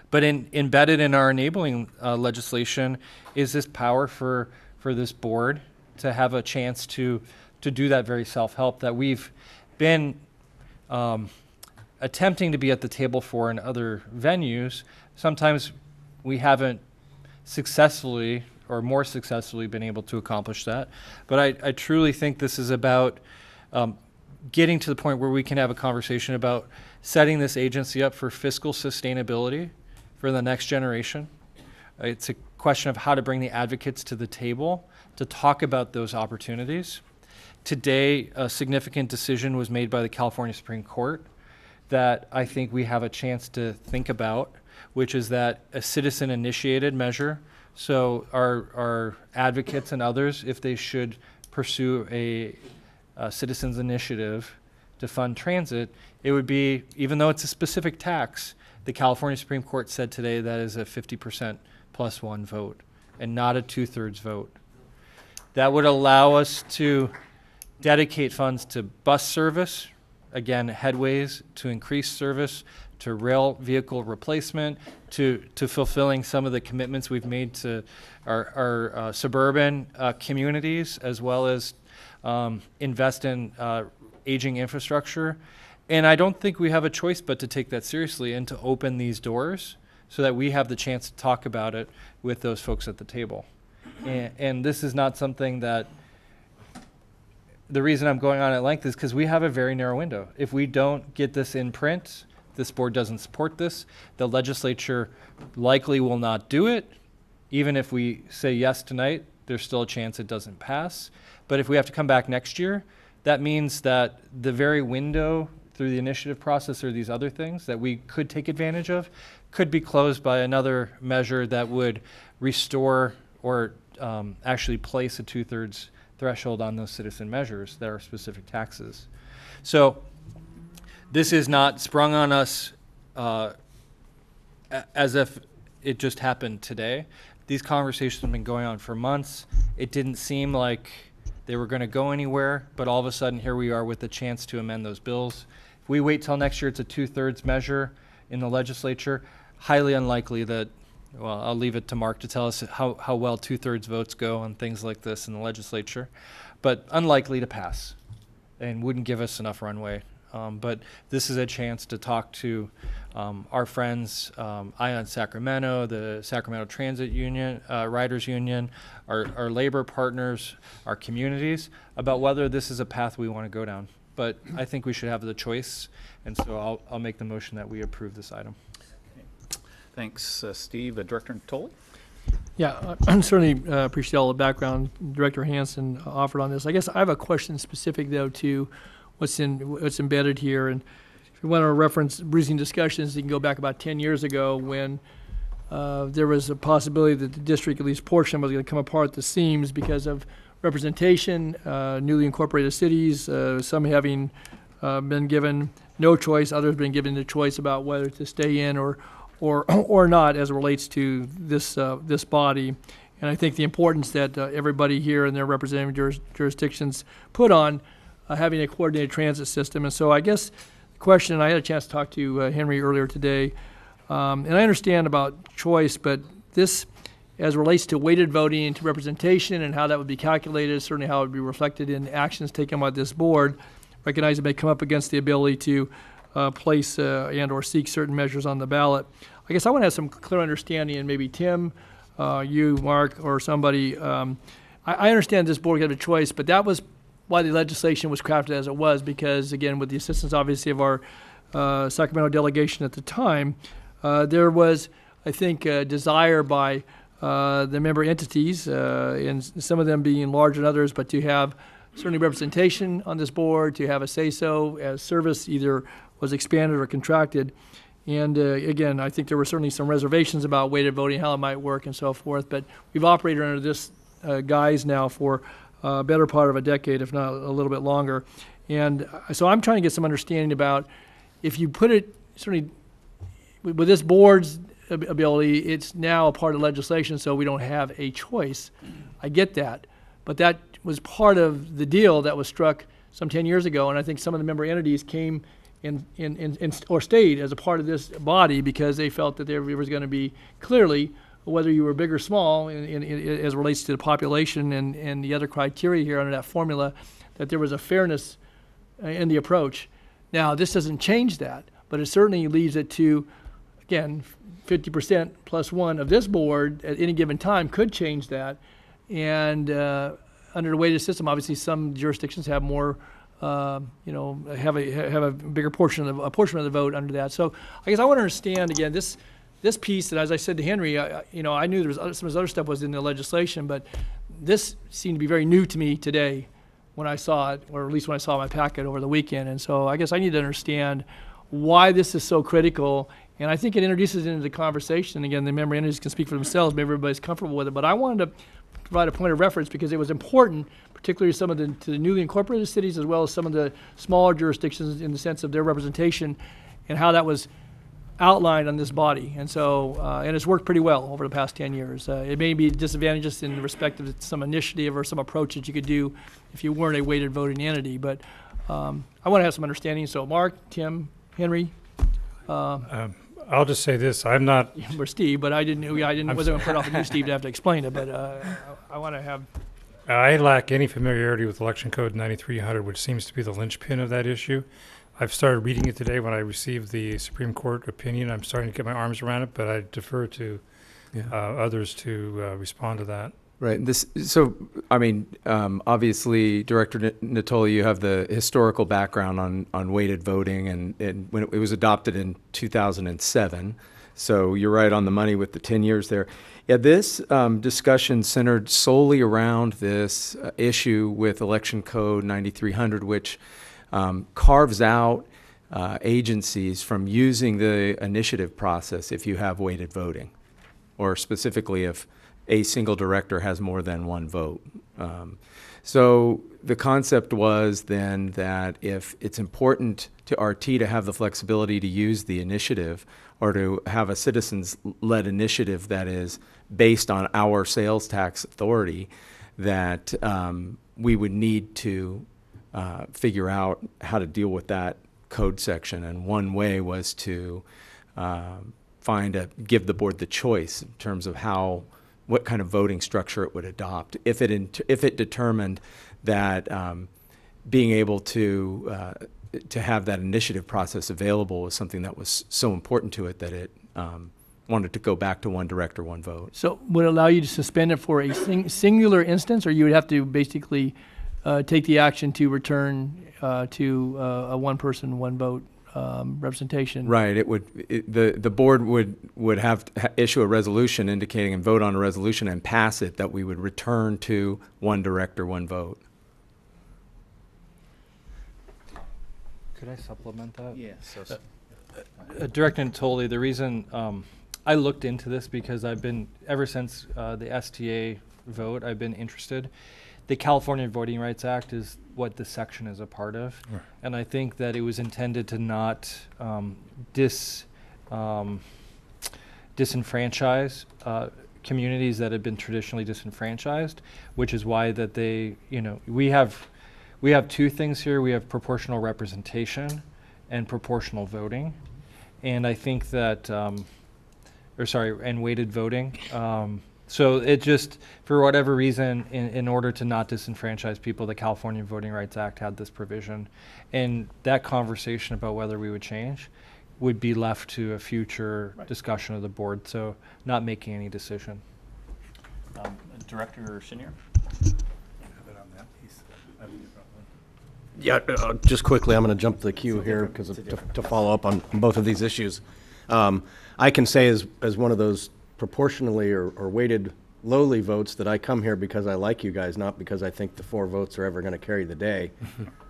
But embedded in our enabling legislation is this power for this board to have a chance to do that very self-help that we've been attempting to be at the table for in other venues. Sometimes we haven't successfully or more successfully been able to accomplish that. But I truly think this is about getting to the point where we can have a conversation about setting this agency up for fiscal sustainability for the next generation. It's a question of how to bring the advocates to the table to talk about those opportunities. Today, a significant decision was made by the California Supreme Court that I think we have a chance to think about, which is that a citizen-initiated measure. So our advocates and others, if they should pursue a citizens initiative to fund transit, it would be, even though it's a specific tax, the California Supreme Court said today that is a 50% plus one vote and not a 2/3 vote. That would allow us to dedicate funds to bus service, again, headways, to increase service, to rail vehicle replacement, to fulfilling some of the commitments we've made to our suburban communities, as well as invest in aging infrastructure. And I don't think we have a choice but to take that seriously and to open these doors so that we have the chance to talk about it with those folks at the table. And this is not something that, the reason I'm going on at length is because we have a very narrow window. If we don't get this in print, this board doesn't support this, the legislature likely will not do it. Even if we say yes tonight, there's still a chance it doesn't pass. But if we have to come back next year, that means that the very window through the initiative process or these other things that we could take advantage of could be closed by another measure that would restore or actually place a 2/3 threshold on those citizen measures that are specific taxes. So this is not sprung on us as if it just happened today. These conversations have been going on for months. It didn't seem like they were going to go anywhere, but all of a sudden here we are with the chance to amend those bills. If we wait till next year, it's a 2/3 measure in the legislature. Highly unlikely that, well, I'll leave it to Mark to tell us how well 2/3 votes go on things like this in the legislature, but unlikely to pass and wouldn't give us enough runway. But this is a chance to talk to our friends, ION Sacramento, the Sacramento Transit Union, Riders Union, our labor partners, our communities, about whether this is a path we want to go down. but I think we should have the choice, and so I'll make the motion that we approve this item. Thanks, Steve. Director Natoli? Yeah, I certainly appreciate all the background Director Hansen offered on this. I guess I have a question specific, though, to what's embedded here. And if you want to reference recent discussions, you can go back about 10 years ago when there was a possibility that the district, at least portion, was going to come apart at the seams because of representation, newly incorporated cities, some having been given no choice, others been given the choice about whether to stay in or not as it relates to this body. And I think the importance that everybody here in their representative jurisdictions put on having a coordinated transit system. And so I guess the question, and I had a chance to talk to Henry earlier today, and I understand about choice, but this, as it relates to weighted voting and to representation and how that would be calculated, certainly how it would be reflected in actions taken by this board, recognize it may come up against the ability to place and or seek certain measures on the ballot. I guess I want to have some clear understanding, and maybe Tim, you, Mark, or somebody. I understand this board got a choice, but that was why the legislation was crafted as it was, because, again, with the assistance, obviously, of our Sacramento delegation at the time, there was, I think, a desire by the member entities, and some of them being larger than others, but to have certainly representation on this board, to have a say-so as service either was expanded or contracted. And again, I think there were certainly some reservations about weighted voting, how it might work and so forth, but we've operated under this guise now for a better part of a decade, if not a little bit longer. And so I'm trying to get some understanding about, if you put it, certainly with this board's ability, it's now a part of legislation, so we don't have a choice. I get that, but that was part of the deal that was struck some 10 years ago, and I think some of the member entities came in or stayed as a part of this body because they felt that there was going to be clearly, whether you were big or small as it relates to the population and the other criteria here under that formula, that there was a fairness in the approach. Now, this doesn't change that, but it certainly leaves it to, again, 50% plus one of this board at any given time could change that. And under the weighted system, obviously some jurisdictions have more, have a bigger portion of the vote under that. So I guess I want to understand again this piece that, as I said to Henry, I knew there was some of this other stuff was in the legislation, but this seemed to be very new to me today when I saw it, or at least when I saw my packet over the weekend. And so I guess I need to understand why this is so critical. And I think it introduces it into the conversation. Again, the member entities can speak for themselves. Maybe everybody's comfortable with it. But I wanted to provide a point of reference because it was important, particularly to the newly incorporated cities as well as some of the smaller jurisdictions in the sense of their representation and how that was outlined on this body. And so, and it's worked pretty well over the past 10 years. It may be disadvantageous in respect of some initiative or some approach that you could do if you weren't a weighted voting entity. But I want to have some understanding. So Mark, Tim, Henry. I'll just say this: I'm not. Or Steve, but wasn't going to put off on you, Steve, to have to explain it. But I want to have. I lack any familiarity with Election Code 9300, which seems to be the linchpin of that issue. I've started reading it today when I received the Supreme Court opinion. I'm starting to get my arms around it, but I defer to others to respond to that. Right. Obviously, Director Natoli, you have the historical background on weighted voting, and when it was adopted in 2007. So you're right on the money with the 10 years there. Yeah, this discussion centered solely around this issue with Election Code 9300, which carves out agencies from using the initiative process if you have weighted voting, or specifically if a single director has more than one vote. So the concept was then that if it's important to RT to have the flexibility to use the initiative or to have a citizens-led initiative that is based on our sales tax authority, that we would need to figure out how to deal with that code section. And one way was to give the board the choice in terms of what kind of voting structure it would adopt if it determined that being able to have that initiative process available was something that was so important to it that it wanted to go back to one director, one vote. So would it allow you to suspend it for a singular instance, or you would have to basically take the action to return to a one-person, one-vote representation. Right. The board would have to issue a resolution indicating and vote on a resolution and pass it that we would return to one director, one vote. Could I supplement that? Yeah. So, Director Natoli, the reason I looked into this because I've been, ever since the STA vote, I've been interested. The California Voting Rights Act is what this section is a part of. Right. And I think that it was intended to not disenfranchise communities that have been traditionally disenfranchised, which is why that they, we have two things here. We have proportional representation and proportional voting. And I think that, and weighted voting. So it just, for whatever reason, in order to not disenfranchise people, the California Voting Rights Act had this provision. And that conversation about whether we would change would be left to a future discussion of the board, so not making any decision. Director Chenier? Yeah, just quickly, I'm going to jump the queue here because to follow up on both of these issues. I can say as one of those proportionally or weighted lowly votes that I come here because I like you guys, not because I think the 4 votes are ever going to carry the day.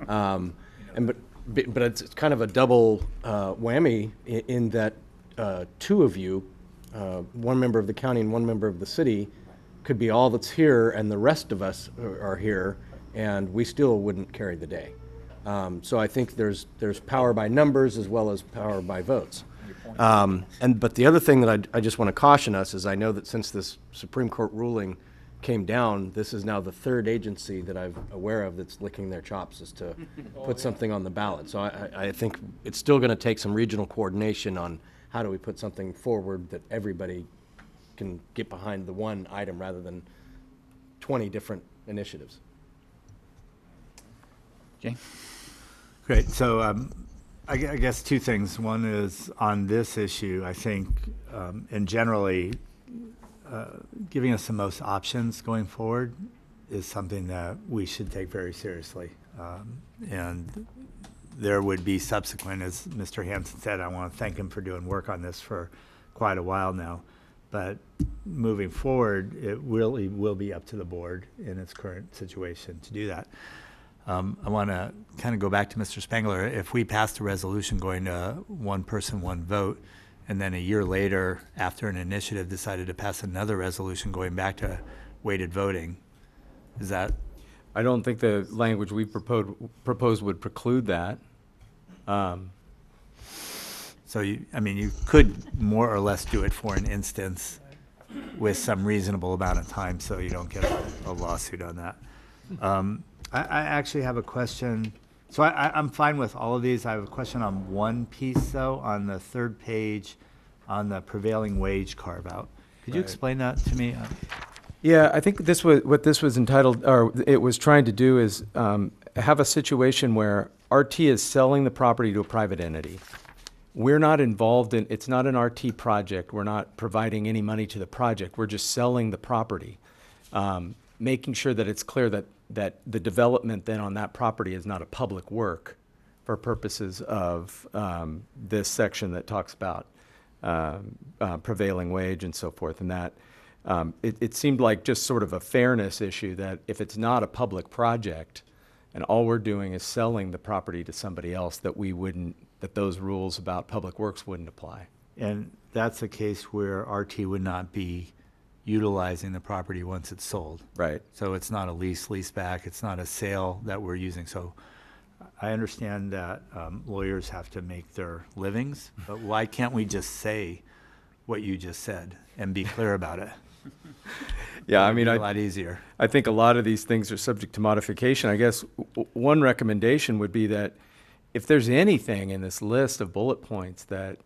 But it's kind of a double whammy in that 2 of you, one member of the county and one member of the city, could be all that's here, and the rest of us are here, and we still wouldn't carry the day. So I think there's power by numbers as well as power by votes. But the other thing that I just want to caution us is I know that since this Supreme Court ruling came down, this is now the 3rd agency that I'm aware of that's licking their chops as to put something on the ballot. So I think it's still going to take some regional coordination on how do we put something forward that everybody can get behind the one item rather than 20 different initiatives. Jay? Great. So I guess 2 things. One is on this issue, I think, and generally, giving us the most options going forward is something that we should take very seriously. And there would be subsequent, as Mr. Hansen said, I want to thank him for doing work on this for quite a while now. But moving forward, it really will be up to the board in its current situation to do that. I want to kind of go back to Mr. Spangler. If we passed a resolution going to one person, one vote, and then a year later, after an initiative decided to pass another resolution going back to weighted voting, is that? I don't think the language we proposed would preclude that. So you could more or less do it for an instance with some reasonable amount of time, so you don't get a lawsuit on that. I actually have a question. So I'm fine with all of these. I have a question on one piece, though, on the 3rd page on the prevailing wage carve-out. Could you explain that to me? Yeah, I think what this was entitled, or it was trying to do is have a situation where RT is selling the property to a private entity. We're not involved in, it's not an RT project. We're not providing any money to the project. We're just selling the property, making sure that it's clear that the development then on that property is not a public work for purposes of this section that talks about prevailing wage and so forth. And that it seemed like just sort of a fairness issue that if it's not a public project and all we're doing is selling the property to somebody else, that those rules about public works wouldn't apply. And that's a case where RT would not be utilizing the property once it's sold. Right. So it's not a lease back, it's not a sale that we're using. So I understand that lawyers have to make their livings, but why can't we just say what you just said and be clear about it? Yeah, I mean, a lot easier. I think a lot of these things are subject to modification. I guess one recommendation would be that if there's anything in this list of bullet points that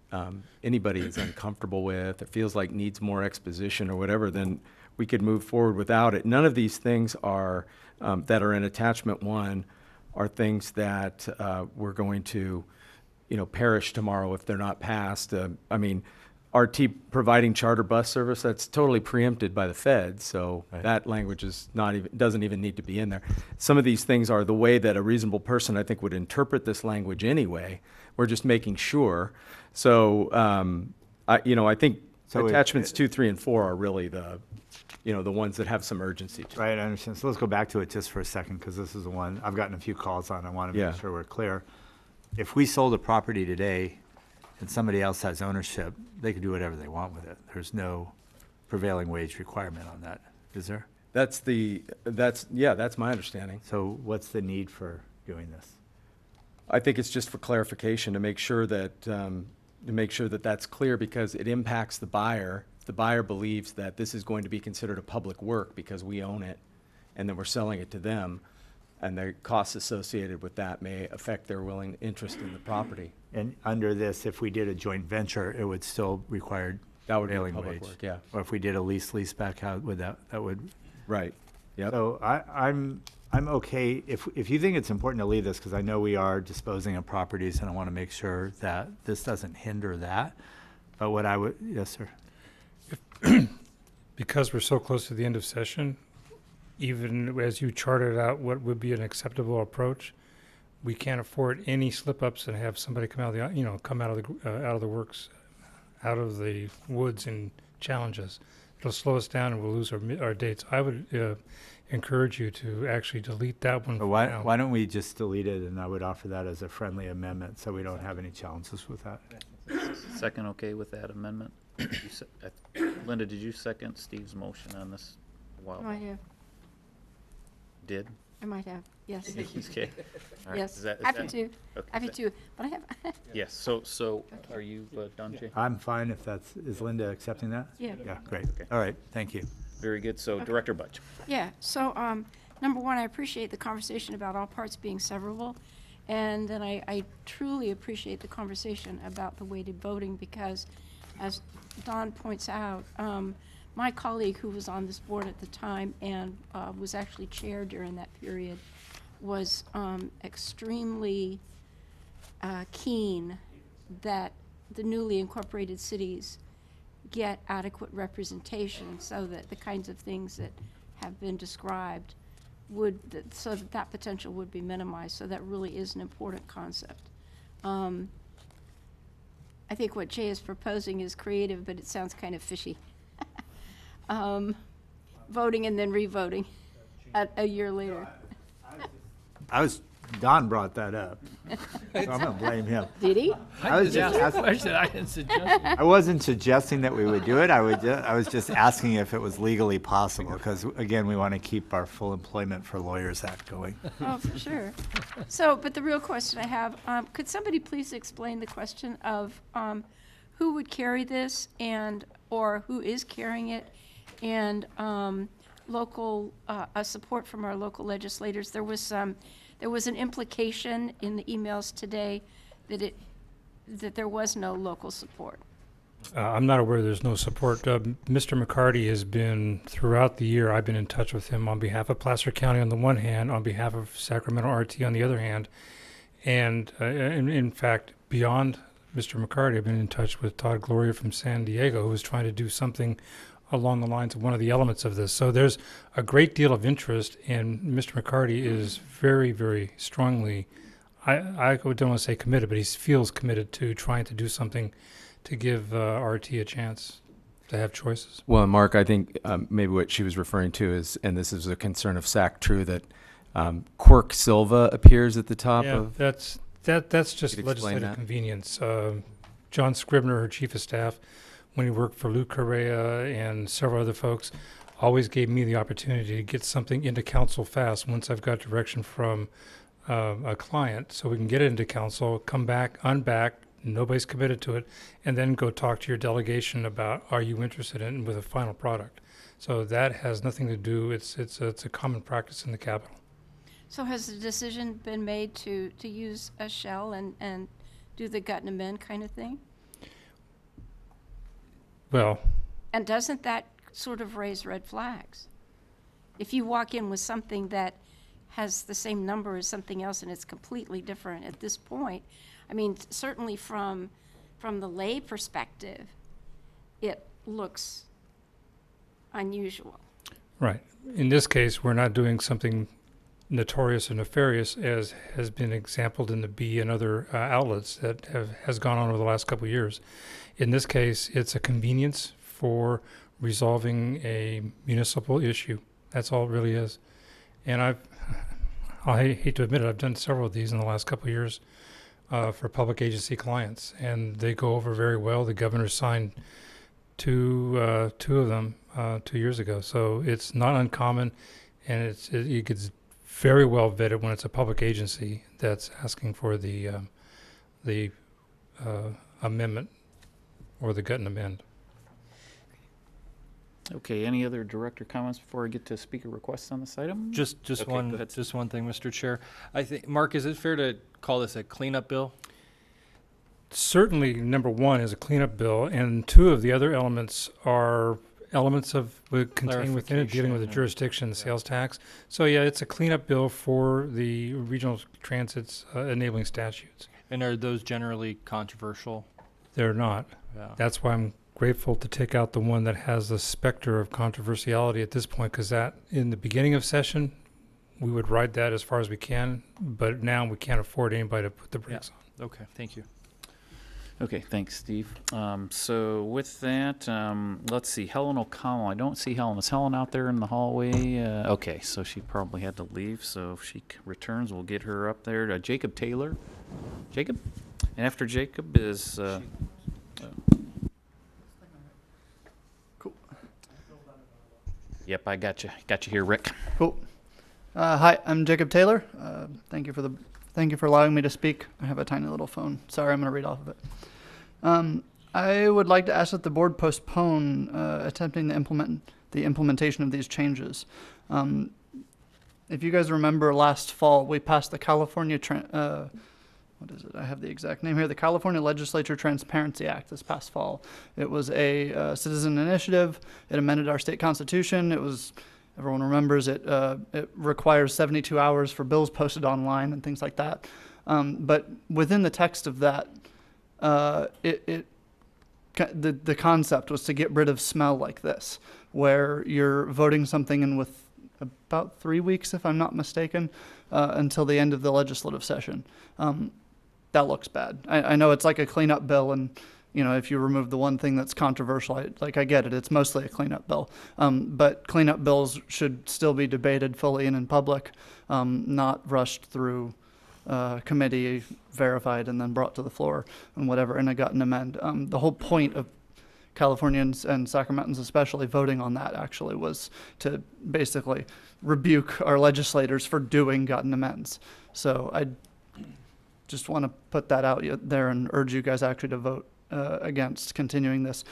anybody is uncomfortable with, or feels like needs more exposition or whatever, then we could move forward without it. None of these things are that are in attachment 1 are things that we're going to, perish tomorrow if they're not passed. I mean, RT providing charter bus service, that's totally preempted by the feds, so that language is not even, doesn't even need to be in there. Some of these things are the way that a reasonable person, I think, would interpret this language anyway. We're just making sure. So, I think attachments 2, 3, and 4 are really the ones that have some urgency to. Right, I understand. So let's go back to it just for a second, because this is the one I've gotten a few calls on. I want to make sure we're clear. If we sold a property today and somebody else has ownership, they can do whatever they want with it. There's no prevailing wage requirement on that, is there? That's my understanding. So what's the need for doing this? I think it's just for clarification to make sure that that's clear, because it impacts the buyer. If the buyer believes that this is going to be considered a public work because we own it and then we're selling it to them, and the costs associated with that may affect their willing interest in the property. And under this, if we did a joint venture, it would still require prevailing wage. Work, yeah. Or if we did a lease back, how would that would? Right. Yep. So I'm okay if you think it's important to leave this, because I know we are disposing of properties and I want to make sure that this doesn't hinder that. But what I would, yes, sir. Because we're so close to the end of session, even as you charted out what would be an acceptable approach, we can't afford any slip-ups and have somebody come out of the works, out of the woods and challenge us. It'll slow us down and we'll lose our dates. I would encourage you to actually delete that one. Why don't we just delete it, and I would offer that as a friendly amendment so we don't have any challenges with that. Second, okay with that amendment? Linda, did you second Steve's motion on this a while I might have. Did? I might have, yes. Okay. All right. Yes, Is happy that- to, okay, happy is that- to, but I have. Yes, so are you done, Jay? I'm fine if is Linda accepting that? Yeah. Yeah, great. Okay. All right, thank you. Very good. So Director Butch. Yeah, so, number one, I appreciate the conversation about all parts being severable. And then I truly appreciate the conversation about the weighted voting, because as Don points out, my colleague who was on this board at the time and was actually chair during that period was extremely keen that the newly incorporated cities get adequate representation so that the kinds of things that have been described so that potential would be minimized. So that really is an important concept. I think what Jay is proposing is creative, but it sounds kind of fishy. Voting and then re-voting a year later. Don brought that up, so I'm going to blame him. Did he? I was just asking. I didn't suggest it. I wasn't suggesting that we would do it. I was just asking if it was legally possible, because again, we want to keep our Full Employment for Lawyers Act going. Oh, for sure. So, but the real question I have, could somebody please explain the question of who would carry this or who is carrying it, and local support from our local legislators? There was an implication in the emails today that there was no local support. I'm not aware there's no support. Mr. McCarty has been, throughout the year, I've been in touch with him on behalf of Placer County on the one hand, on behalf of Sacramento RT on the other hand. And in fact, beyond Mr. McCarty, I've been in touch with Todd Gloria from San Diego, who is trying to do something along the lines of one of the elements of this. So there's a great deal of interest, and Mr. McCarty is very, very strongly, I don't want to say committed, but he feels committed to trying to do something to give RT a chance to have choices. Well, Mark, I think maybe what she was referring to is, and this is a concern of SAC True, that Quirk Silva appears at the top of. That's just legislative that? convenience. John Scribner, her chief of staff, when he worked for Lou Correa and several other folks, always gave me the opportunity to get something into council fast once I've got direction from a client, so we can get it into council, come back, unback, nobody's committed to it, and then go talk to your delegation about, are you interested in with a final product? So that has nothing to do, it's a common practice in the Capitol. So has the decision been made to use a shell and do the gut and amend kind of thing? Well, and doesn't that sort of raise red flags? If you walk in with something that has the same number as something else and it's completely different at this point, I mean, certainly from the lay perspective, it looks unusual. Right. In this case, we're not doing something notorious or nefarious, as has been exampled in the Bee and other outlets that has gone on over the last couple of years. In this case, it's a convenience for resolving a municipal issue. That's all it really is. And I hate to admit it, I've done several of these in the last couple of years for public agency clients, and they go over very well. The governor signed two of them 2 years ago, so it's not uncommon, and it gets very well vetted when it's a public agency that's asking for the amendment or the gut and amend. Okay, any other director comments before I get to speaker requests on this item? Just Okay, go one ahead. just one thing, Mr. Chair. I think, Mark, is it fair to call this a cleanup bill? Certainly, number one is a cleanup bill, and two of the other elements are elements of contained within it, dealing with the jurisdiction, the sales tax. So yeah, it's a cleanup bill for the regional transit's enabling statutes. And are those generally controversial? They're not. Yeah. That's why I'm grateful to take out the one that has the specter of controversiality at this point, because that, in the beginning of session, we would ride that as far as we can, but now we can't afford anybody to put the brakes on. Okay, thank you. Okay, thanks, Steve. So with that, let's see, Helen O'Connell. I don't see Helen. Is Helen out there in the hallway? Okay, so she probably had to leave, so if she returns, we'll get her up there. Jacob Taylor. Jacob? And after Jacob is... Cool. Yep, I got you. Got you here, Rick. Cool. Hi, I'm Jacob Taylor. Thank you for allowing me to speak. I have a tiny little phone. Sorry, I'm going to read off of it. I would like to ask that the board postpone attempting the implementation of these changes. If you guys remember last fall, we passed the California, what is it? I have the exact name here. The California Legislature Transparency Act this past fall. It was a citizen initiative. It amended our state constitution. It was, everyone remembers it. It requires 72 hours for bills posted online and things like that. But within the text of that, the concept was to get rid of smell like this, where you're voting something in with about 3 weeks, if I'm not mistaken, until the end of the legislative session. That looks bad. I know it's like a cleanup bill, and you know, if you remove the one thing that's controversial, I get it. It's mostly a cleanup bill. But cleanup bills should still be debated fully and in public, not rushed through committee, verified, and then brought to the floor and whatever in a gut and amend. The whole point of Californians and Sacramentans especially voting on that actually was to basically rebuke our legislators for doing gut and amends. So I just want to put that out there and urge you guys actually to vote against continuing this.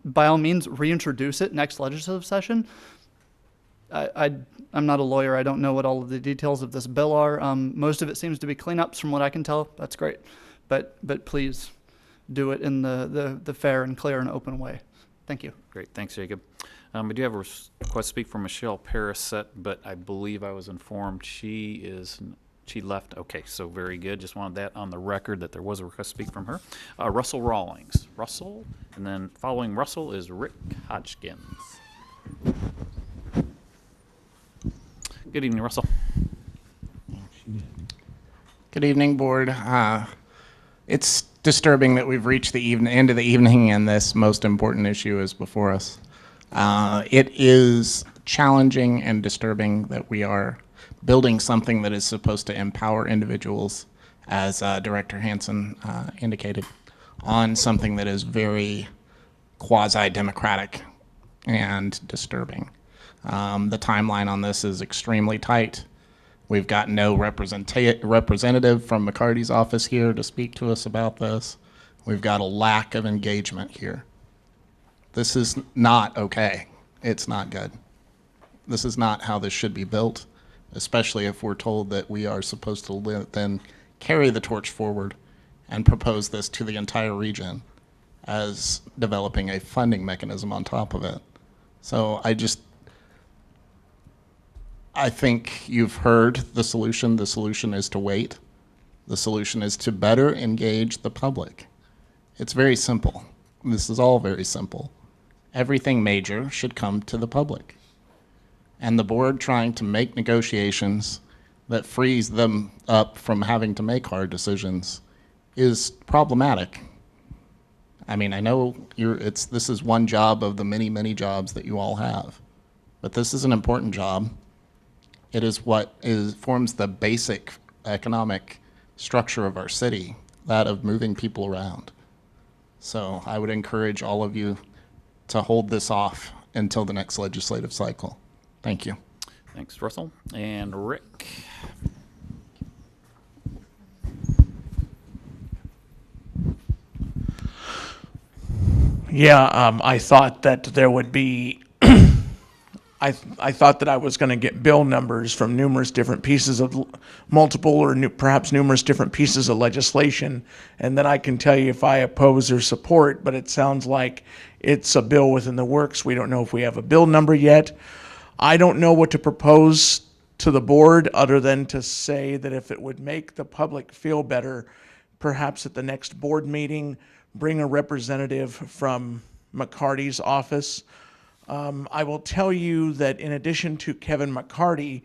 By all means, reintroduce it next legislative session. I'm not a lawyer. I don't know what all of the details of this bill are. Most of it seems to be cleanups from what I can tell. That's great. But please do it in the fair and clear and open way. Thank you. Great. Thanks, Jacob. We do have a request to speak from Michelle Parasett, but I believe I was informed she left. Okay, so very good. Just wanted that on the record that there was a request to speak from her. Russell Rawlings. Russell, and then following Russell is Rick Hodgkins. Good evening, Russell. Good evening, board. It's disturbing that we've reached the end of the evening and this most important issue is before us. It is challenging and disturbing that we are building something that is supposed to empower individuals, as Director Hansen indicated, on something that is very quasi-democratic and disturbing. The timeline on this is extremely tight. We've got no representative from McCarty's office here to speak to us about this. We've got a lack of engagement here. This is not okay. It's not good. This is not how this should be built, especially if we're told that we are supposed to then carry the torch forward and propose this to the entire region as developing a funding mechanism on top of it. So I think you've heard the solution. The solution is to wait. The solution is to better engage the public. It's very simple. This is all very simple. everything major should come to the public. And the board trying to make negotiations that frees them up from having to make hard decisions is problematic. I mean, I know this is one job of the many, many jobs that you all have, but this is an important job. It is what forms the basic economic structure of our city, that of moving people around. So I would encourage all of you to hold this off until the next legislative cycle. Thank you. Thanks, Russell. And Rick. Yeah, I thought that there would be, I thought that I was going to get bill numbers from numerous different pieces of multiple or perhaps numerous different pieces of legislation, and then I can tell you if I oppose or support, but it sounds like it's a bill within the works. We don't know if we have a bill number yet. I don't know what to propose to the board other than to say that if it would make the public feel better, perhaps at the next board meeting, bring a representative from McCarty's office. I will tell you that in addition to Kevin McCarty,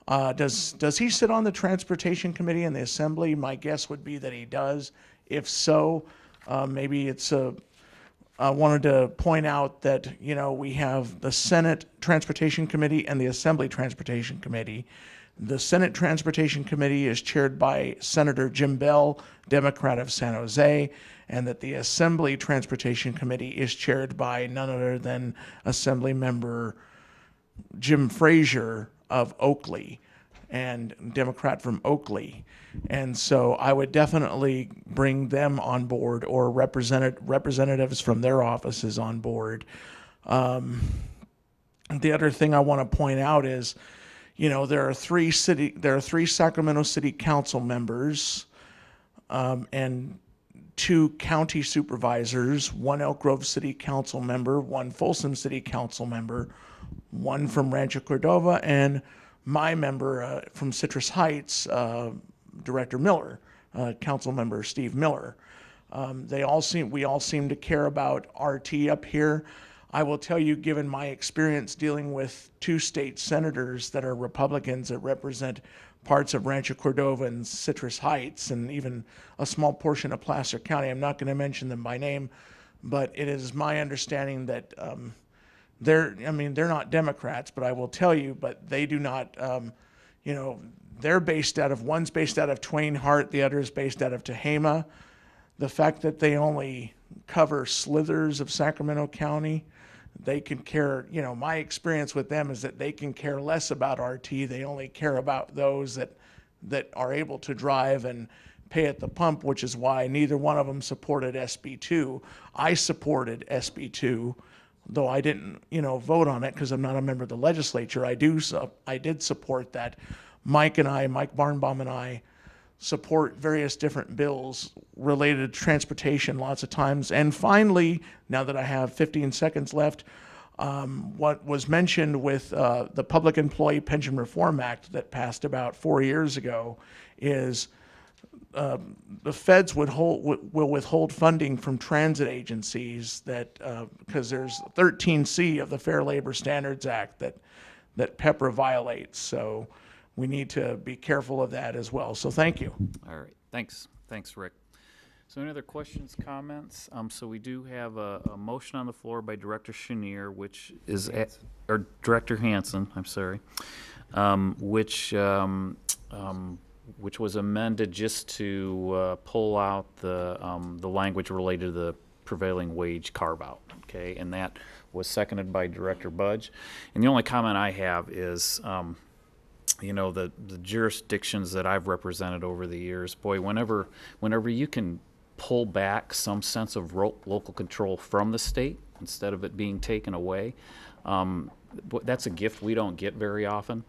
does he sit on the Transportation Committee in the Assembly? My guess would be that he does. If so, maybe it's I wanted to point out that, you know, we have the Senate Transportation Committee and the Assembly Transportation Committee. The Senate Transportation Committee is chaired by Senator Jim Bell, Democrat of San Jose, and that the Assembly Transportation Committee is chaired by none other than Assembly Member Jim Frazier of Oakley, and Democrat from Oakley. And so I would definitely bring them on board, or representatives from their offices on board. The other thing I want to point out is, you know, there are three Sacramento City Council members, and 2 county supervisors, 1 Elk Grove City Council member, 1 Folsom City Council member, 1 from Rancho Cordova, and my member from Citrus Heights, Director Miller, Council member Steve Miller. We all seem to care about RT up here. I will tell you, given my experience dealing with 2 state senators that are Republicans that represent parts of Rancho Cordova and Citrus Heights, and even a small portion of Placer County. I'm not going to mention them by name, but it is my understanding that they're not Democrats, but I will tell you, but they do not, they're one's based out of Twain Harte, the other is based out of Tehama. The fact that they only cover slithers of Sacramento County, they can care, my experience with them is that they can care less about RT. They only care about those that are able to drive and pay at the pump, which is why neither one of them supported SB2. I supported SB2, though I didn't, vote on it because I'm not a member of the legislature. I did support that. Mike Barnbaum and I support various different bills related to transportation lots of times. And finally, now that I have 15 seconds left, what was mentioned with the Public Employee Pension Reform Act that passed about 4 years ago is the feds will withhold funding from transit agencies that because there's 13C of the Fair Labor Standards Act that PEPRA violates. So we need to be careful of that as well. So thank you. All right. Thanks, Rick. So any other questions, comments? So we do have a motion on the floor by Director Chenier, which is or Director Hansen, I'm sorry, which was amended just to pull out the language related to the prevailing wage carve-out. Okay, and that was seconded by Director Budge. And the only comment I have is, the jurisdictions that I've represented over the years, boy, whenever you can pull back some sense of local control from the state instead of it being taken away, that's a gift we don't get very often.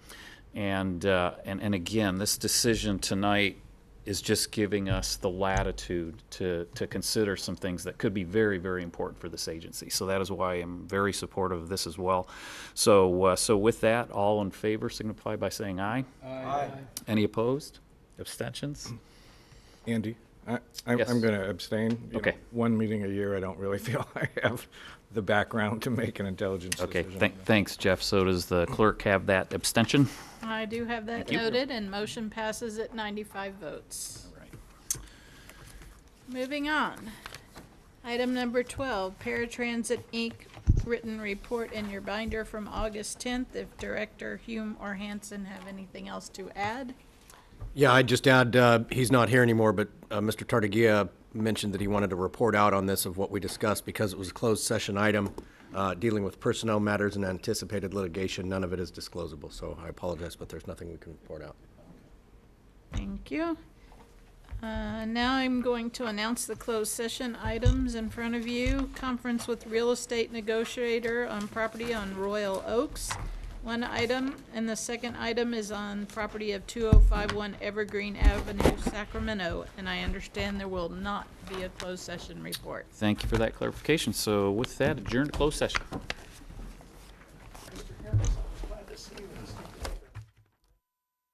And again, this decision tonight is just giving us the latitude to consider some things that could be very, very important for this agency. So that is why I'm very supportive of this as well. So with that, all in favor signify by saying aye. Aye. Any opposed? Abstentions? Andy, Yes. I'm going to abstain. Okay. One meeting a year, I don't really feel I have the background to make an intelligent Okay, decision. thanks, Jeff. So does the clerk have that abstention? I do have that Thank you. noted, and motion passes at 95 votes. All right. Moving on. Item number 12, Paratransit Inc. written report in your binder from August 10th. If Director Hume or Hanson have anything else to add? Yeah, I'd just add, he's not here anymore, but Mr. Tartagia mentioned that he wanted to report out on this of what we discussed because it was a closed session item dealing with personnel matters and anticipated litigation. None of it is disclosable, so I apologize, but there's nothing we can report out. Thank you. Now I'm going to announce the closed session items in front of you. Conference with real estate negotiator on property on Royal Oaks. One item, and the second item is on property of 2051 Evergreen Avenue, Sacramento, and I understand there will not be a closed session report. Thank you for that clarification. So with that, adjourn to closed session.